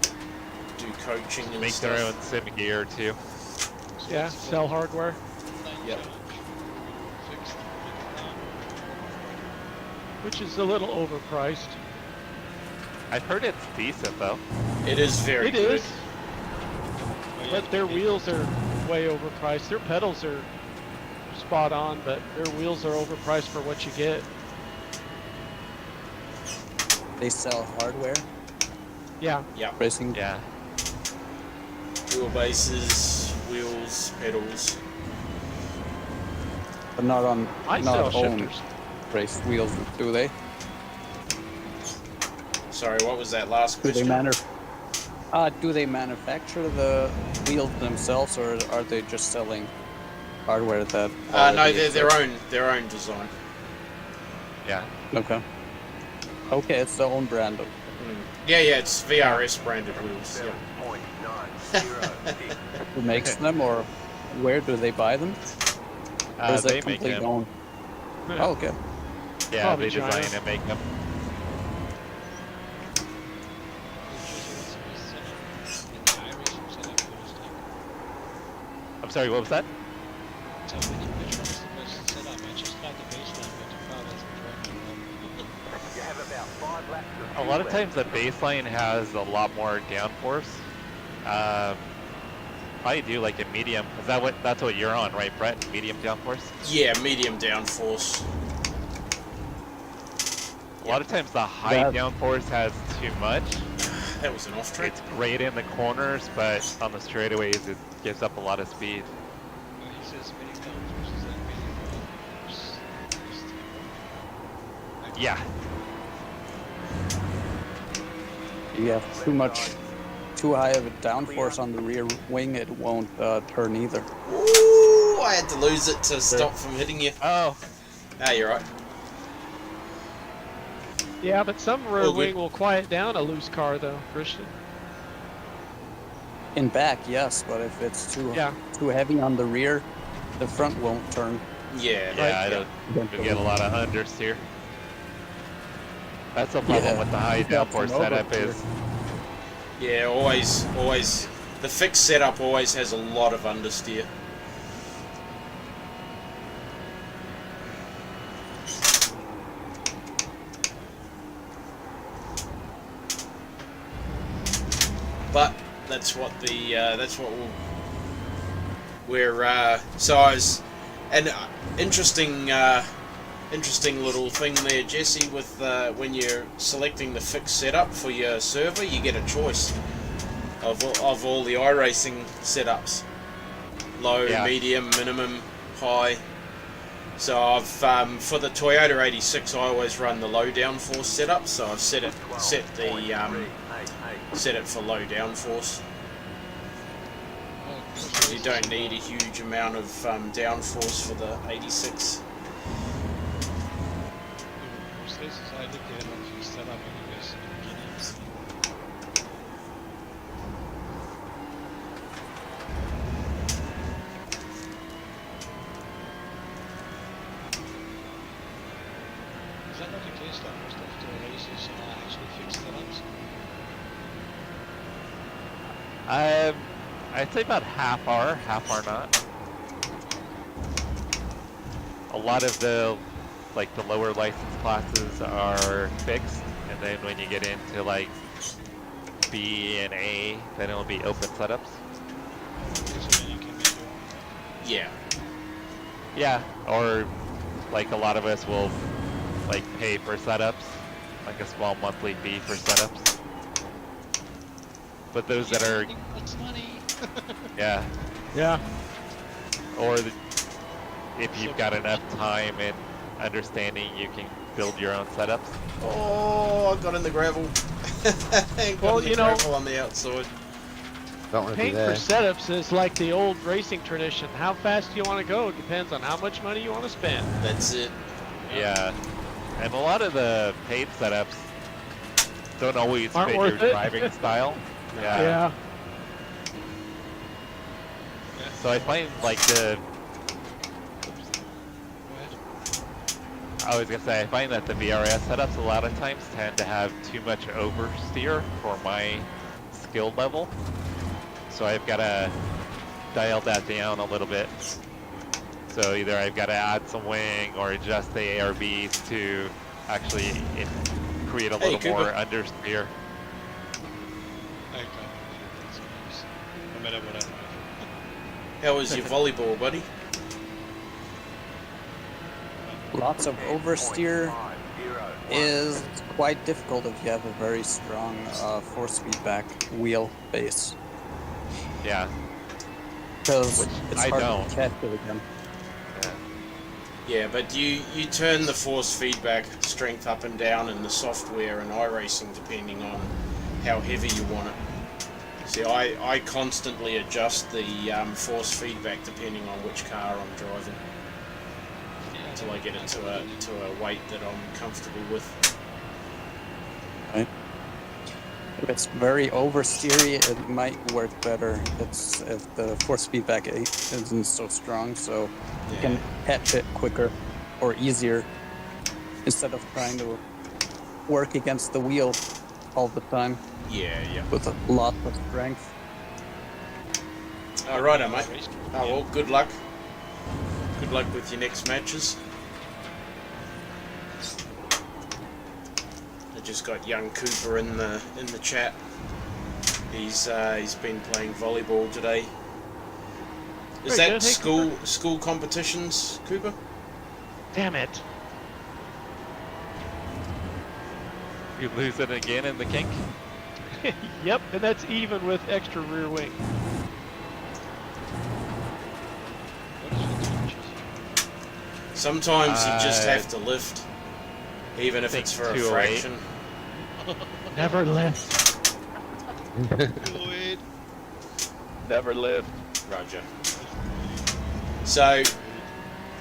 Do coaching and
make
stuff.
their own sim gear too.
Yeah, sell hardware.
Yep.
Which is a little overpriced.
I've heard it's decent though.
It is very
It
good.
is, but their wheels are way overpriced. Their pedals are spot on, but their wheels are overpriced for what you get.
They sell hardware,
Yeah,
Yeah,
racing.
Yeah.
wheelbases, wheels, pedals.
But not on
I sell
not own
shifters.
race wheels, do they?
Sorry, what was that last
Do they
question?
do they manufacture the wheels themselves, or are they just selling hardware that?
No,
already
they're
exists?
their own design.
Yeah.
Okay. Okay, it's their own brand.
Yeah, it's VRS branded wheels. Yeah.
7.906.
Who makes them, or where do they buy them? Or is
They
it
make
completely
them.
owned? Oh, okay.
Yeah,
Probably
they design
China.
and make them. I'm sorry, what was that?
So which one is the best setup? I just tried the baseline, but the car doesn't turn
You have about 5 laps of
A
fuel
lot of
left.
times the baseline has a lot more downforce. I do like a medium. Is that that's what you're on, right, Brett? Medium downforce?
Yeah, medium downforce.
A lot of times the high
That-
downforce has too much.
That was an off track.
It's great in the corners, but on the straightaways it gives up a lot of speed.
Well, he says medium down versus that medium up.
Yeah.
You have too high of a downforce on the rear wing, it won't turn either.
Ooh, Ooh, I had to lose it to stop from hitting you.
Oh,
Ah, you're right.
Yeah, but some rear
Oh, good.
wing will quiet down a loose car, though, Christian.
In back, yes, but if it's too
Yeah.
too heavy on the rear, the front won't turn.
Yeah.
yeah, I don't we get a lot of understeer. That's the problem
Yeah.
with the high
Got
downforce
some
setup
oversteer.
is
Yeah, always. The fixed setup always has a lot of understeer. But that's what we're so I was an interesting little thing there, Jesse. With when you're selecting the fixed setup for your server, you get a choice of all the iRacing setups: low,
Yeah.
medium, minimum, high. So I've for the Toyota 86, I always run the low downforce setup. So I've set it for low downforce. You don't need a huge amount of downforce for the 86.
Most races I did get on fixed setup anyways in the beginning. Is that not the case that most of the races are actually fixed setups?
I'd say about half are not. A lot of the lower license classes are fixed, and then when you get into like B and A, then it'll be open setups.
Okay, so then you can make your own.
Yeah.
Yeah, or like a lot of us will like pay for setups, like a small monthly fee for setups. But those that are,
That's money.
yeah,
Yeah.
or if you've got enough time and understanding, you can build your own setups.
Oh, I got in the gravel.
Well, you know-
gravel on the outside.
Don't want to be
Paying for
there.
setups is like the old racing tradition. How fast you want to go depends on how much money you want to spend.
That's it.
Yeah, and a lot of the paid setups don't always
Aren't
fit your
worth it.
driving style. Yeah.
Yeah.
So I find like
Go ahead.
I was gonna say, I find that the VRS setups a lot of times tend to have too much oversteer for my skill level. So I've got to dial that down a little bit. So either I've got to add some wing or adjust the ARBs to actually create a
Hey,
little more
Cooper.
understeer.
I can't do sometimes. No matter what I drive.
How was your volleyball, buddy?
Lots of oversteer is quite difficult if you have a very strong force feedback wheel base,
Yeah.
because
Which
it's
I
hard
don't.
to catch it again.
Yeah, but you turn the force feedback strength up and down in the software and iRacing depending on how heavy you want it. See, I constantly adjust the force feedback depending on which car I'm driving until I get it to a weight that I'm comfortable with.
If it's very oversteery, it might work better. It's if the force feedback isn't so strong, so you can catch it quicker or easier instead of trying to work against the wheel all the time
Yeah.
with a lot of strength.
All right, mate.
Race-
Oh well, good luck. Good luck with your next matches. I just got young Cooper in the chat. He's been playing volleyball today. Is
Very
that
good. Hey,
school competitions, Cooper?
Damn it.
You lose it again in the kink?
Yep, and that's even with extra rear wing.
What is your chances?
Sometimes you just have to lift, even if
think
it's for a
208.
fraction.
Never lift.
Do it.
Never live.
Roger. So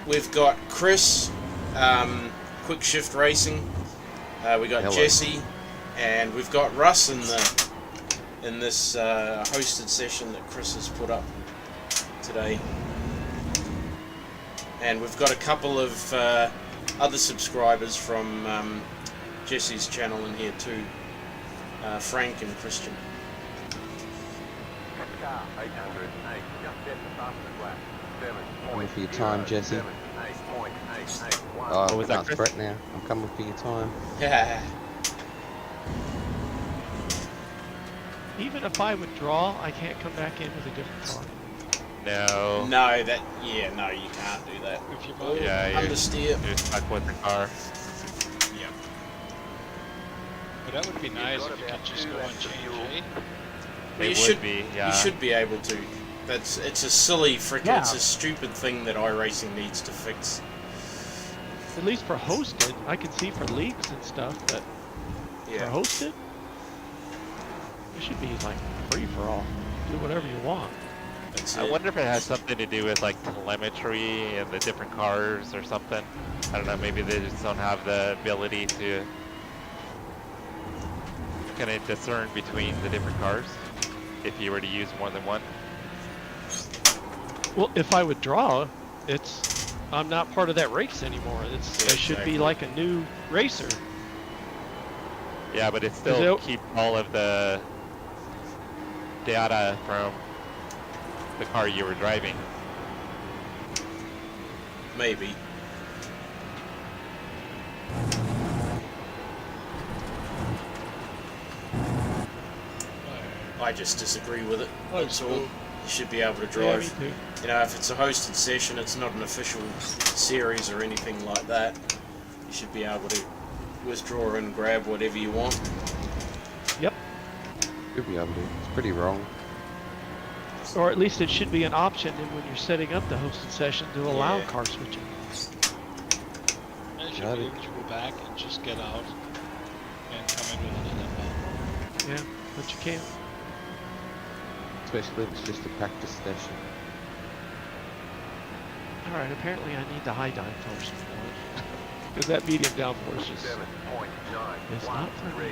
we've got Chris, Quick Shift Racing. We got
Hello.
Jesse, and we've got Russ in this hosted session that Chris has put up today. And we've got a couple of other subscribers from Jesse's channel in here too, Frank and Christian.
Car 800, 8, just set the fastest lap. 7.
Coming for your time, Jesse.
8.881.
Oh,
What was that,
that's
Chris?
Brett now. I'm coming for your time.
Yeah.
Even if I withdraw, I can't come back in with a different car.
No.
No, you can't do that.
If you
Oh,
buy
Yeah, you're-
understeer.
You're stuck with the car.
Yep.
But that would be nice if you could just go and change, eh?
It
You
would
should
be, yeah.
You should be able to. It's a silly
Yeah.
it's a stupid thing that iRacing needs to fix.
At least for hosted, I can see for leagues and stuff, but
Yeah.
for hosted, it should be like free for all. Do whatever you want.
That's
I
it.
wonder if it has something to do with like telemetry and the different cars or something. I don't know, maybe they just don't have the ability to kind of discern between the different cars if you were to use more than one.
Well, if I withdraw, I'm not part of that race anymore.
Yeah,
I should
exactly.
be like a new racer.
Yeah, but it
Is
still
it-
keeps all of the data from the car you were driving.
Maybe. I just disagree with it. That's all. You should be able to
Yeah, me
drive.
too.
You know, if it's a hosted session, it's not an official series or anything like that. You should be able to withdraw and grab whatever you want.
Yep.
You'll be able to. It's pretty wrong.
Or at least it should be an option when you're setting up the hosted session to allow
Yeah.
car switching.
I should
Got
be
it.
able to go back and just get out and come in with another number.
Yeah, but you can't.
Especially if it's just a practice session.
Alright, apparently I need the high downforce for it. Because that medium downforce is
7.913.
it's not for me.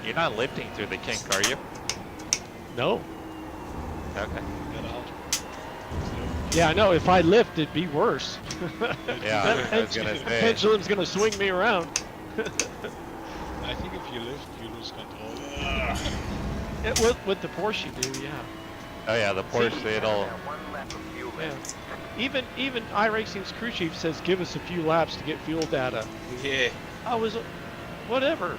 You're not lifting through the kink, are you?
No.
Okay.
Get out.
Yeah, I know. If I lift, it'd be worse.
Yeah,
That
I was gonna say.
pendulum's gonna swing me around.
I think if you lift, you lose control.
With the Porsche, you do, yeah.
Oh yeah, the Porsche, it'll.
One lap of fuel
Yeah.
left.
Even iRacing's crew chief says give us a few laps to get fuel data.
Yeah.
I was, whatever.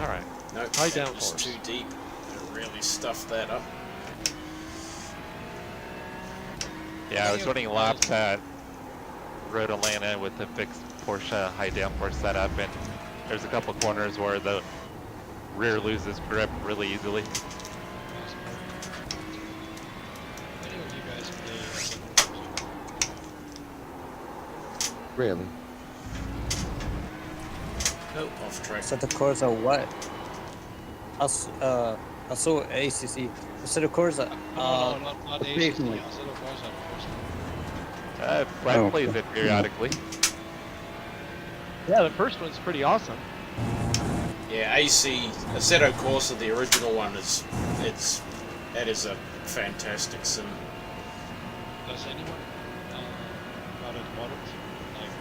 All right.
Nope.
High
that was
downforce.
too deep. It really stuffed that up.
Yeah, I was running laps at Road Atlanta with the fixed Porsche high downforce setup, and there's a couple corners where the rear loses grip really easily.
Any of you guys play?
Really?
Nope, off track.
Set the course at what? I saw ACC. Set the course at,
No, not ACC.
occasionally.
I said of course at first.
Brad
Oh,
plays
okay.
it periodically.
Yeah, the first one's pretty awesome.
Yeah, AC Assetto Corsa, the original one, that is a fantastic sim.
Does anyone got it modded? Like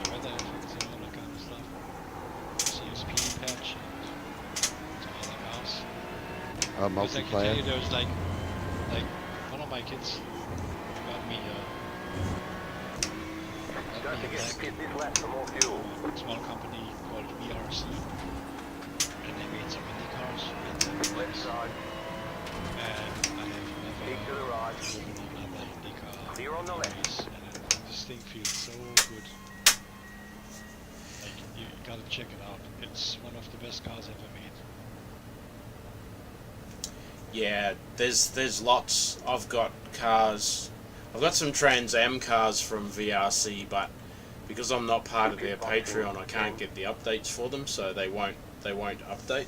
the weather effects and all that kind of stuff? CSP patch and some other mouse. Because I can tell
Multiplayer.
you there's like one of my kids got me
Don't forget to get this lap for more fuel.
a small company called VRC, and they made some Indy cars.
Left side,
And I have
keep to
never
the right.
driven another Indy car
Clear on the left.
race, and this thing feels so good. Like you gotta check it out. It's one of the best cars ever made.
Yeah, there's lots. I've got cars. I've got some Trans Am cars from VRC, but because I'm not part of their Patreon, I can't get the updates for them, so they won't they won't update,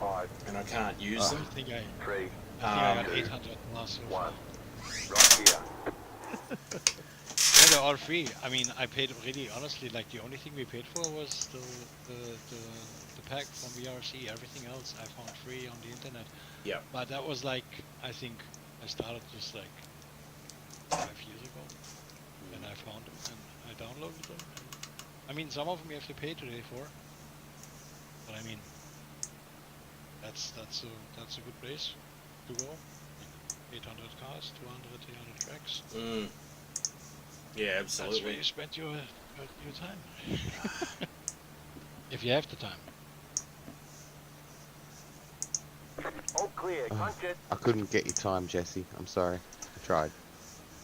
5,
and I can't use
I
them.
think I
3,
I got
Um,
800 last so far.
1. Right here.
Yeah, they're all free. I mean, I paid really honestly. Like the only thing we paid for was the pack from VRC. Everything else I found free on the internet.
yeah.
But that was like, I think I started just like 5 years ago, and I found them and I downloaded them. And, I mean, some of them you have to pay today for, but I mean, that's a good place to go. 800 cars, 200, 300 tracks.
Mm. Yeah,
That's where
absolutely.
you spend your time. If you have the time.
All clear. Punch it.
I couldn't get your time, Jesse. I'm sorry. I tried.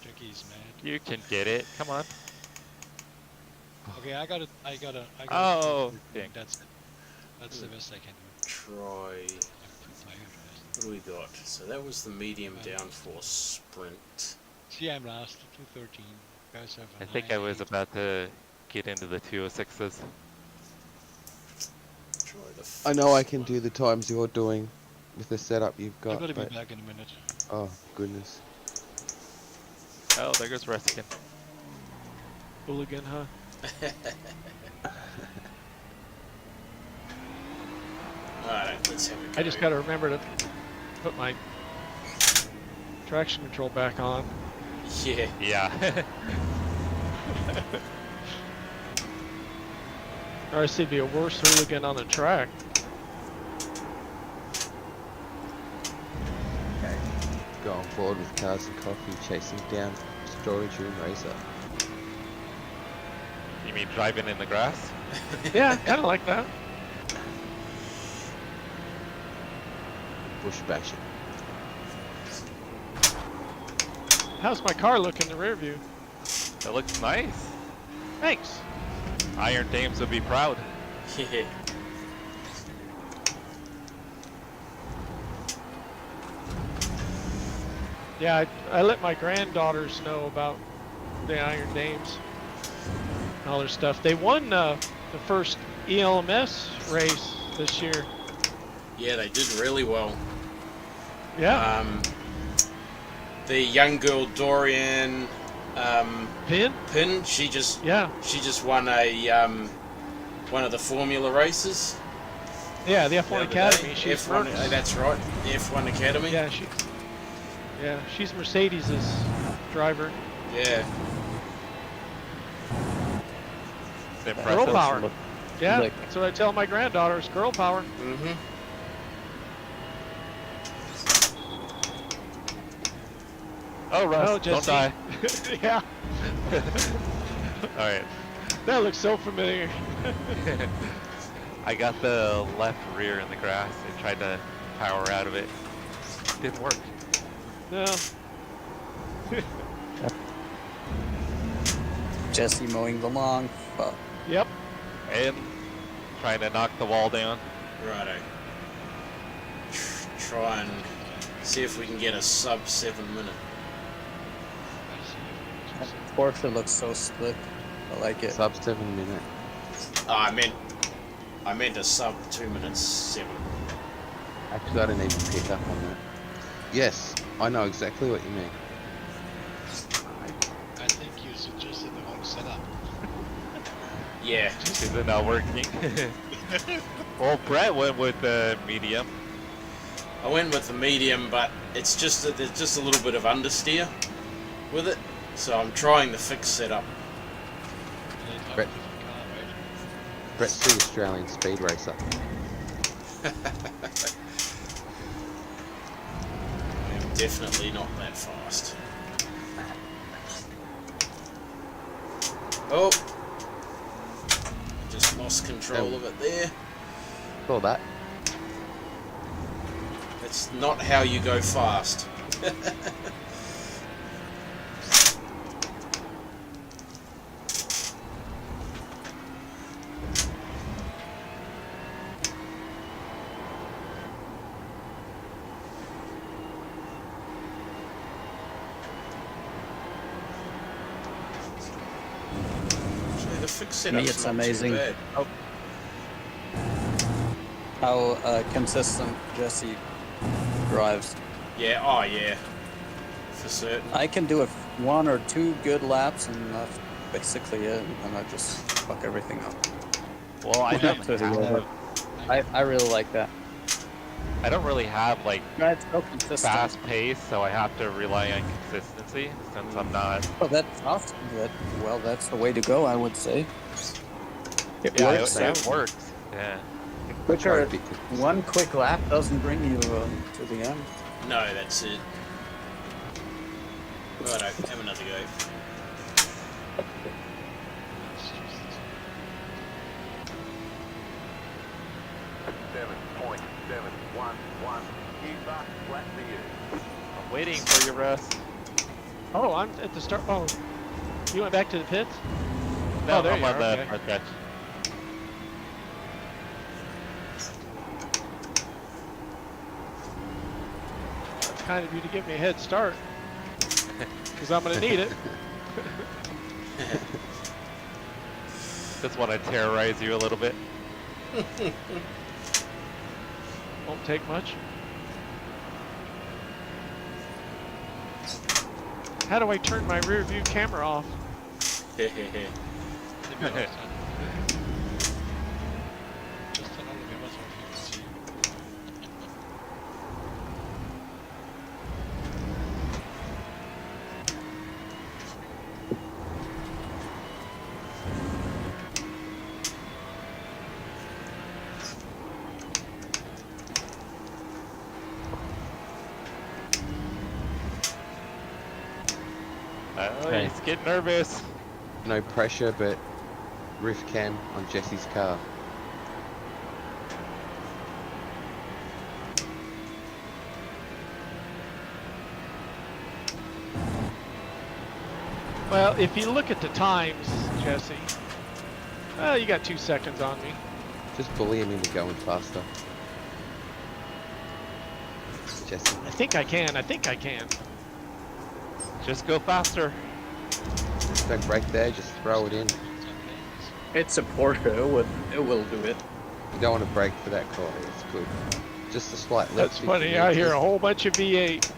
Jackie's mad.
You can get it. Come on.
Okay, I got it.
Oh, dang.
That's it. That's the best I can do.
Try.
I'm too tired.
What do we got? So that was the medium downforce sprint.
See, I'm last. 213. Guys have.
I think I was about to get into the 206s.
Try the.
I know I can do the times you're doing with the setup you've
I'm
got,
gonna be
but
back in a minute.
oh goodness.
Oh, there goes Ruskin.
Hooligan, huh?
Alright, let's have a go.
I just gotta remember to put my traction control back on.
Yeah.
Yeah.
Or I see be a worse hooligan on the track.
Going forward with cars and coffee, chasing down storage room racer.
You mean driving in the grass?
Yeah, kind of like that.
Bush bashing.
How's my car look in the rear view?
It looks nice.
Thanks.
Iron Dames would be proud.
Yeah.
Yeah, I let my granddaughters know about the Iron Dames and all their stuff. They won the first ELMS race this year.
Yeah, they did really well.
Yeah.
The young girl Dorian
Pin?
Pin, she just won a one of the Formula races.
Yeah, the
the
F1
other
Academy.
day.
She's
F1.
Mercs.
That's right. The F1 Academy.
Yeah, she's Mercedes' driver.
Yeah.
It's
Girl
impressive.
power. Yeah,
Like-
that's what I tell my granddaughters. Girl power.
Mm-hmm.
Oh, Russ,
Oh,
don't
Jesse.
die.
Yeah,
Alright.
that looks so familiar.
I got the left rear in the grass and tried to power out of it. Didn't work.
No.
Jesse mowing the lawn. Well,
Yep.
And trying to knock the wall down.
Righto. Try and see if we can get a sub 7 minute.
Porsche looks so slick. I like it.
Sub 7 minute.
Oh, I meant a sub 2 minutes 7.
Actually, I didn't even pick up on that. Yes, I know exactly what you mean.
I think you suggested the wrong setup.
Yeah.
Is it not working? Well, Brett went with the medium.
I went with the medium, but it's just that there's just a little bit of understeer with it, so I'm trying the fixed setup.
They drive
Brett.
a different car, right?
Brett's the Australian speed racer.
I'm definitely not that fast. Oh, just lost control of it there.
Saw that.
That's not how you go fast. Actually, the fixed
Me,
setup's
it's
not
amazing.
too bad.
Oh. how consistent Jesse drives.
Yeah, oh yeah, for certain.
I can do 1 or 2 good laps, and that's basically it. And I just fuck everything up.
Well, I don't
So,
have,
I really like that.
I don't really have like
That's so consistent.
fast pace, so I have to rely on consistency since I'm not.
Oh, that's awesome. Well, that's the way to go, I would say. It
Yeah,
works
it
out.
works. Yeah.
Which
Try
are
to be consistent.
1 quick lap doesn't bring you to the end.
No, that's it. Righto, have another go.
Keeper, flat to you.
I'm waiting for you, Russ.
Oh, I'm at the start. Oh, you went back to the pits?
No,
Oh, there
I'm
you
on
are,
the
okay.
front stretch.
It's kind of you to give me a head start. Because I'm going to need it.
Just want to terrorize you a little bit.
Won't take much. How do I turn my rear view camera off?
Hehehe. Just turn on the camera so you can see.
Oh,
Okay.
he's getting nervous.
No pressure, but roof cam on Jesse's car.
Well, if you look at the times, Jesse, you got 2 seconds on me.
Just bully him into going faster. Jesse.
I think I can. I think I can.
Just go faster.
Just don't break there, just throw it in.
It's a Porsche. It will do it.
You don't want to break for that car, it's good. Just a slight lift.
That's
if you
funny.
need
I
to.
hear a whole bunch of V8.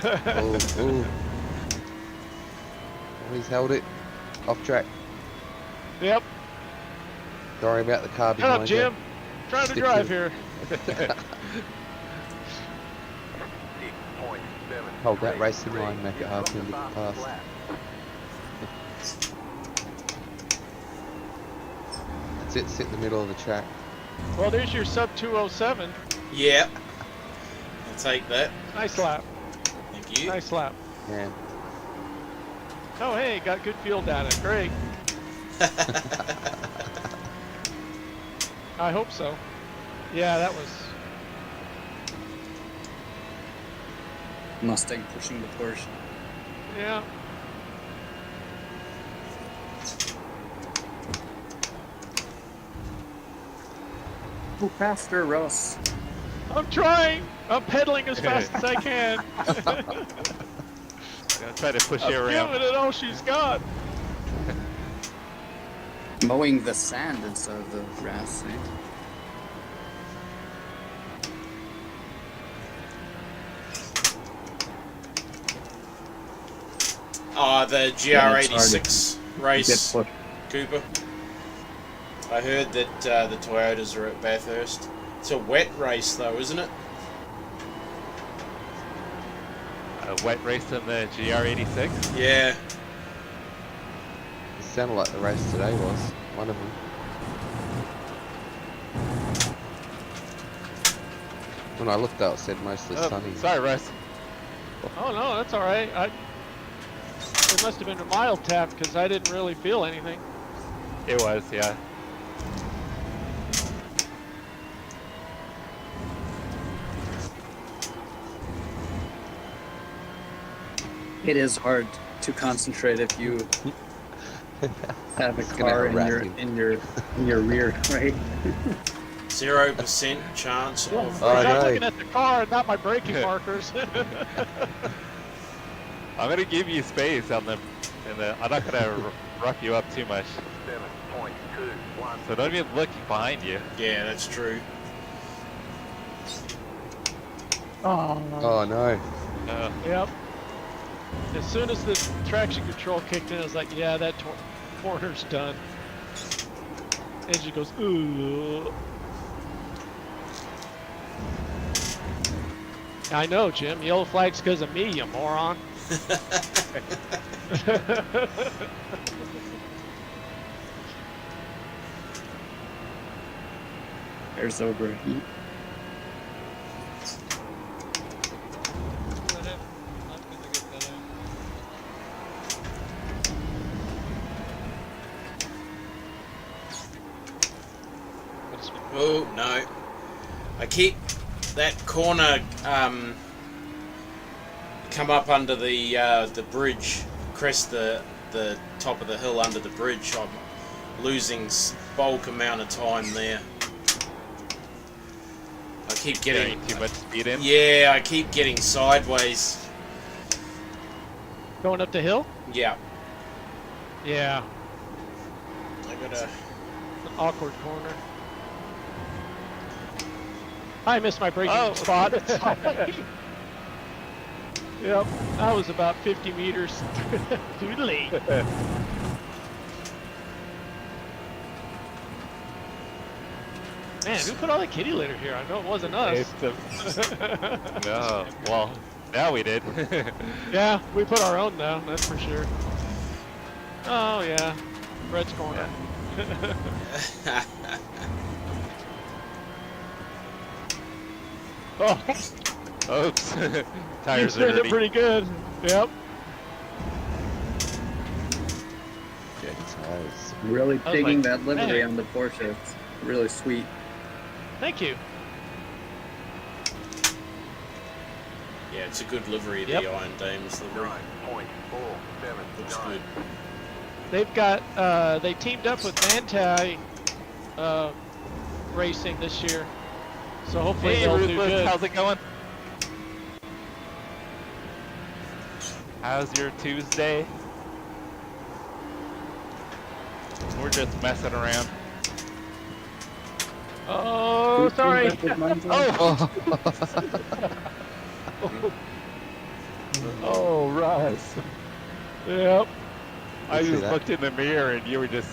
Oh, ooh. Oh, he's held it. Off track.
Yep.
Sorry about the car
Shut up,
behind you.
Jim. Trying to
Stick
drive
to
here.
6.7.
Hold that racing line, make it hard for him to get past. That's it, sit in the middle of the track.
Well, there's your sub 207.
Yeah, I'll take that.
Nice lap.
Thank you.
Nice lap.
Man,
Oh, hey, got good fuel data. Great. I hope so. Yeah, that was.
Mustang pushing the Porsche.
Yeah.
Go faster, Russ.
I'm trying. I'm pedaling as fast as I can.
I'm gonna try to push you
I'm
around.
giving it all she's got.
Mowing the sand instead of the grass, eh?
Oh, the GR86
Get
race,
pushed.
Cooper. I heard that the Toyotas are at Bathurst. It's a wet race though, isn't it?
A wet race in the GR86.
Yeah.
it sounded like the race today was one of them. When I looked out, it said mostly
Oh,
sunny.
sorry, Russ.
Oh no, that's all right. It must have been a mild tap because I didn't really feel anything.
It was, yeah.
It is hard to concentrate if you have a
It's gonna
car in
harass
your
you.
in your rear, right?
0% chance of.
Oh,
I'm
no.
looking at the car, not my braking markers.
I'm gonna give you space on the and I'm not gonna rough you up too much.
7.21.
So don't even look behind you.
Yeah, that's true.
Oh.
Oh no.
Yep. As soon as the traction control kicked in, I was like, yeah, that corner's done. And she goes, ooh. I know, Jim. Yellow flag's because of me, you moron.
There's overheat.
Whatever. I'm gonna get that out. What's
Oh no! I keep that corner come up under the bridge, crest the top of the hill under the bridge. I'm losing bulk amount of time there. I keep getting
Too much speed in.
yeah. I keep getting sideways.
Going up the hill?
Yeah,
Yeah.
I gotta.
An awkward corner. I missed my braking
Oh.
spot. Yep. I was about 50 meters too late. Man, who put all the kitty litter here? I know it wasn't us.
No. Well, now we did.
Yeah, we put our own now, that's for sure. Oh, yeah. Brett's corner. Oh,
Oops.
you
Tires are
spin it
dirty.
pretty good. Yep.
Jet tires.
Really
I was
digging
like,
that livery
man.
on the Porsche. It's really sweet.
Thank you.
Yeah, it's a good livery.
Yep.
The Iron Dames livery
9.479.
looks good.
They've got, they teamed up with Manti Racing this year. So hopefully
Hey,
they'll do
Ruthless,
good.
how's it going? How's your Tuesday? We're just messing around.
Oh, sorry.
Oh!
Oh.
Oh, Russ.
Yep.
I
see
just
that.
looked in the mirror and you were just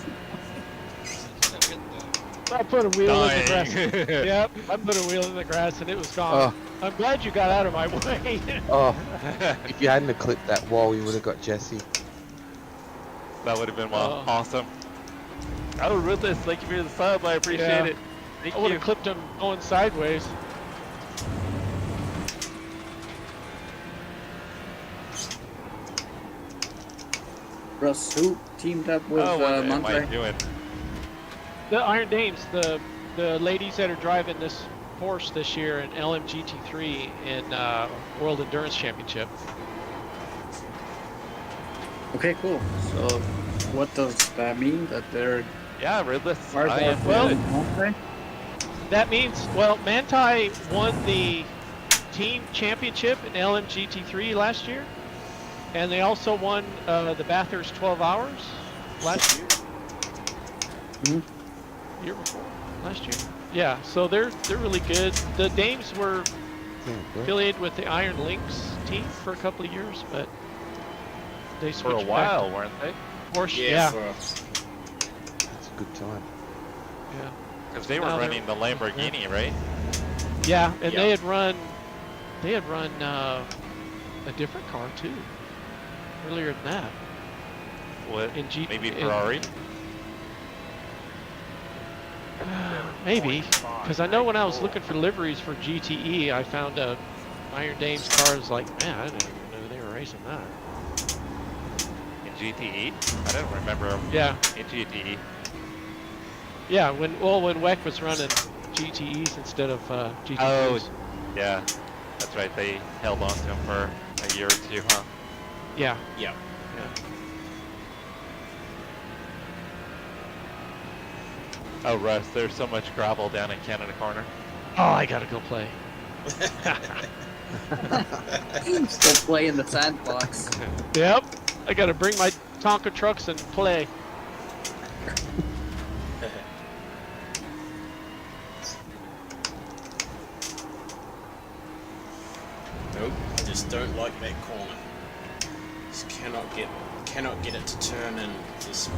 I put a wheel in the grass.
dying.
Yep. I put a wheel in the grass and it was gone. I'm glad you got out of my way.
Oh, if you hadn't have clipped that wall, you would have got Jesse.
That would have been
Oh.
awesome. Oh, Ruthless, thank you for the sub. I appreciate
Yeah.
it. Thank
I would
you.
have clipped him going sideways.
Russ, who teamed up with
Oh, what am I
Monte?
doing?
The Iron Dames, the ladies that are driving this Porsche this year in LMGT3 in World Endurance Championship.
Okay, cool. So, what does that mean? That they're
Yeah, Ruthless.
cars
I
are
am
well-
good.
Monte?
That means, well, Manti won the team championship in LMGT3 last year, and they also won the Bathurst 12 Hours last year.
Mhm.
Year before, last year. Yeah, so they're really good. The Dames were
Yeah, good.
affiliated with the Iron Lynx team for a couple of years, but they
For a
switched
while,
back
weren't they?
to Porsche.
Yeah,
Yeah,
That's a good time.
yeah,
Because they were
No, they're-
running the Lamborghini, right?
yeah, and
Yeah.
they had run a different car too earlier than that
What?
in G.
Maybe
in-
Ferrari?
Maybe, because I know when I was looking for liveries for GTE, I found a Iron Dames car. I was like, man, I didn't even know they were racing that.
In GTE? I don't remember them
Yeah,
in GTE.
yeah. When WEC was running GTEs instead of GT3s.
Yeah, that's right. They held on to him for a year or two, huh?
Yeah.
yeah.
Oh, Russ, there's so much gravel down in Canada Corner.
Oh, I gotta go play.
Still play in the sandbox.
Yep. I gotta bring my Tonka trucks and play.
Nope, I just don't like that corner. Just cannot get it to turn in. There's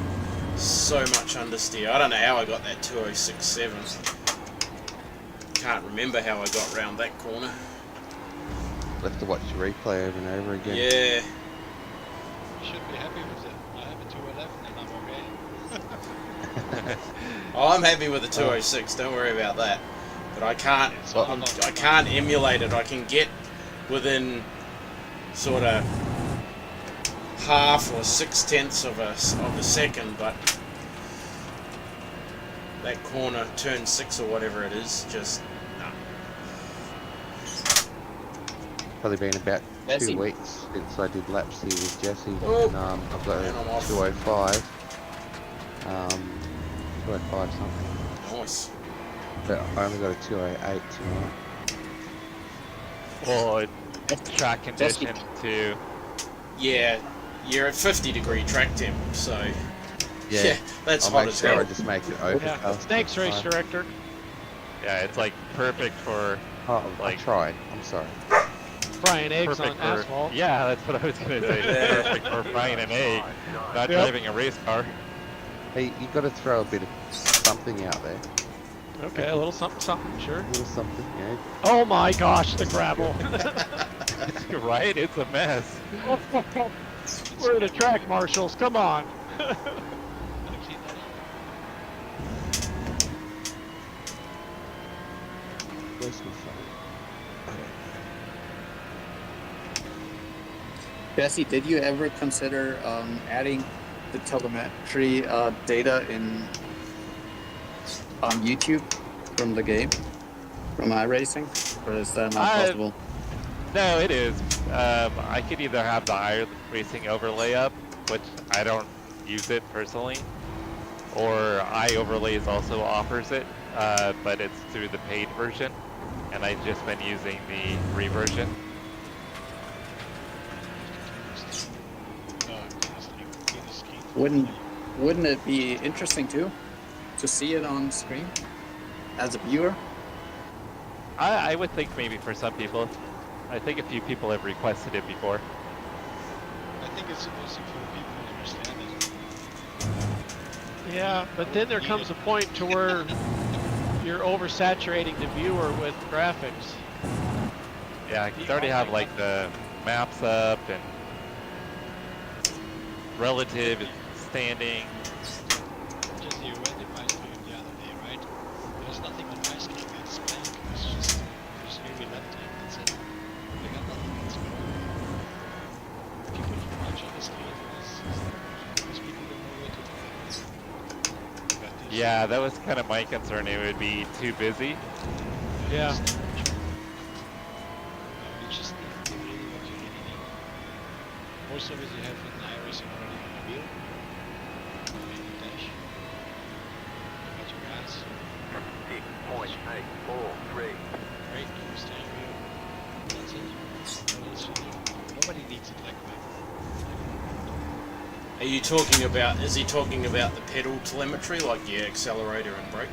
so much understeer. I don't know how I got that 2067. Can't remember how I got round that corner.
We'll have to watch the replay over and over again.
Yeah.
You should be happy with it. I have a 211 and I'm okay.
Oh, I'm happy with the 206. Don't worry about that. But I can't.
It's all about
I
fun.
can't emulate it. I can get within sort of half or 6/10 of a second, but that corner, turn 6 or whatever it is, just nah.
Probably been about
Jesse.
2 weeks since I did laps here with Jesse.
Oh,
And I've got
and I'm
a
off.
205. 205 something.
Nice.
But I only got a 208 tonight.
Well, track condition too.
Yeah, you're at 50-degree track temp, so yeah, that's
I'll
hot
make
as
sure I
hell.
just make it
Yeah.
overcast.
Thanks, race
Fine.
director.
Yeah, it's like perfect for
Oh, I
like-
tried. I'm sorry.
Frying eggs on
perfect for
asphalt.
yeah. That's what I was gonna say. It's perfect for frying an egg, not
Yep.
driving a race car.
Hey, you got to throw a bit of something out there.
Okay, a little something, something, sure.
A little something, yeah.
Oh my gosh, the gravel.
You're right. It's a mess.
We're the track marshals. Come on.
Gotta clean that up.
Where's my phone?
Jesse, did you ever consider adding the telemetry data in on YouTube from the game, from iRacing, or is that not possible?
No, it is. I could either have the iRacing overlay up, which I don't use it personally, or iOverlays also offers it, but it's through the paid version, and I've just been using the free version.
Wouldn't it be interesting too, to see it on screen as a viewer?
I would think maybe for some people. I think a few people have requested it before.
I think it's supposed to for people who understand it.
Yeah, but then there comes a point to where you're oversaturating the viewer with graphics.
Yeah, I already have like the maps up and relative standing.
Just you read the my stream the other day, right? There's nothing on my screen that's blank. It's just there's maybe left hand, that's it. They got nothing that's going. People who watch on the screen because people don't know where to do it. But there's-
Yeah, that was kind of my concern. It would be too busy.
Yeah.
You just need really what you really need. Most of it you have in iRacing already on the wheel. Maybe dash. You got your gas.
6.843.
Brake, steering wheel. That's it. What else you need? Nobody needs it like that.
Are you talking about? Is he talking about the pedal telemetry, like your accelerator and brake?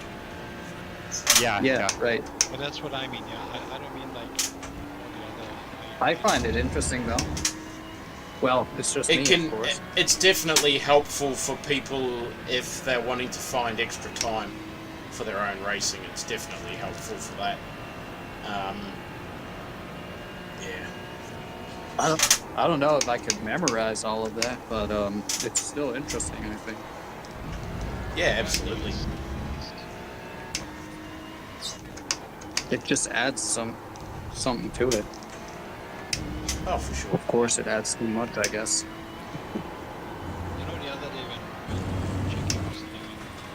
Yeah.
Right.
But that's what I mean, yeah. I don't mean like all the other.
I find it interesting though. Well, it's just me,
It can.
of course.
It's definitely helpful for people if they're wanting to find extra time for their own racing. It's definitely helpful for that. Yeah.
I don't know if I could memorize all of that, but it's still interesting, I think.
Yeah, absolutely.
It just adds something to it.
Oh, for sure.
Of course, it adds too much, I guess.
You know, the other day when Jackie was doing,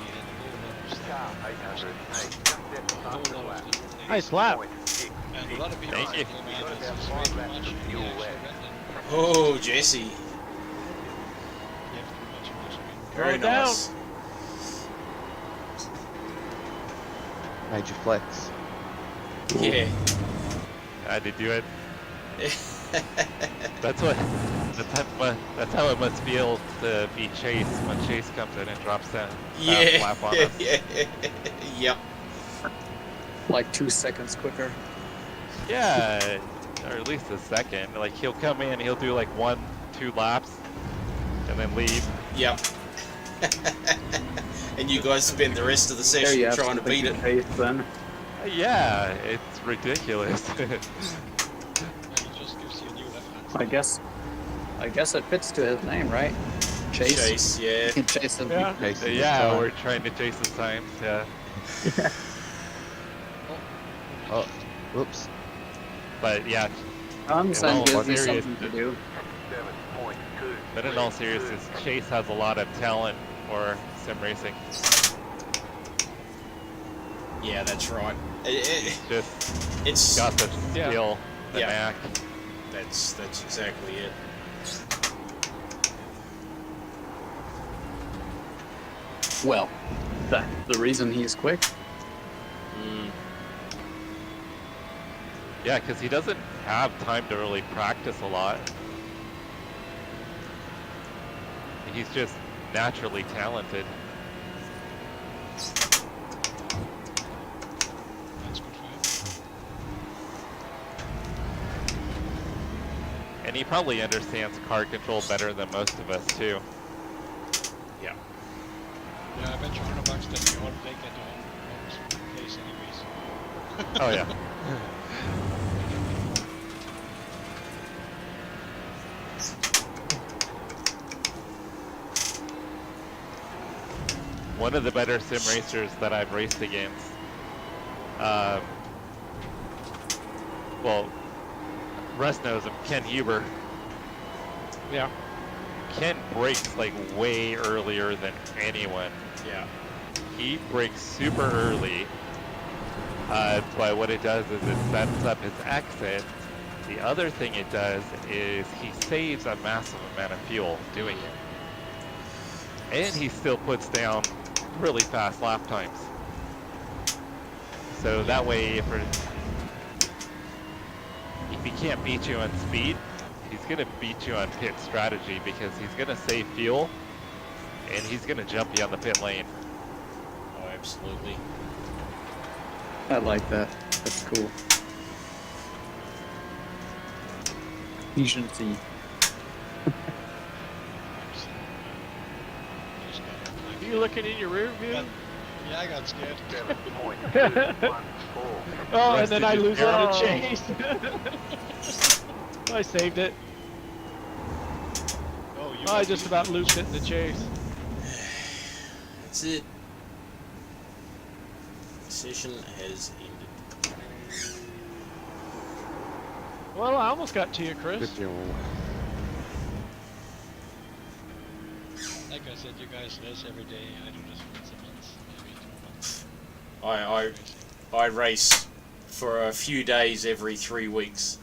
we had a whole lot of
Car
stuff.
808. Just at the
A
start
whole
of the
lot
lap.
of different things.
Nice lap.
6.6.
And a lot of people
Thank
said,
you.
"Oh man,
Got
this
about
is
5
way too
laps
much."
of
And
fuel
we actually
left.
went and
Oh, Jesse.
you have too much on the screen.
Very
Slow down.
nice.
Major flex.
Yeah.
I had to do it. That's what That's how it must feel to be Chase when Chase comes in and drops that
Yeah.
lap on us.
Yep.
Like 2 seconds quicker.
Yeah, or at least a second. Like he'll come in, he'll do like 1-2 laps, and then leave.
Yep. And you guys spend the rest of the
There
session
you have
trying to
something
beat it.
taste then.
Yeah, it's ridiculous.
And it just gives you a new left hand.
I guess it fits to his name, right? Chase.
Chase, yeah.
You can chase him.
Yeah.
Chasing the
Yeah,
time.
we're trying to chase the times. Yeah,
Oh, whoops.
but yeah.
Comes
In all
and gives you
serious-
something to do.
7.2.
But in all seriousness, Chase has a lot of talent for sim racing.
Yeah, that's right.
Just
It's
got the
Yeah.
skill, the
Yeah.
knack.
that's exactly it.
Well, that's the reason he's quick.
Mm.
Yeah, because he doesn't have time to really practice a lot. He's just naturally talented.
That's good for him.
And he probably understands car control better than most of us, too.
Yeah.
Yeah, I bet you $100 that we all take at home place anyways.
Oh, yeah. One of the better sim racers that I've raced against, well, Russ knows him, Ken Huber.
Yeah.
Ken brakes like way earlier than anyone.
Yeah.
He brakes super early, but what it does is it sets up his exit. The other thing it does is he saves a massive amount of fuel doing it. And he still puts down really fast lap times. So that way, if he can't beat you on speed, he's going to beat you on pit strategy because he's going to save fuel and he's going to jump you on the pit lane.
Oh, absolutely.
I like that. That's cool. Efficiency.
Are you looking in your rear view?
Yeah, I got scared.
7.214.
Oh, and then I
Rusty
lose
just-
out
Oh.
to Chase. I saved it.
Oh, you
I just about looped it in the chase.
That's it. Session has ended.
Well, I almost got to you, Chris.
Good job.
Like I said, you guys race every day. I do this once a month, maybe 2 months.
I race for a few days every 3 weeks.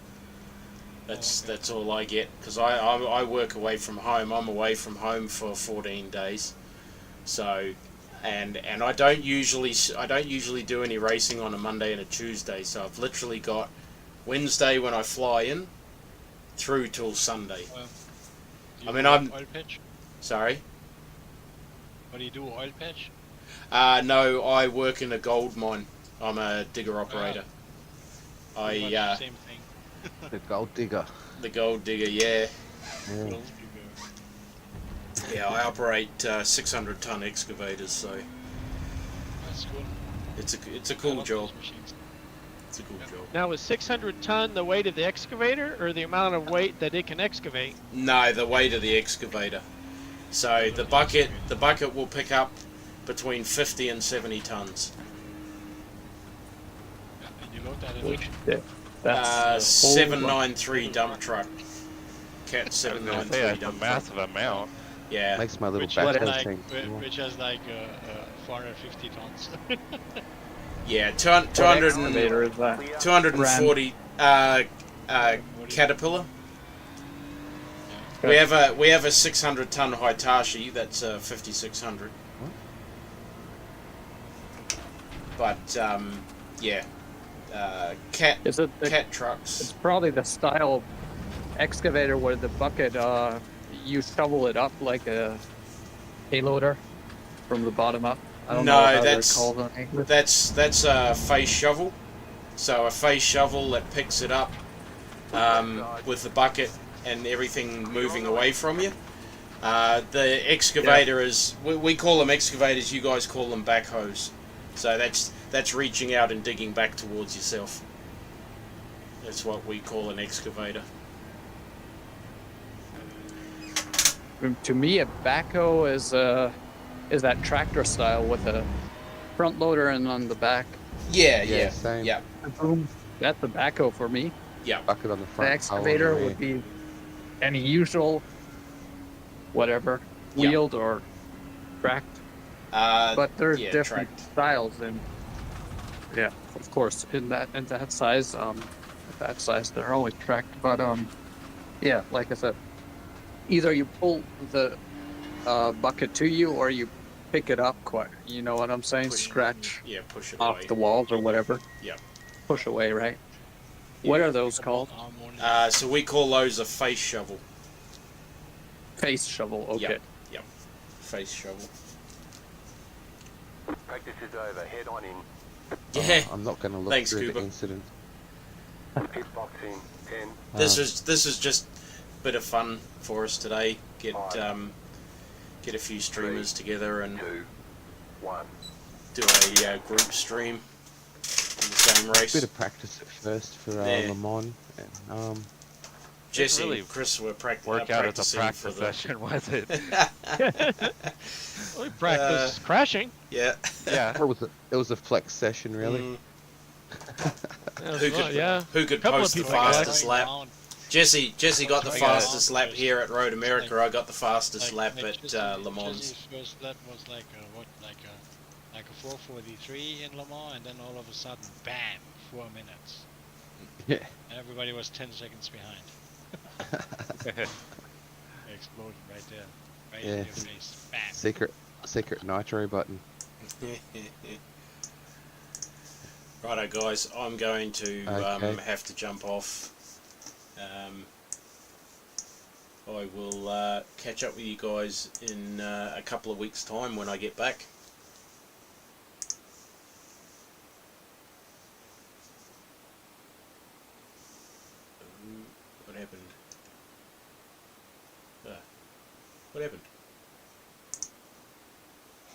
That's all I get because I work away from home. I'm away from home for 14 days. So, and I don't usually do any racing on a Monday and a Tuesday. So I've literally got Wednesday when I fly in through till Sunday.
Do you
I mean,
do
I'm-
oil patch.
Sorry.
What do you do? Oil patch?
No, I work in a gold mine. I'm a digger operator.
Pretty much
I
the same thing.
The gold digger.
the gold digger, yeah.
Yeah.
Gold digger.
Yeah, I operate 600-ton excavators, so
That's cool.
it's a
I
cool
love
job.
those machines.
It's a cool job.
Now, is 600 ton the weight of the excavator or the amount of weight that it can excavate?
No, the weight of the excavator. So the bucket will pick up between 50 and 70 tons.
Yeah, and you load that in.
Holy shit. That's a whole
793 dump truck. Cat
I was
793
gonna say that's a
dump truck.
massive amount.
Yeah.
Makes my little
Which
back
has
hurt
like,
thing.
which has like 450 tons.
Yeah,
What
200
excavator is that?
240 Caterpillar.
Okay.
We have a 600-ton Hitachi. That's 5600. But yeah, cat
Is it the,
trucks.
it's probably the style excavator with the bucket, you shovel it up like a payloader from the bottom up. I don't know
No,
how they're
that's
called in English.
that's a face shovel. So a face shovel that picks it up with the bucket and everything moving away from you. The excavator is we call them excavators. You guys call them backhoes. So that's reaching out and digging back towards yourself. That's what we call an excavator.
To me, a backhoe is that tractor style with a front loader and on the back
Yeah.
Same.
Yeah.
a boom. That's the backhoe for me.
Bucket on the
The
front.
excavator would be any usual, whatever, wheeled or tracked. But there's different styles, and yeah, of course, in that size, they're always tracked. But yeah, like I said, either you pull the bucket to you or you pick it up. You know what I'm saying? Scratch
Push it
off
away.
the walls or whatever.
Yeah.
Push away, right? What are those called?
So we call those a face shovel.
Face shovel. Okay.
Yep. Face shovel.
Practice is over. Head on in.
Yeah.
I'm not going to look
Thanks,
Uh,
through
Cooper.
the incident.
Pit box in. 10.
This is just a bit of fun for us today. Get a few streamers together and
2, 1.
do a group stream in the same race.
Bit of practice at first for
Yeah.
Le Mans. And,
Jesse
really
and Chris were
Work out as
practicing
a practice
for the
session, was it?
We practice crashing.
yeah.
Yeah.
it was a flex session, really.
Mm.
That was
Who
fun,
could
yeah.
who could
Couple of
post the
people got
fastest lap? Jesse got the
I
got it.
fastest lap here at Road America. I got the fastest lap at Le Mans.
Jesse's first lap was like a 4:43 in Le Mans, and then all of a sudden, bam, 4 minutes.
Yeah.
And everybody was 10 seconds behind. Explosion right there, right in
Yeah.
your face. Bam.
Secret nitro button.
Righto, guys. I'm going to
Okay.
have to jump off. I will catch up with you guys in a couple of weeks' time when I get back. What happened? What happened?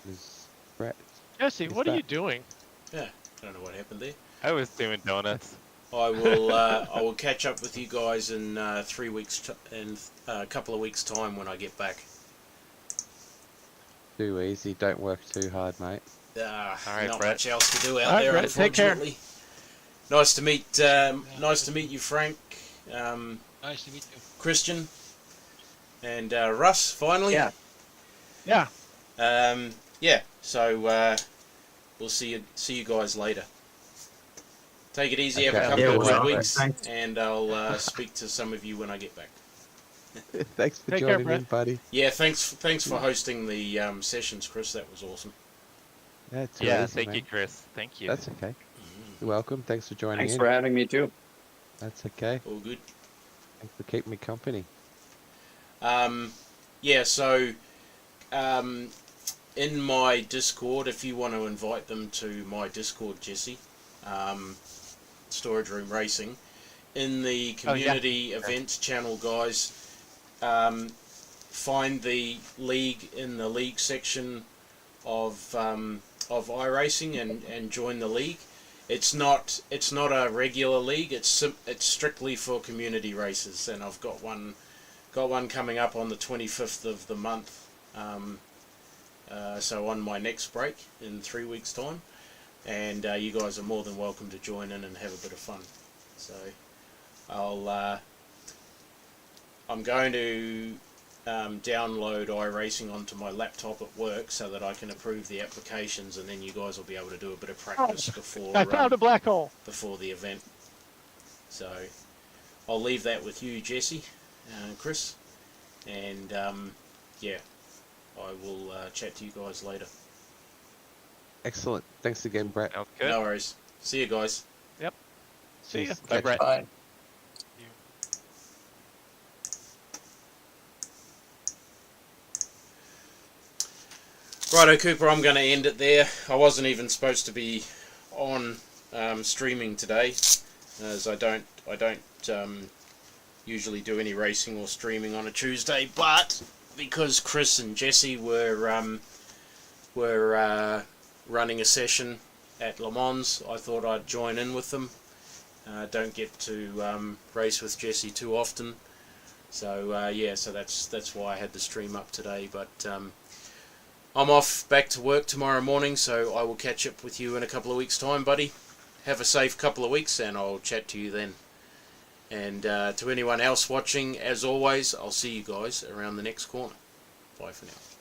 Is Brett?
Jesse,
Is
what are
that-
you doing?
Yeah, I don't know what happened there.
I was doing donuts.
I will catch up with you guys in 3 weeks in a couple of weeks' time when I get back.
Too easy. Don't work too hard, mate.
right,
Not
Brett.
much else to do out
All right,
there,
Brett, take care.
unfortunately. Nice to meet you, Frank,
Nice to meet you.
Christian, and Russ. Finally,
Yeah.
Yeah.
yeah. So we'll see you guys later. Take it easy. Have a
Okay.
couple
Yeah,
of
well,
good weeks,
thanks.
and I'll speak to some of you when I get back.
Thanks for
Take care,
joining
Brett.
in, buddy.
Yeah, thanks for hosting the sessions, Chris. That was awesome.
Yeah, too
Yeah,
easy,
thank
man.
you, Chris. Thank you.
That's okay. You're welcome. Thanks for joining
Thanks
in.
for having me too.
That's okay.
All good.
Thanks for keeping me company.
Yeah, so in my Discord, if you want to invite them to my Discord, Jesse, Storage Room Racing, in the community events channel, guys, find the league in the league section of iRacing and join the league. It's not a regular league. It's strictly for community races, and I've got one coming up on the 25th of the month. So on my next break in 3 weeks' time, and you guys are more than welcome to join in and have a bit of fun. So I'm going to download iRacing onto my laptop at work so that I can approve the applications, and then you guys will be able to do a bit of practice before
I found a black hole.
before the event. So I'll leave that with you, Jesse, Chris, and yeah, I will chat to you guys later.
Excellent. Thanks again, Brett.
Sounds good.
No worries. See you guys.
See ya.
Cheers.
Bye, Brett.
Bye.
Righto, Cooper, I'm going to end it there. I wasn't even supposed to be on streaming today, as I don't usually do any racing or streaming on a Tuesday, but because Chris and Jesse were running a session at Le Mans, I thought I'd join in with them. Don't get to race with Jesse too often, so yeah, so that's why I had the stream up today. But I'm off back to work tomorrow morning, so I will catch up with you in a couple of weeks' time, buddy. Have a safe couple of weeks, and I'll chat to you then. And to anyone else watching, as always, I'll see you guys around the next corner. Bye for now.